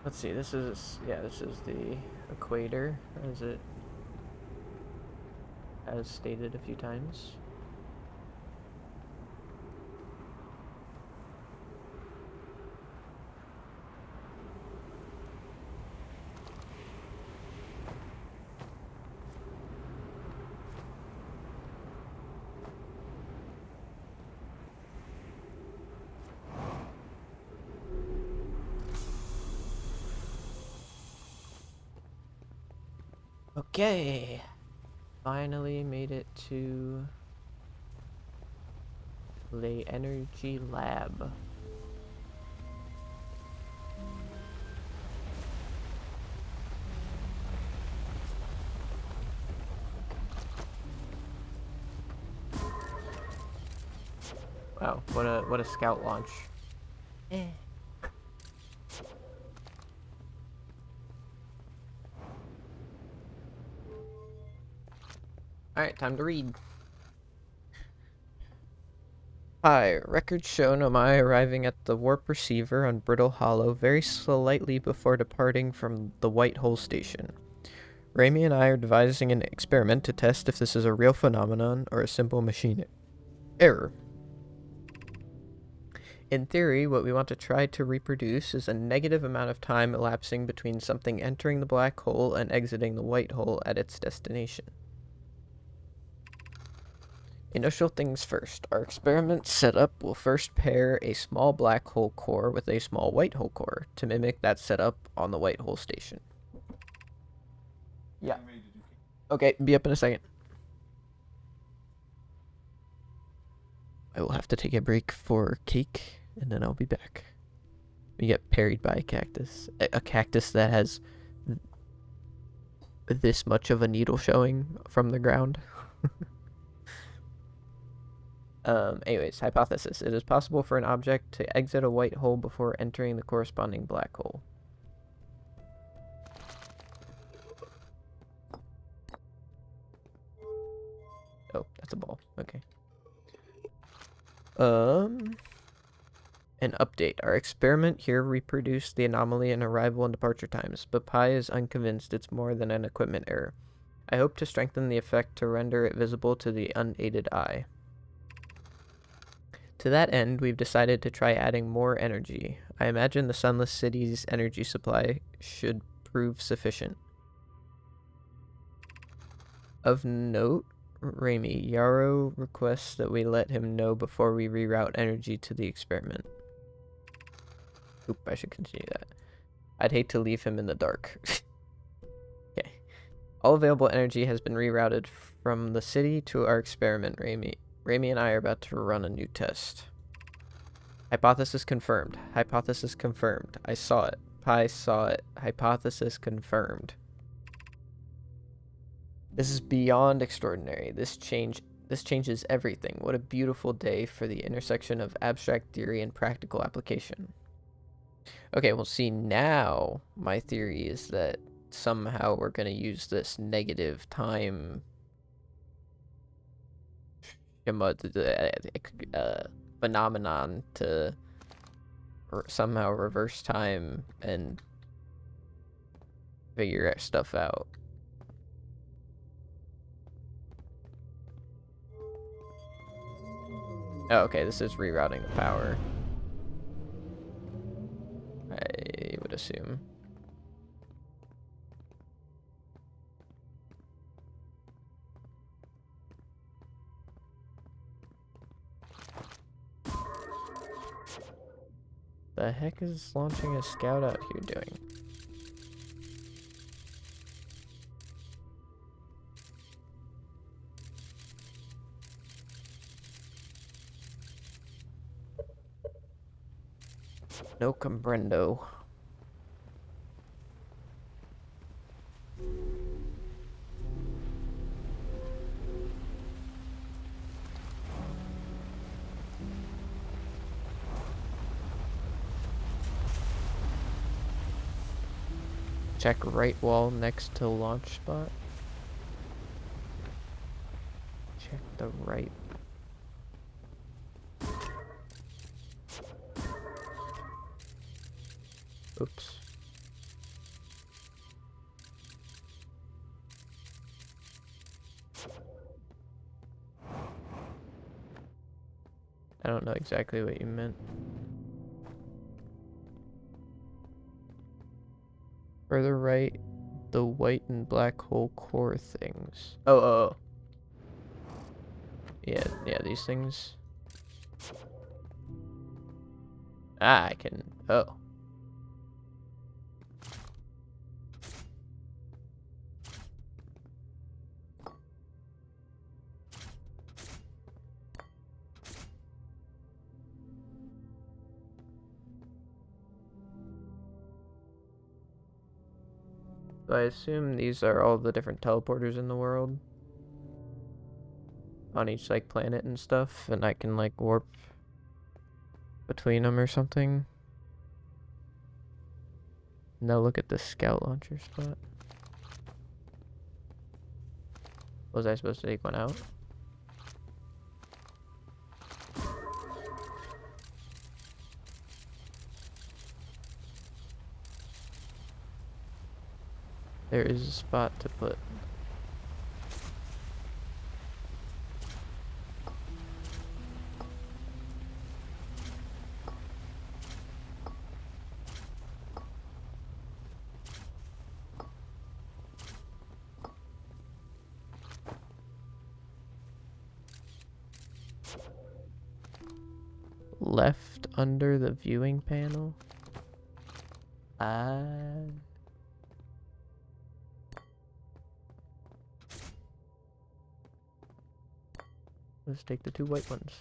Let's see, this is the equator, as stated a few times. Okay, finally made it to the energy lab. Wow, what a scout launch. Eh. Alright, time to read. Hi, records show Nomai arriving at the warp receiver on Brittle Hollow very slightly before departing from the White Hole Station. Raimi and I are devising an experiment to test if this is a real phenomenon or a simple machine error. In theory, what we want to try to reproduce is a negative amount of time elapsing between something entering the black hole and exiting the white hole at its destination. Initial things first. Our experiment setup will first pair a small black hole core with a small white hole core to mimic that setup on the white hole station. Yeah. Okay, be up in a second. I will have to take a break for cake, and then I'll be back. We get parried by a cactus. A cactus that has this much of a needle showing from the ground. Anyways, hypothesis. It is possible for an object to exit a white hole before entering the corresponding black hole. Oh, that's a ball. Okay. An update. Our experiment here reproduced the anomaly in arrival and departure times, but Pi is unconvinced it's more than an equipment error. I hope to strengthen the effect to render it visible to the unaided eye. To that end, we've decided to try adding more energy. I imagine the Sunless City's energy supply should prove sufficient. Of note, Raimi, Yarrow requests that we let him know before we reroute energy to the experiment. Oop, I should continue that. I'd hate to leave him in the dark. Okay. All available energy has been rerouted from the city to our experiment, Raimi. Raimi and I are about to run a new test. Hypothesis confirmed. Hypothesis confirmed. I saw it. Pi saw it. Hypothesis confirmed. This is beyond extraordinary. This changes everything. What a beautiful day for the intersection of abstract theory and practical application. Okay, well, see, now my theory is that somehow we're going to use this negative time phenomenon to somehow reverse time and figure stuff out. Oh, okay, this is rerouting the power. I would assume. The heck is launching a scout out here doing? No comprendo. Check right wall next to launch spot. Check the right. Oops. I don't know exactly what you meant. Further right, the white and black hole core things. Oh. Yeah, these things. Ah, I can. Oh. So I assume these are all the different teleporters in the world. On each, like, planet and stuff. And I can, like, warp between them or something. Now look at the scout launcher spot. Was I supposed to take one out? There is a spot to put. Left under the viewing panel. Let's take the 2 white ones.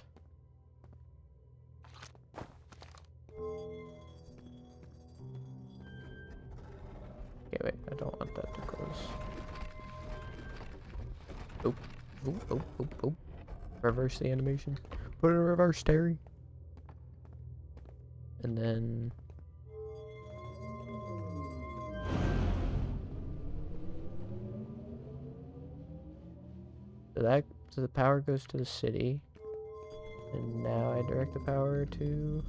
Okay, wait, I don't want that to close. Oh. Reverse the animation. Put it in reverse, Terry. And then... So the power goes to the city. And now I direct the power to...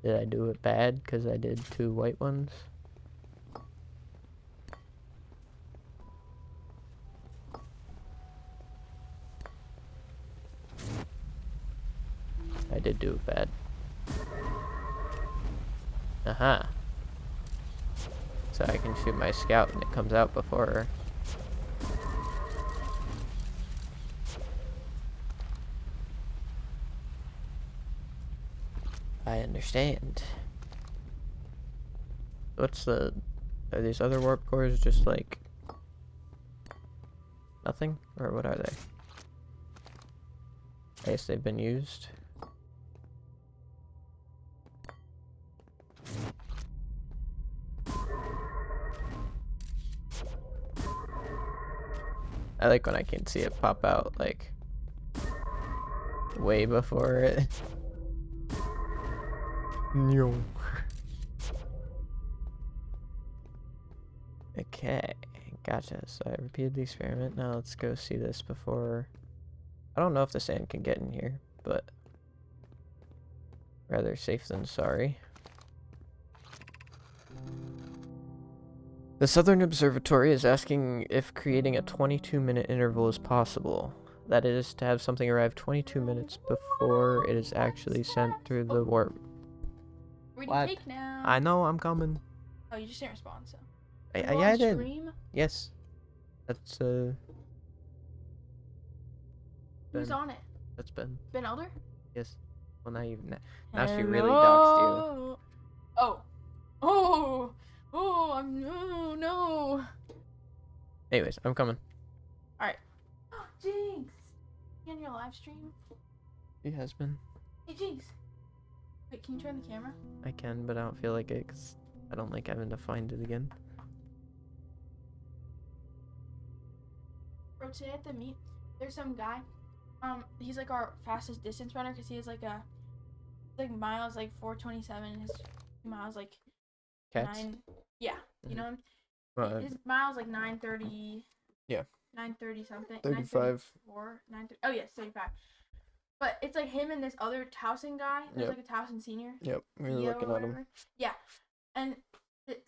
Did I do it bad because I did 2 white ones? I did do it bad. Aha. So I can shoot my scout and it comes out before her. I understand. What's the... Are these other warp cores just like... nothing? Or what are they? I guess they've been used. I like when I can see it pop out, like, way before it. No. Okay, gotcha. So I repeated the experiment. Now let's go see this before... I don't know if the sand can get in here, but... rather safe than sorry. The Southern Observatory is asking if creating a 22-minute interval is possible. That is, to have something arrive 22 minutes before it is actually sent through the warp. Reading cake now. I know, I'm coming. Oh, you just didn't respond, so. Yeah, I did. Stream? Yes. That's, Who's on it? That's Ben. Ben Elder? Yes. Well, now she really doxed you. Oh, no. Anyways, I'm coming. Alright. Jinx! You on your live stream? He has been. Hey, Jinx. Wait, can you turn the camera? I can, but I don't feel like it because I don't like having to find it again. Bro, today at the meet, there's some guy. He's like our fastest distance runner because he has like miles like 427. His miles like Cats? 9. Yeah, you know him. Well, his miles like 930. Yeah. 9:30 something. 35. 9:34, 9:30. Oh yes, 35. But it's like him and this other Towson guy. There's Yep. like a Towson senior. Yep, we were Theo looking or at him. whatever. Yeah, and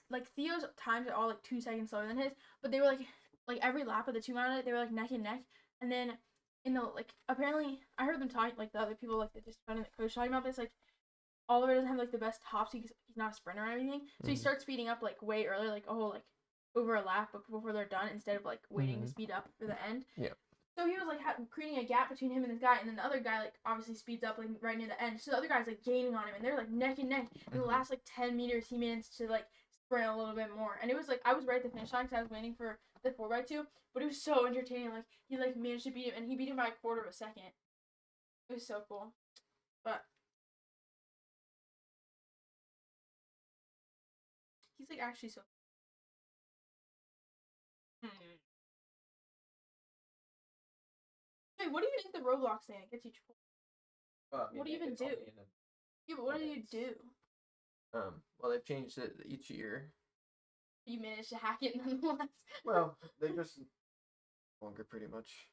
like Theo's times are all like 2 seconds slower than his, but they were like every lap of the 2 mile they were like neck and neck, and then in the like apparently I heard them talking like the other people like the discipline and the coach talking about this like Oliver doesn't have like the best top speed because he's not a sprinter or anything, so he starts speeding up like way early like like over a lap before they're done instead of like waiting to speed up for the end. Yeah. So he was like creating a gap between him and this guy, and then the other guy like obviously speeds up like right near the end. So the other guy's like gaining on him, and they're like neck and neck. In the last like 10 meters, he managed to like sprint a little bit more, and it was like I was right at the finish line because I was waiting for the 4x2, but it was so entertaining. Like he like managed to beat him, and he beat him by a quarter of a second. It was so cool, but he's like actually so. Hey, what do you think the Roblox thing that gets you? What do you even do? Yeah, but what do you do? Well, they've changed it each year. You managed to hack it nonetheless. Well, they just longer pretty much.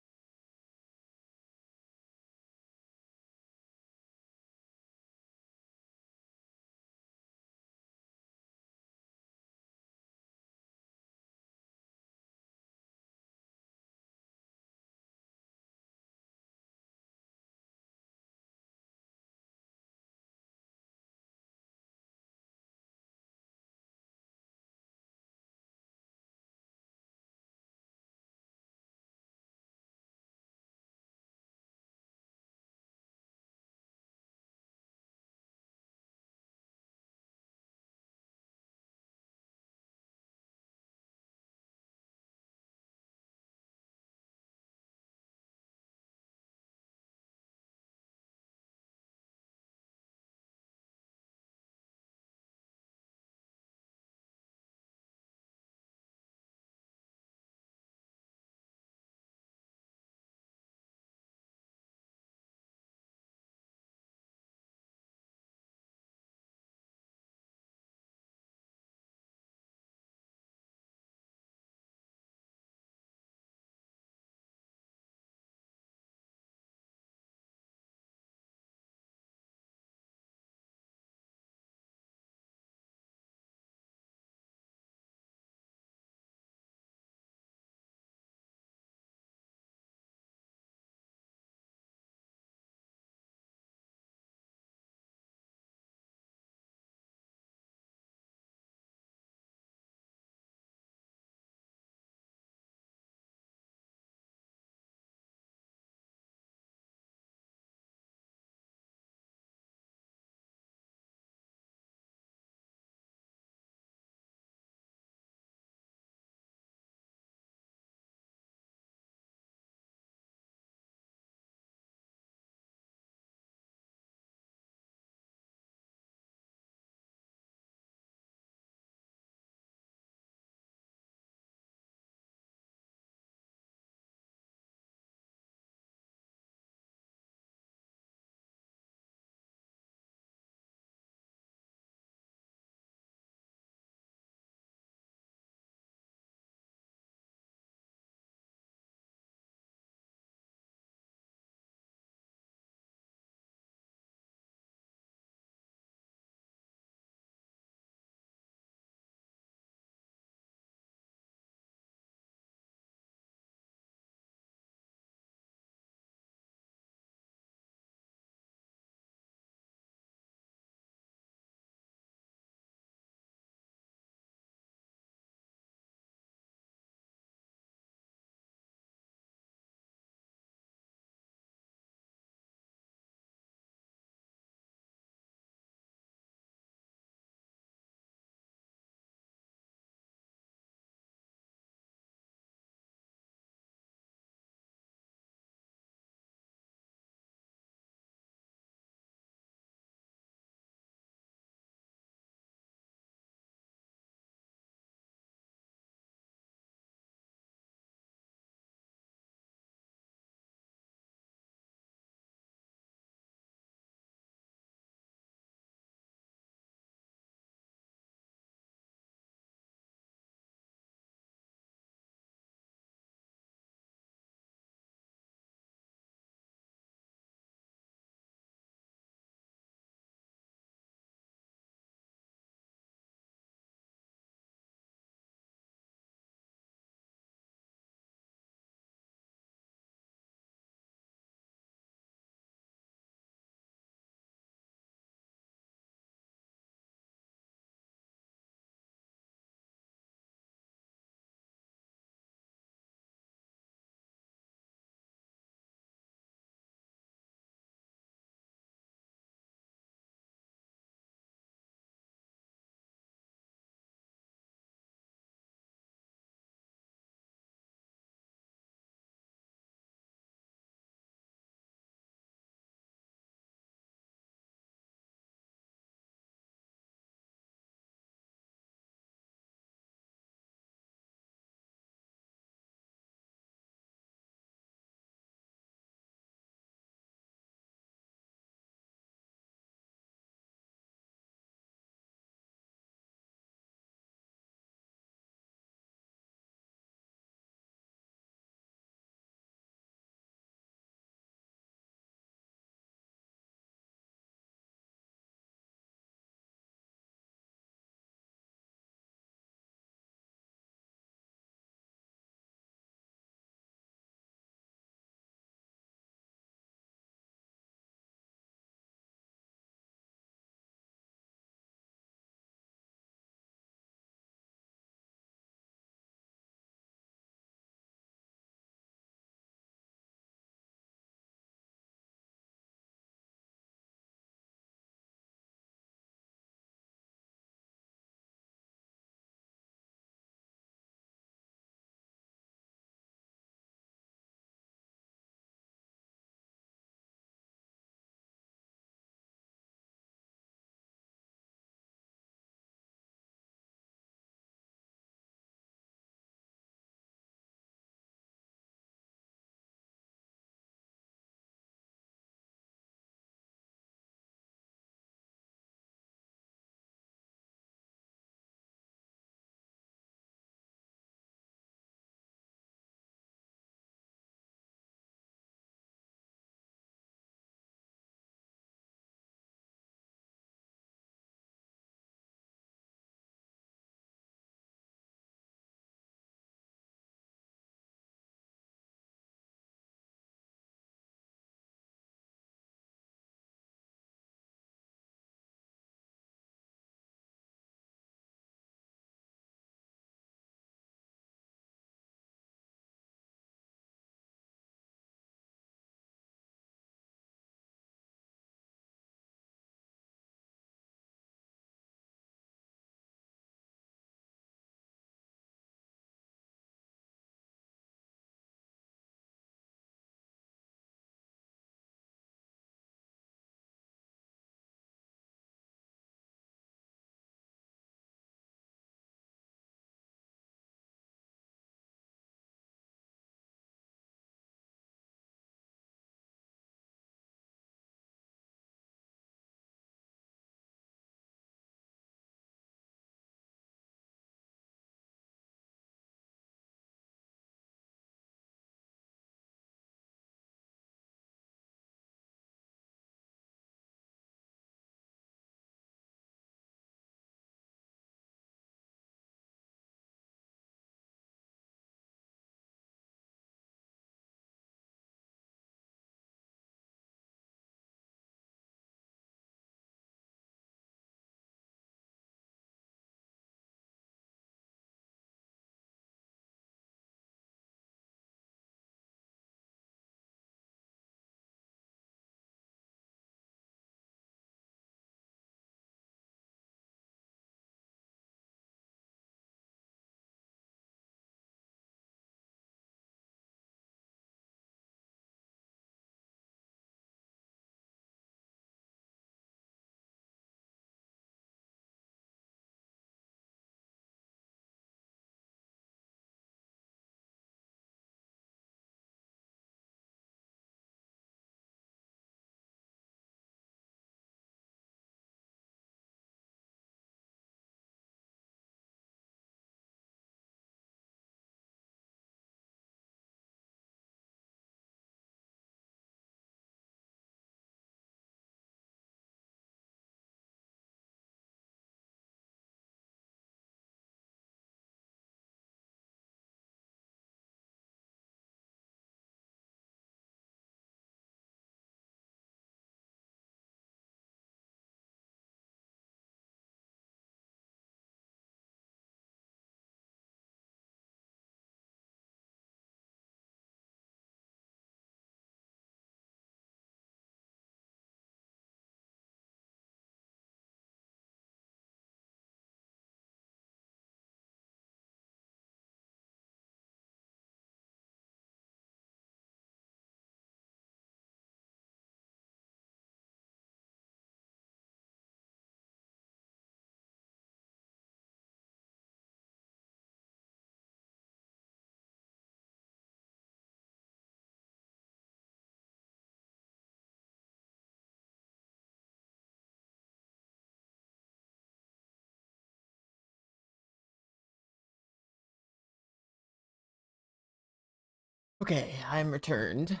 Okay, I'm returned.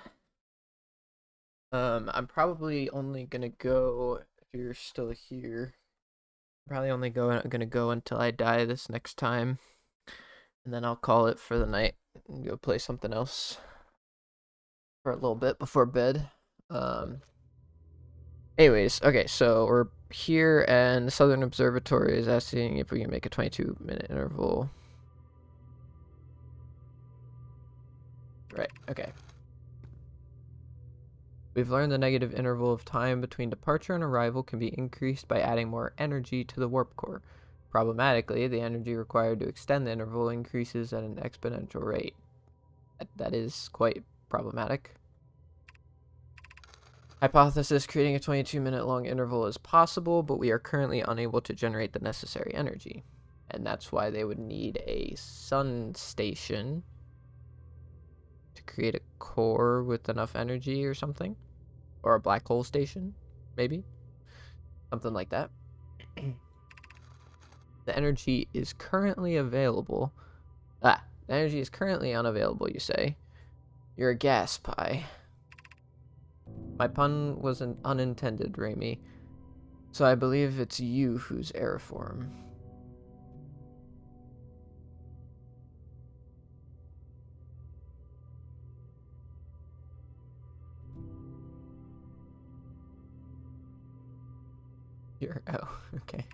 I'm probably only gonna go if you're still here. Probably only gonna go until I die this next time, and then I'll call it for the night and go play something else for a little bit before bed. Um. Anyways, okay, so we're here, and the Southern Observatory is asking if we can make a 22-minute interval. Right. Okay. We've learned the negative interval of time between departure and arrival can be increased by adding more energy to the warp core. Problematically, the energy required to extend the interval increases at an exponential rate. That is quite problematic. Hypothesis: creating a 22-minute long interval is possible, but we are currently unable to generate the necessary energy. And that's why they would need a sun station to create a core with enough energy or something. Or a black hole station, maybe? Something like that. The energy is currently available. The energy is currently unavailable, you say. You're a gas pie. My pun was an unintended, Raimi. So I believe it's you who's aeriform. Oh, okay.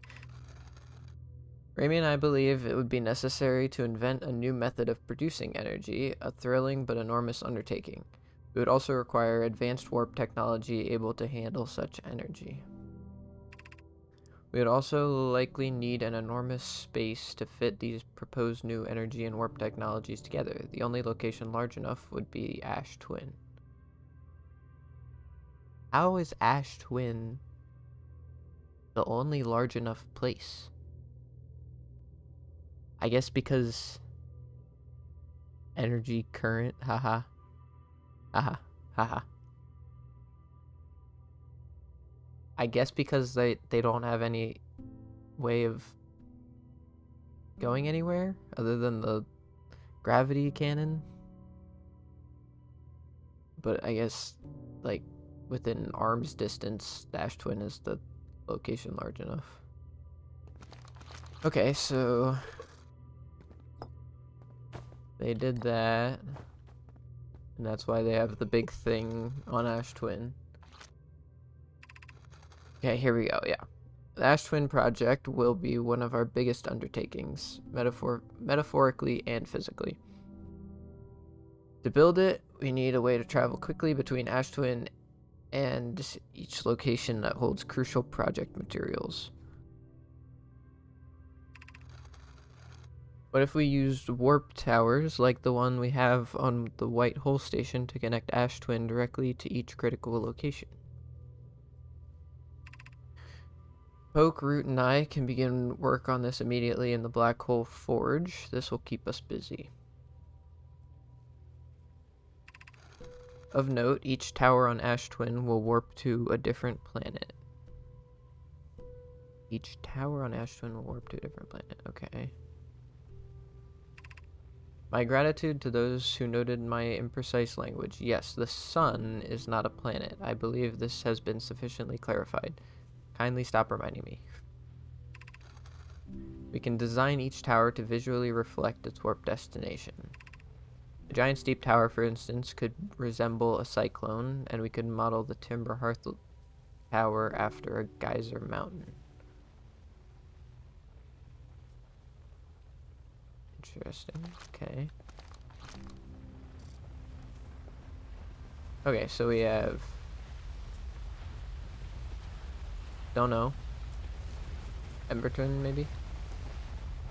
Raimi and I believe it would be necessary to invent a new method of producing energy, a thrilling but enormous undertaking. We would also require advanced warp technology able to handle such energy. We would also likely need an enormous space to fit these proposed new energy and warp technologies together. The only location large enough would be Ash Twin. How is Ash Twin the only large enough place? I guess because energy current, haha. Haha, haha. I guess because they don't have any way of going anywhere other than the gravity cannon. But I guess, like, within arm's distance, Ash Twin is the location large enough. Okay, so they did that. And that's why they have the big thing on Ash Twin. Okay, here we go, yeah. The Ash Twin project will be one of our biggest undertakings, metaphorically and physically. To build it, we need a way to travel quickly between Ash Twin and each location that holds crucial project materials. What if we used warp towers like the one we have on the White Hole Station to connect Ash Twin directly to each critical location? Poke, Root, and I can begin work on this immediately in the Black Hole Forge. This will keep us busy. Of note, each tower on Ash Twin will warp to a different planet. Each tower on Ash Twin will warp to a different planet. Okay. My gratitude to those who noted my imprecise language. Yes, the sun is not a planet. I believe this has been sufficiently clarified. Kindly stop reminding me. We can design each tower to visually reflect its warp destination. A giant steep tower, for instance, could resemble a cyclone, and we could model the Timber Hearth Tower after a geyser mountain. Interesting. Okay. Okay, so we have... Don't know. Emberton, maybe?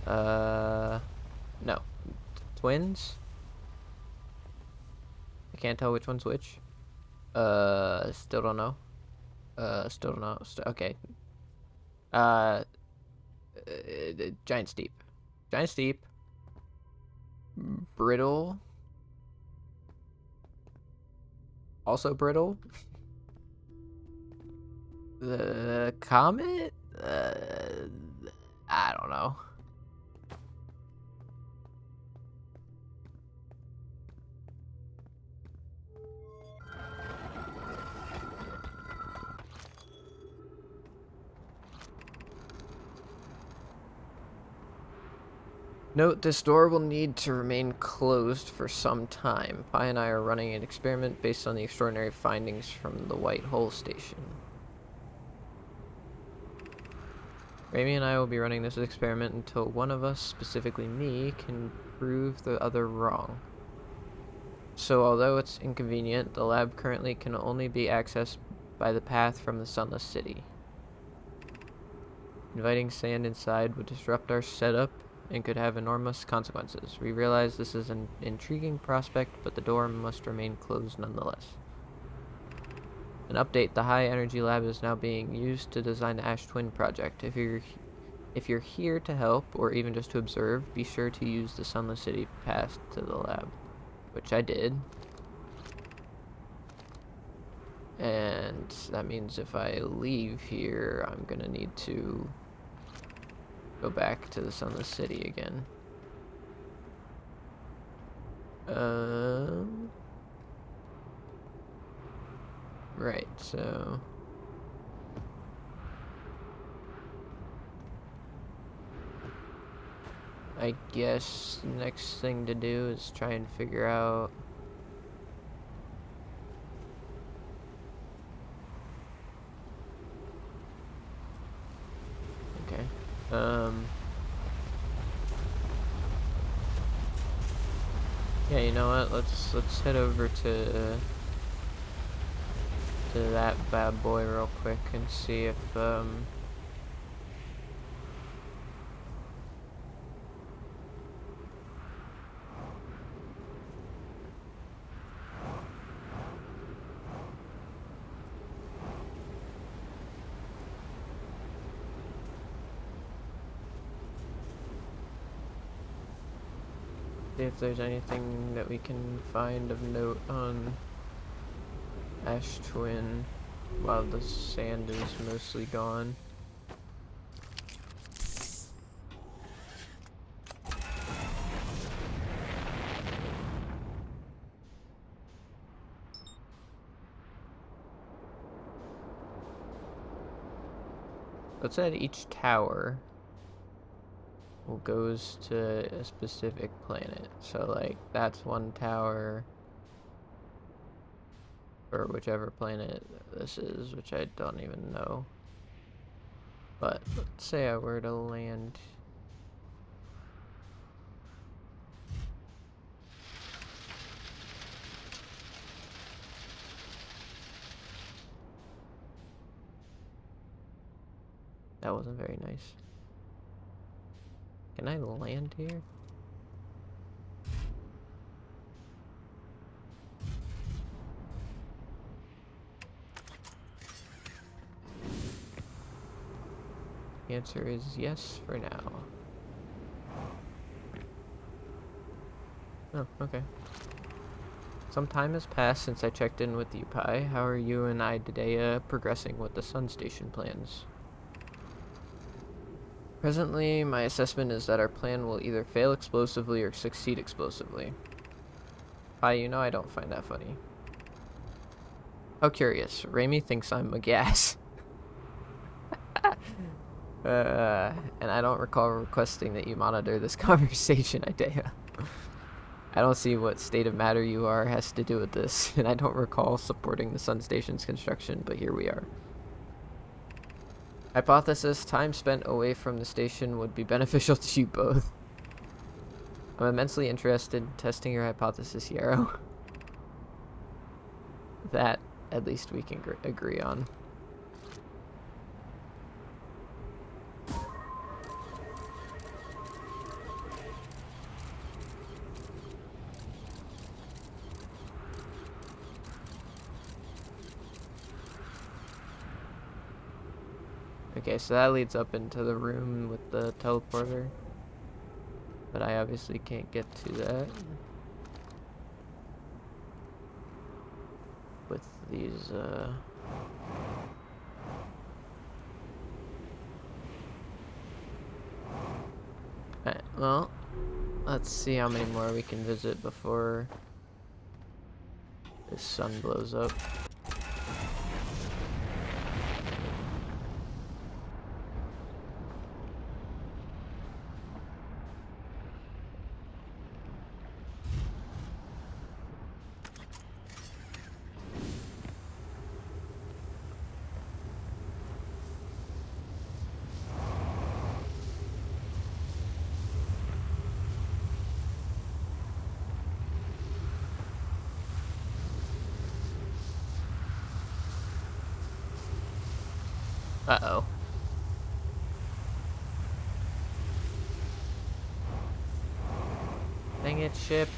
No. Twins? I can't tell which one's which. Still don't know. Still don't know. Okay. Giant Steep. Giant Steep. Brittle. Also brittle. The comet? I don't know. Note, this door will need to remain closed for some time. Pi and I are running an experiment based on the extraordinary findings from the White Hole Station. Raimi and I will be running this experiment until one of us, specifically me, can prove the other wrong. So although it's inconvenient, the lab currently can only be accessed by the path from the Sunless City. Inviting sand inside would disrupt our setup and could have enormous consequences. We realize this is an intriguing prospect, but the door must remain closed nonetheless. An update, the High Energy Lab is now being used to design the Ash Twin project. If you're here to help, or even just to observe, be sure to use the Sunless City path to the lab. Which I did. And that means if I leave here, I'm gonna need to go back to the Sunless City again. Right, so... I guess the next thing to do is try and figure out... Okay. Yeah, you know what? Let's head over to that bad boy real quick and see if there's anything that we can find of note on Ash Twin while the sand is mostly gone. Let's add each tower goes to a specific planet. So like that's one tower for whichever planet this is, which I don't even know. But let's say I were to land that wasn't very nice. Can I land here? The answer is yes for now. Oh, okay. Some time has passed since I checked in with you, Pi. How are you and Idea progressing with the Sun Station plans? Presently, my assessment is that our plan will either fail explosively or succeed explosively. Pi, you know I don't find that funny. How curious. Raimi thinks I'm a gas. And I don't recall requesting that you monitor this conversation, Idea. I don't see what state of matter you are has to do with this, and I don't recall supporting the Sun Station's construction, but here we are. Hypothesis, time spent away from the station would be beneficial to you both. I'm immensely interested in testing your hypothesis, Yarrow. That, at least we can agree on. Okay, so that leads up into the room with the teleporter. But I obviously can't get to that with these, Alright, well, let's see how many more we can visit before this sun blows up. Uh-oh. Dang it, ship.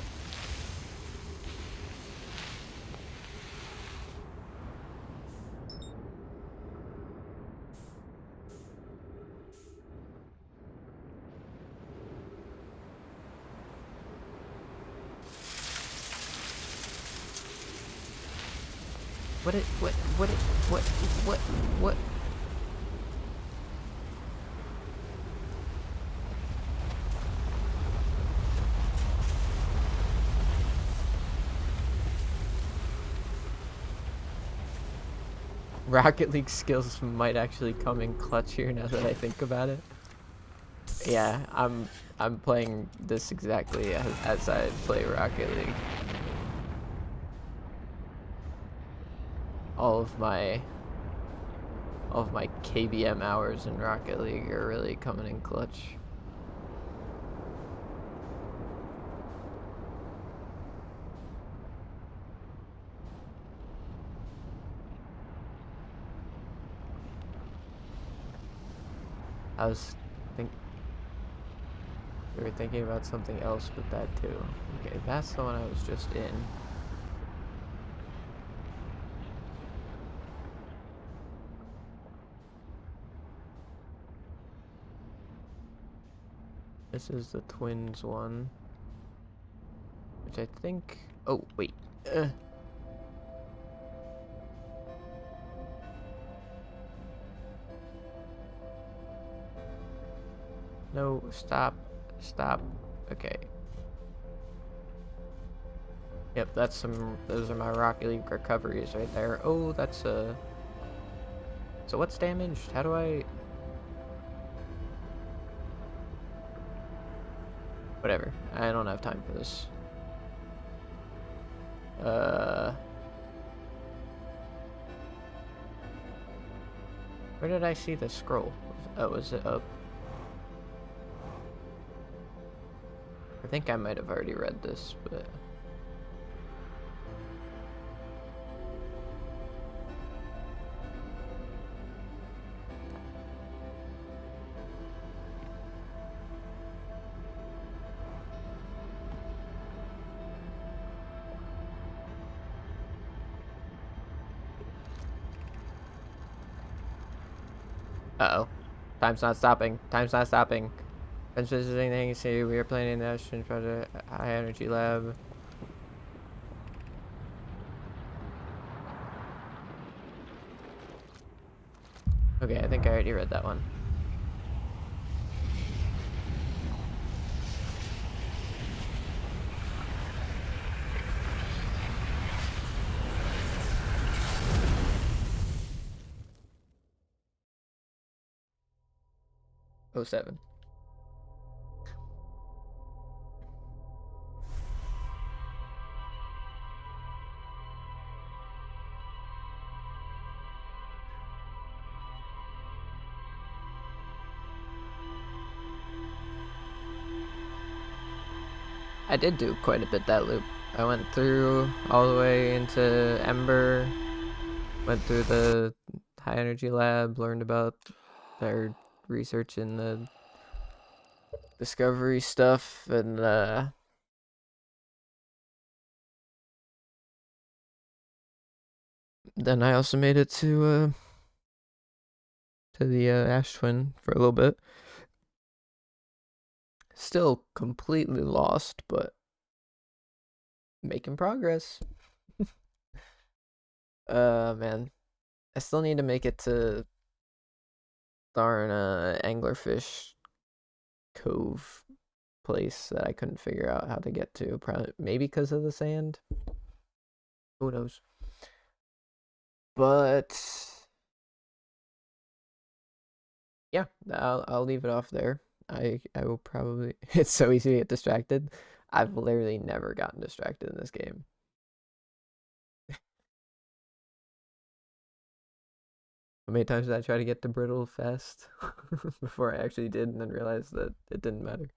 What? Rocket League skills might actually come in clutch here now that I think about it. Yeah, I'm playing this exactly as I play Rocket League. All of my KBM hours in Rocket League are really coming in clutch. I was think we were thinking about something else with that too. Okay, that's the one I was just in. This is the twins one, which I think. Oh wait. No, stop. Okay. Yep, that's some. Those are my Rocket League recoveries right there. Oh, that's a. So what's damaged? How do I? Whatever. I don't have time for this. Where did I see the scroll? Oh, was it up? I think I might have already read this, but. Uh-oh. Time's not stopping. Fence visiting thing you see, we are planning the Ashton Project High Energy Lab. Okay, I think I already read that one. Oh, 07. I did do quite a bit that loop. I went through all the way into Ember, went through the high energy lab, learned about their research in the discovery stuff, and then I also made it to the Ash Twin for a little bit. Still completely lost, but making progress. Man, I still need to make it to darn Anglerfish Cove place that I couldn't figure out how to get to. Probably maybe because of the sand. Who knows? But yeah, I'll leave it off there. I will probably. It's so easy to get distracted. I've literally never gotten distracted in this game. How many times did I try to get to Brittle fast before I actually did, and then realized that it didn't matter.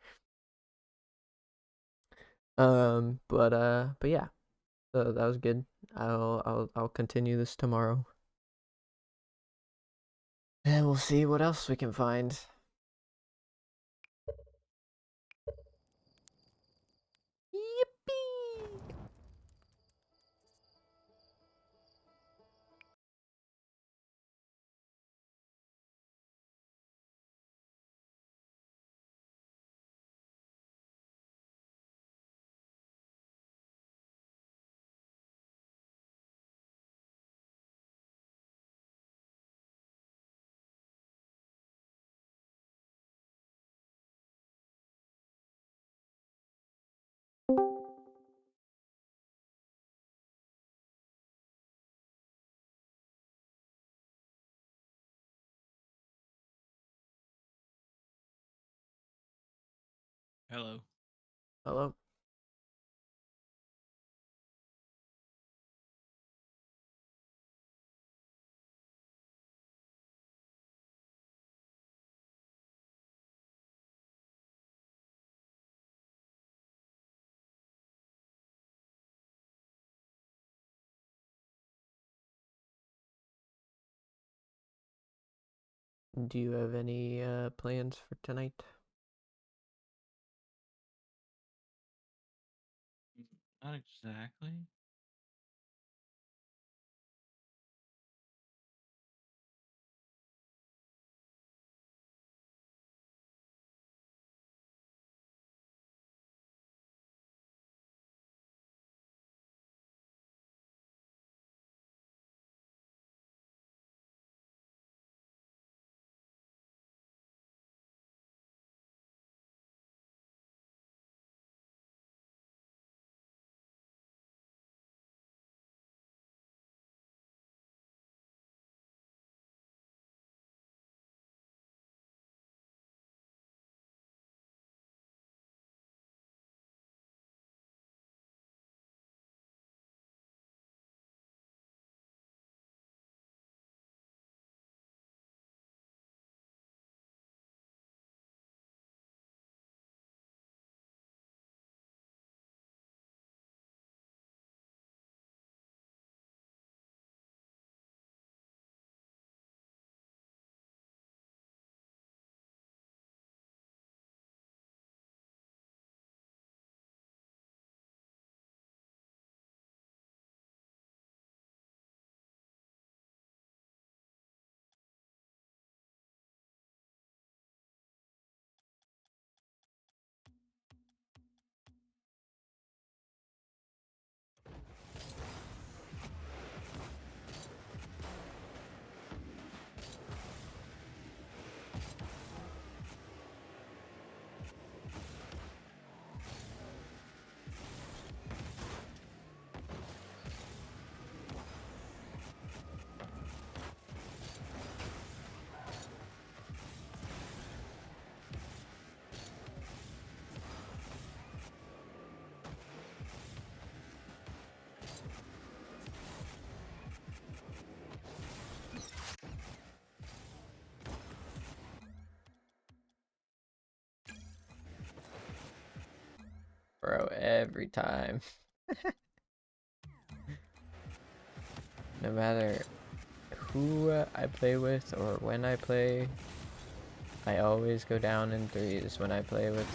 But yeah, so that was good. I'll continue this tomorrow. And we'll see what else we can find. Yippee! Hello. Hello. Do you have any plans for tonight? Not exactly. Bro, every time. No matter who I play with or when I play, I always go down in threes when I play with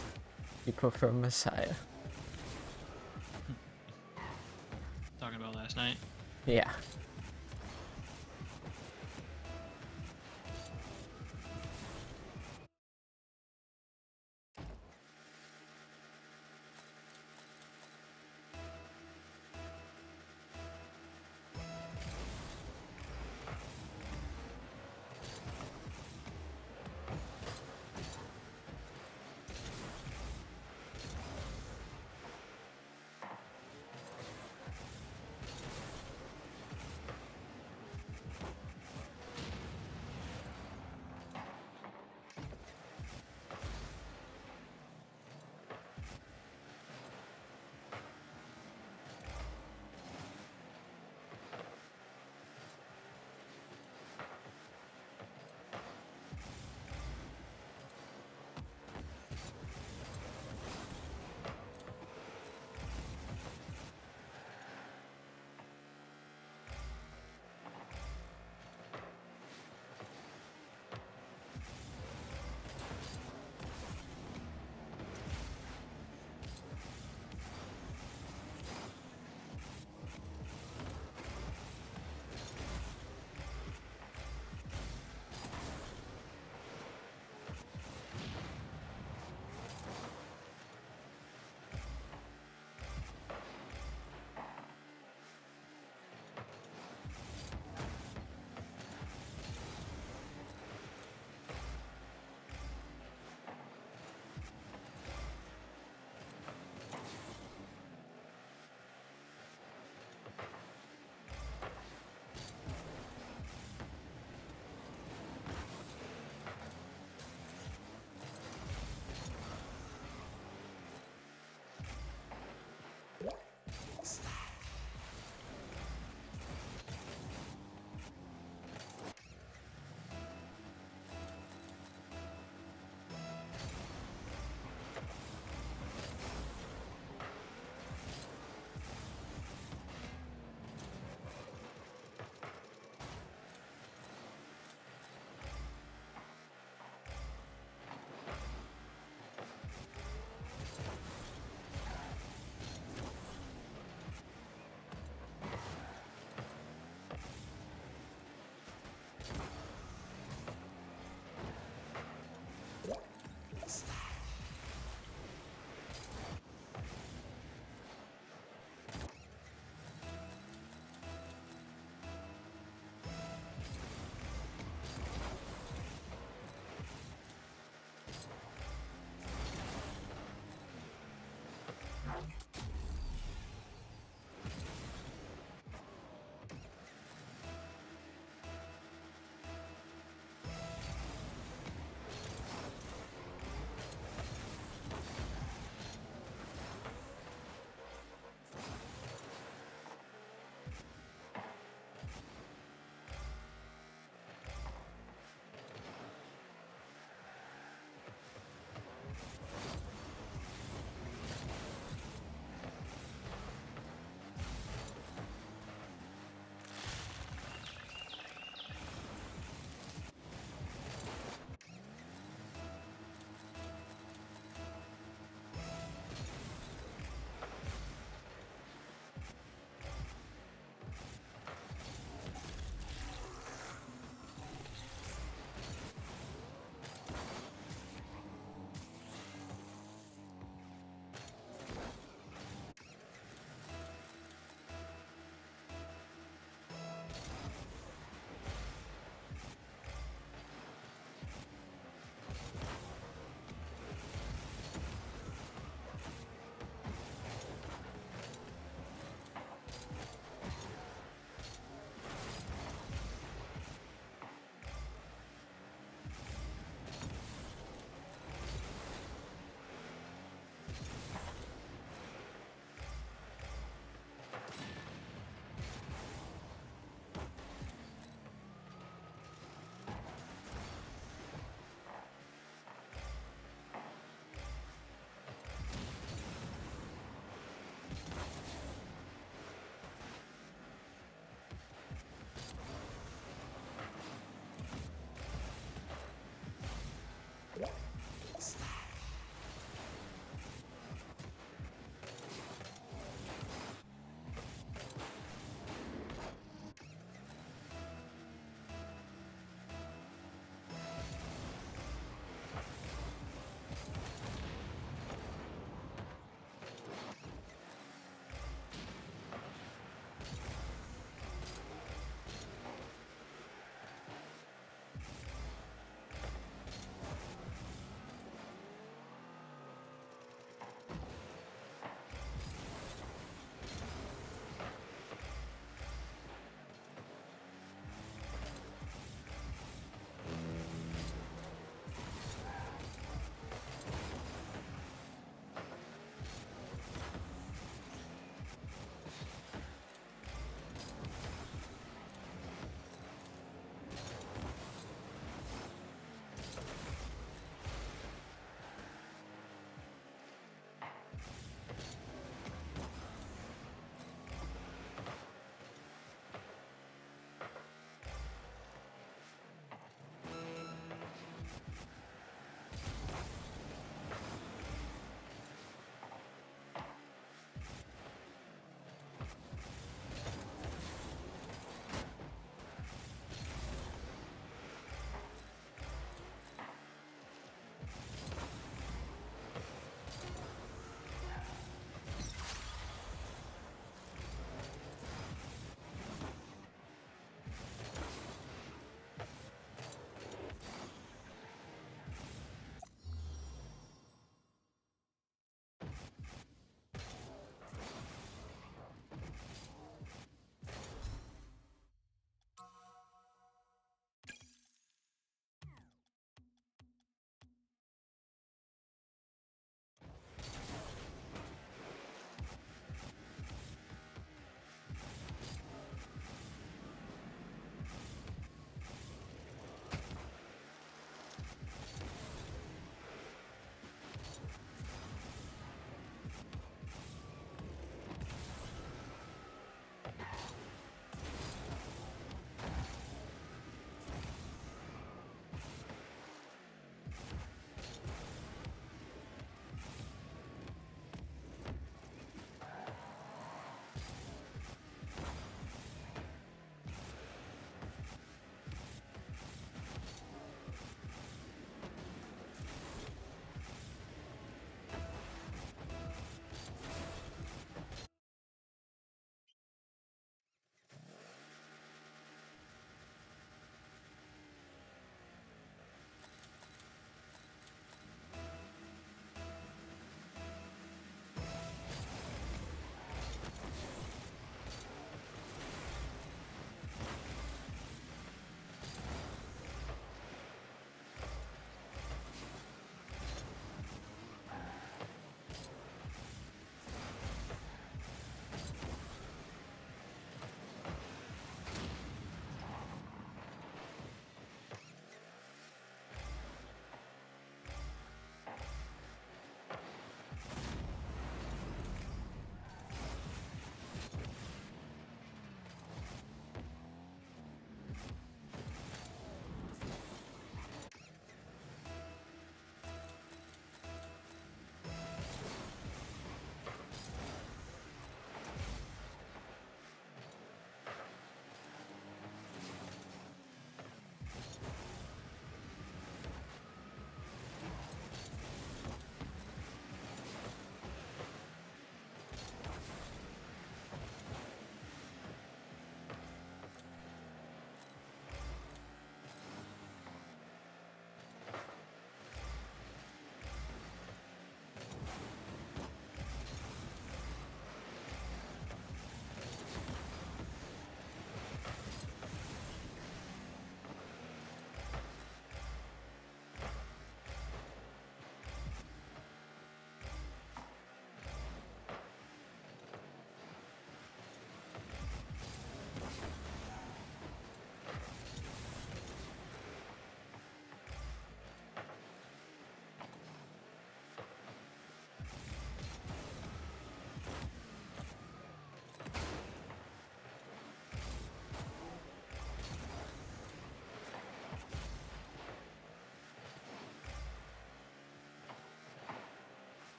people from Messiah. Talking about last night. Yeah.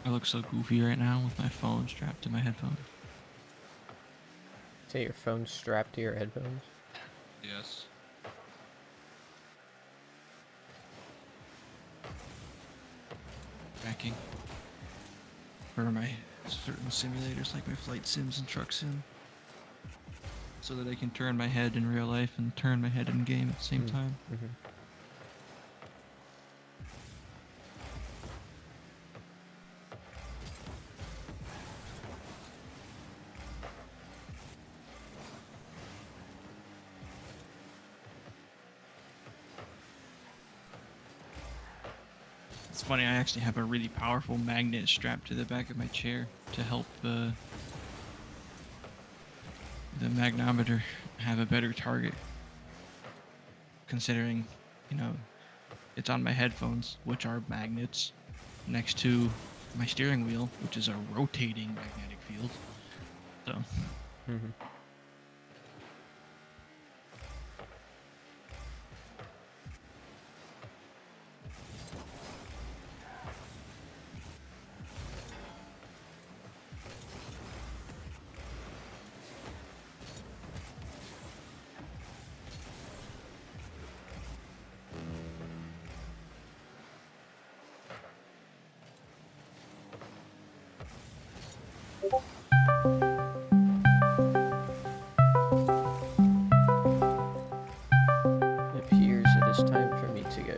I look so goofy right now with my phone strapped to my headphone. Say your phone's strapped to your headphones. Yes. Tracking for my certain simulators like my flight sims and truck sim. So that I can turn my head in real life and turn my head in game at the same time. Mm-hmm. It's funny, I actually have a really powerful magnet strapped to the back of my chair to help the magnometer have a better target. Considering, you know, it's on my headphones, which are magnets, next to my steering wheel, which is a rotating magnetic field. So, Mm-hmm. It appears it is time for me to go.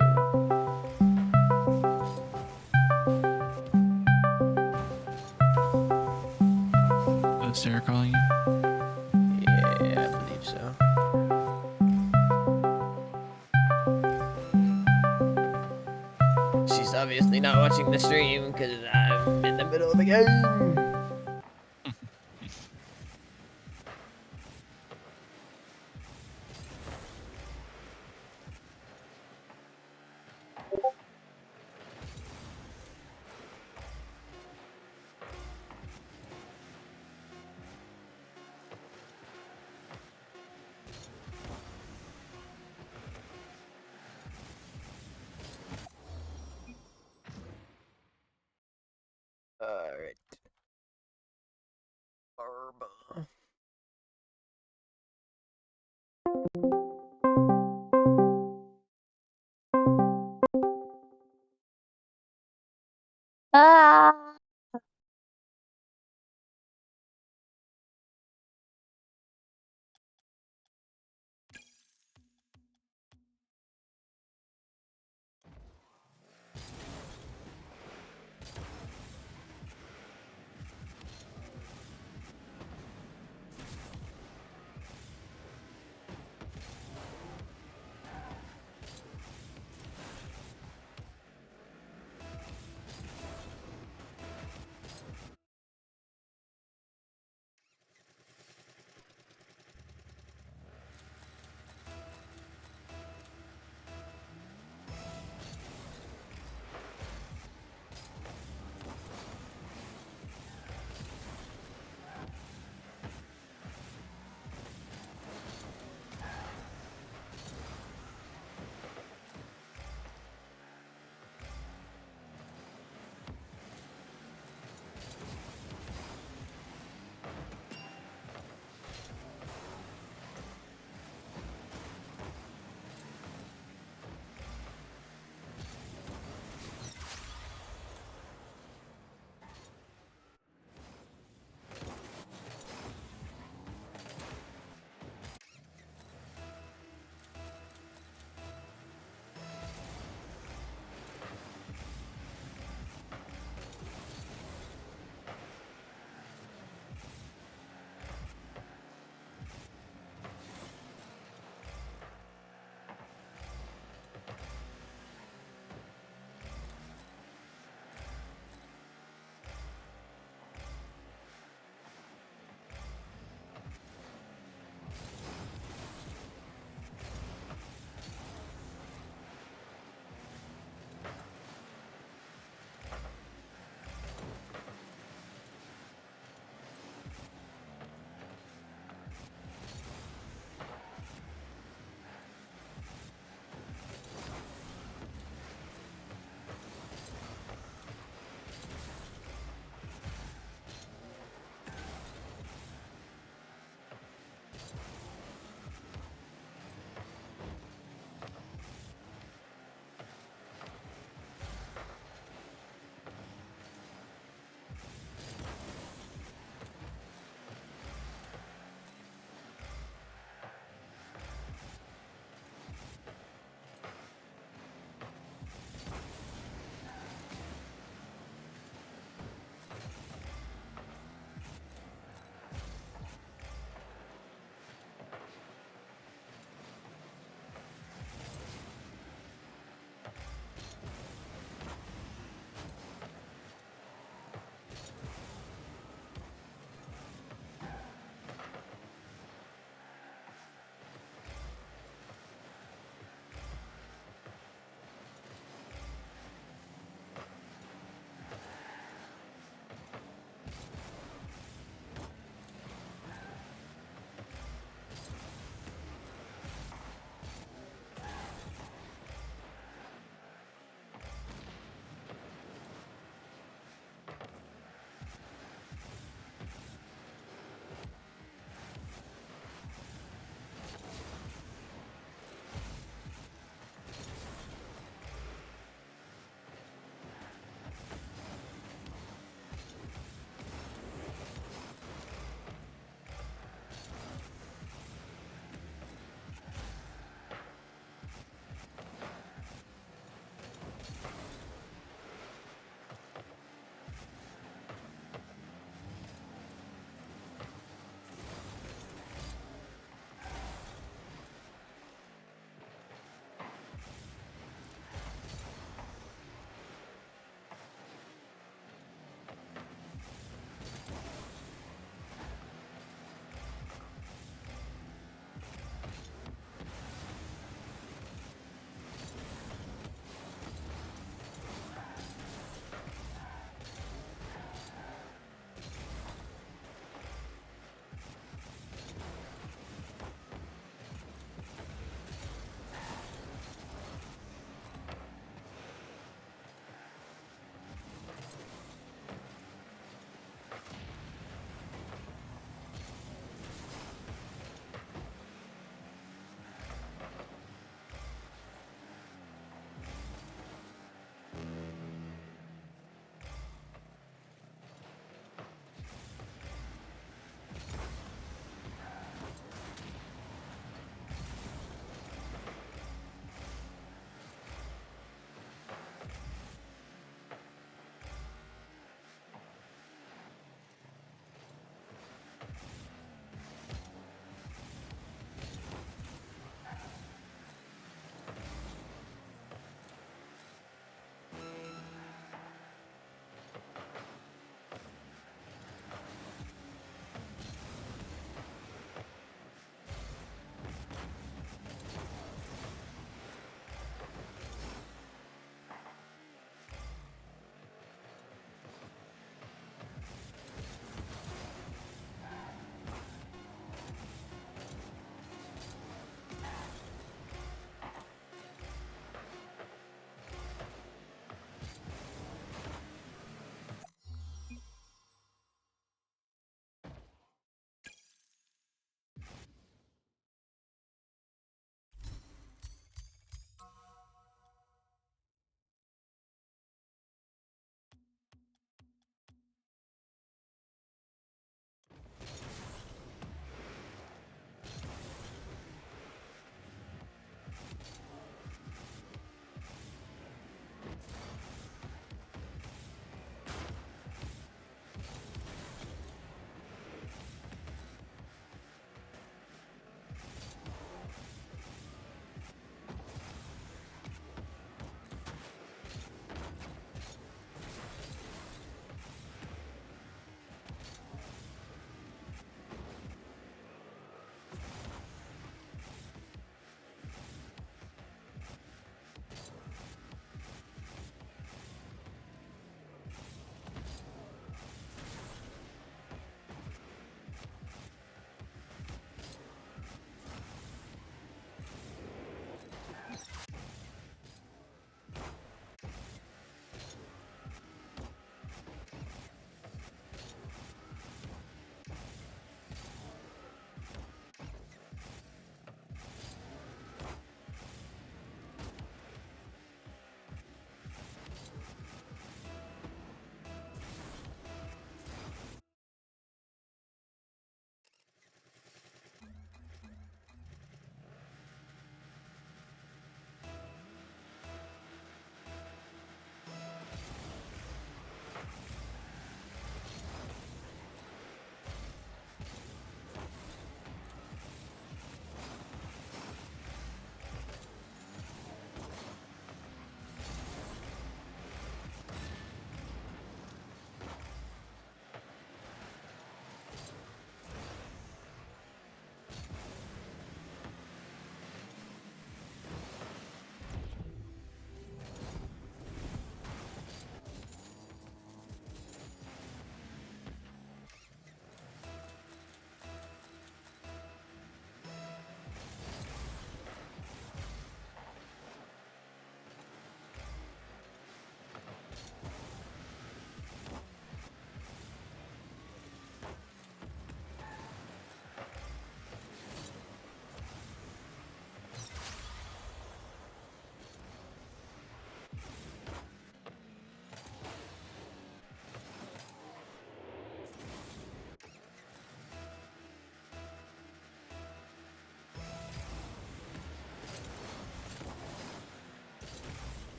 is Sarah calling you? Yeah, I believe so. She's obviously not watching the stream because I'm in the middle of the game. Alright. Barba. Ah.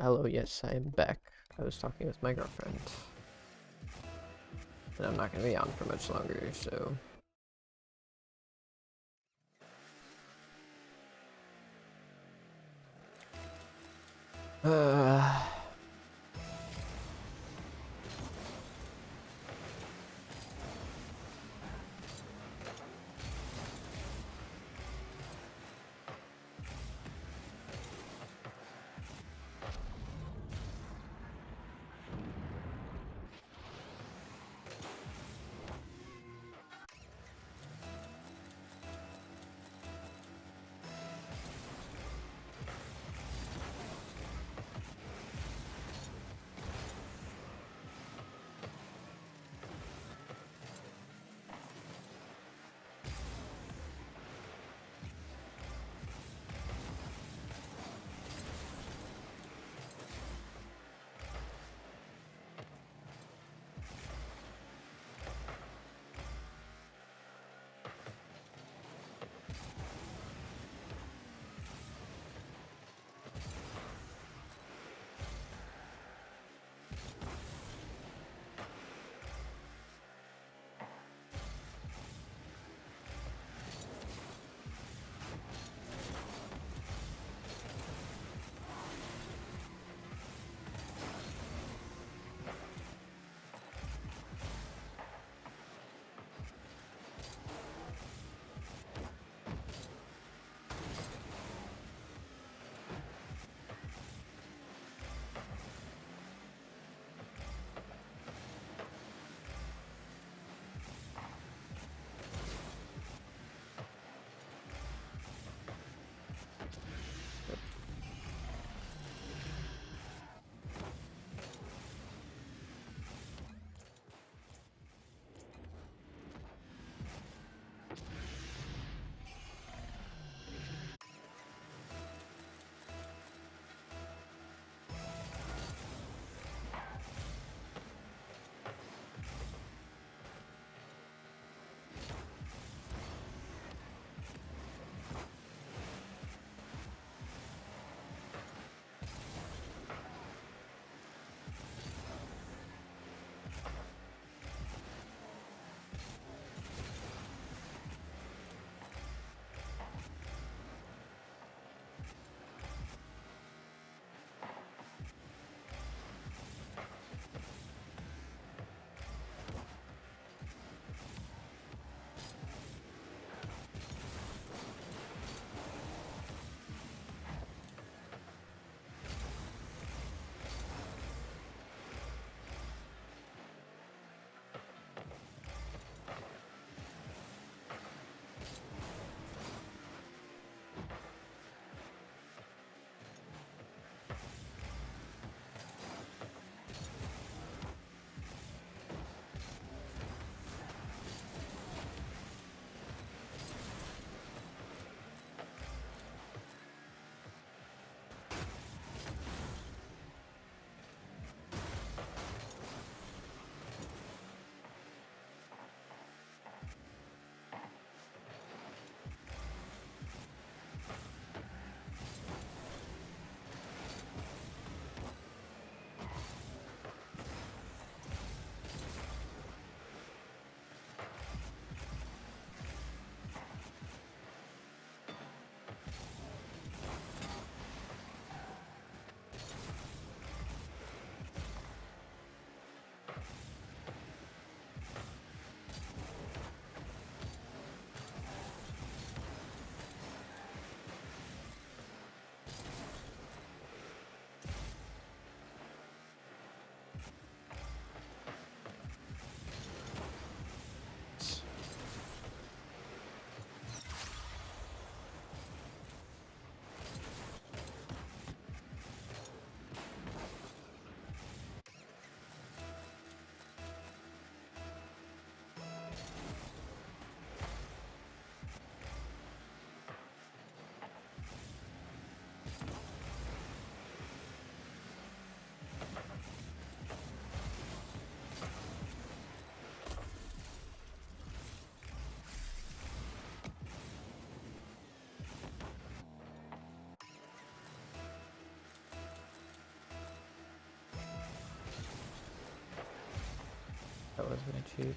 Hello, yes, I am back. I was talking with my girlfriend. And I'm not going to be on for much longer, so... That was my cheat.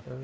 Um,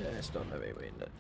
I still don't have any way in it.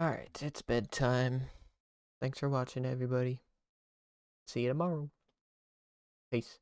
Alright, it's bedtime. Thanks for watching, everybody. See you tomorrow. Peace.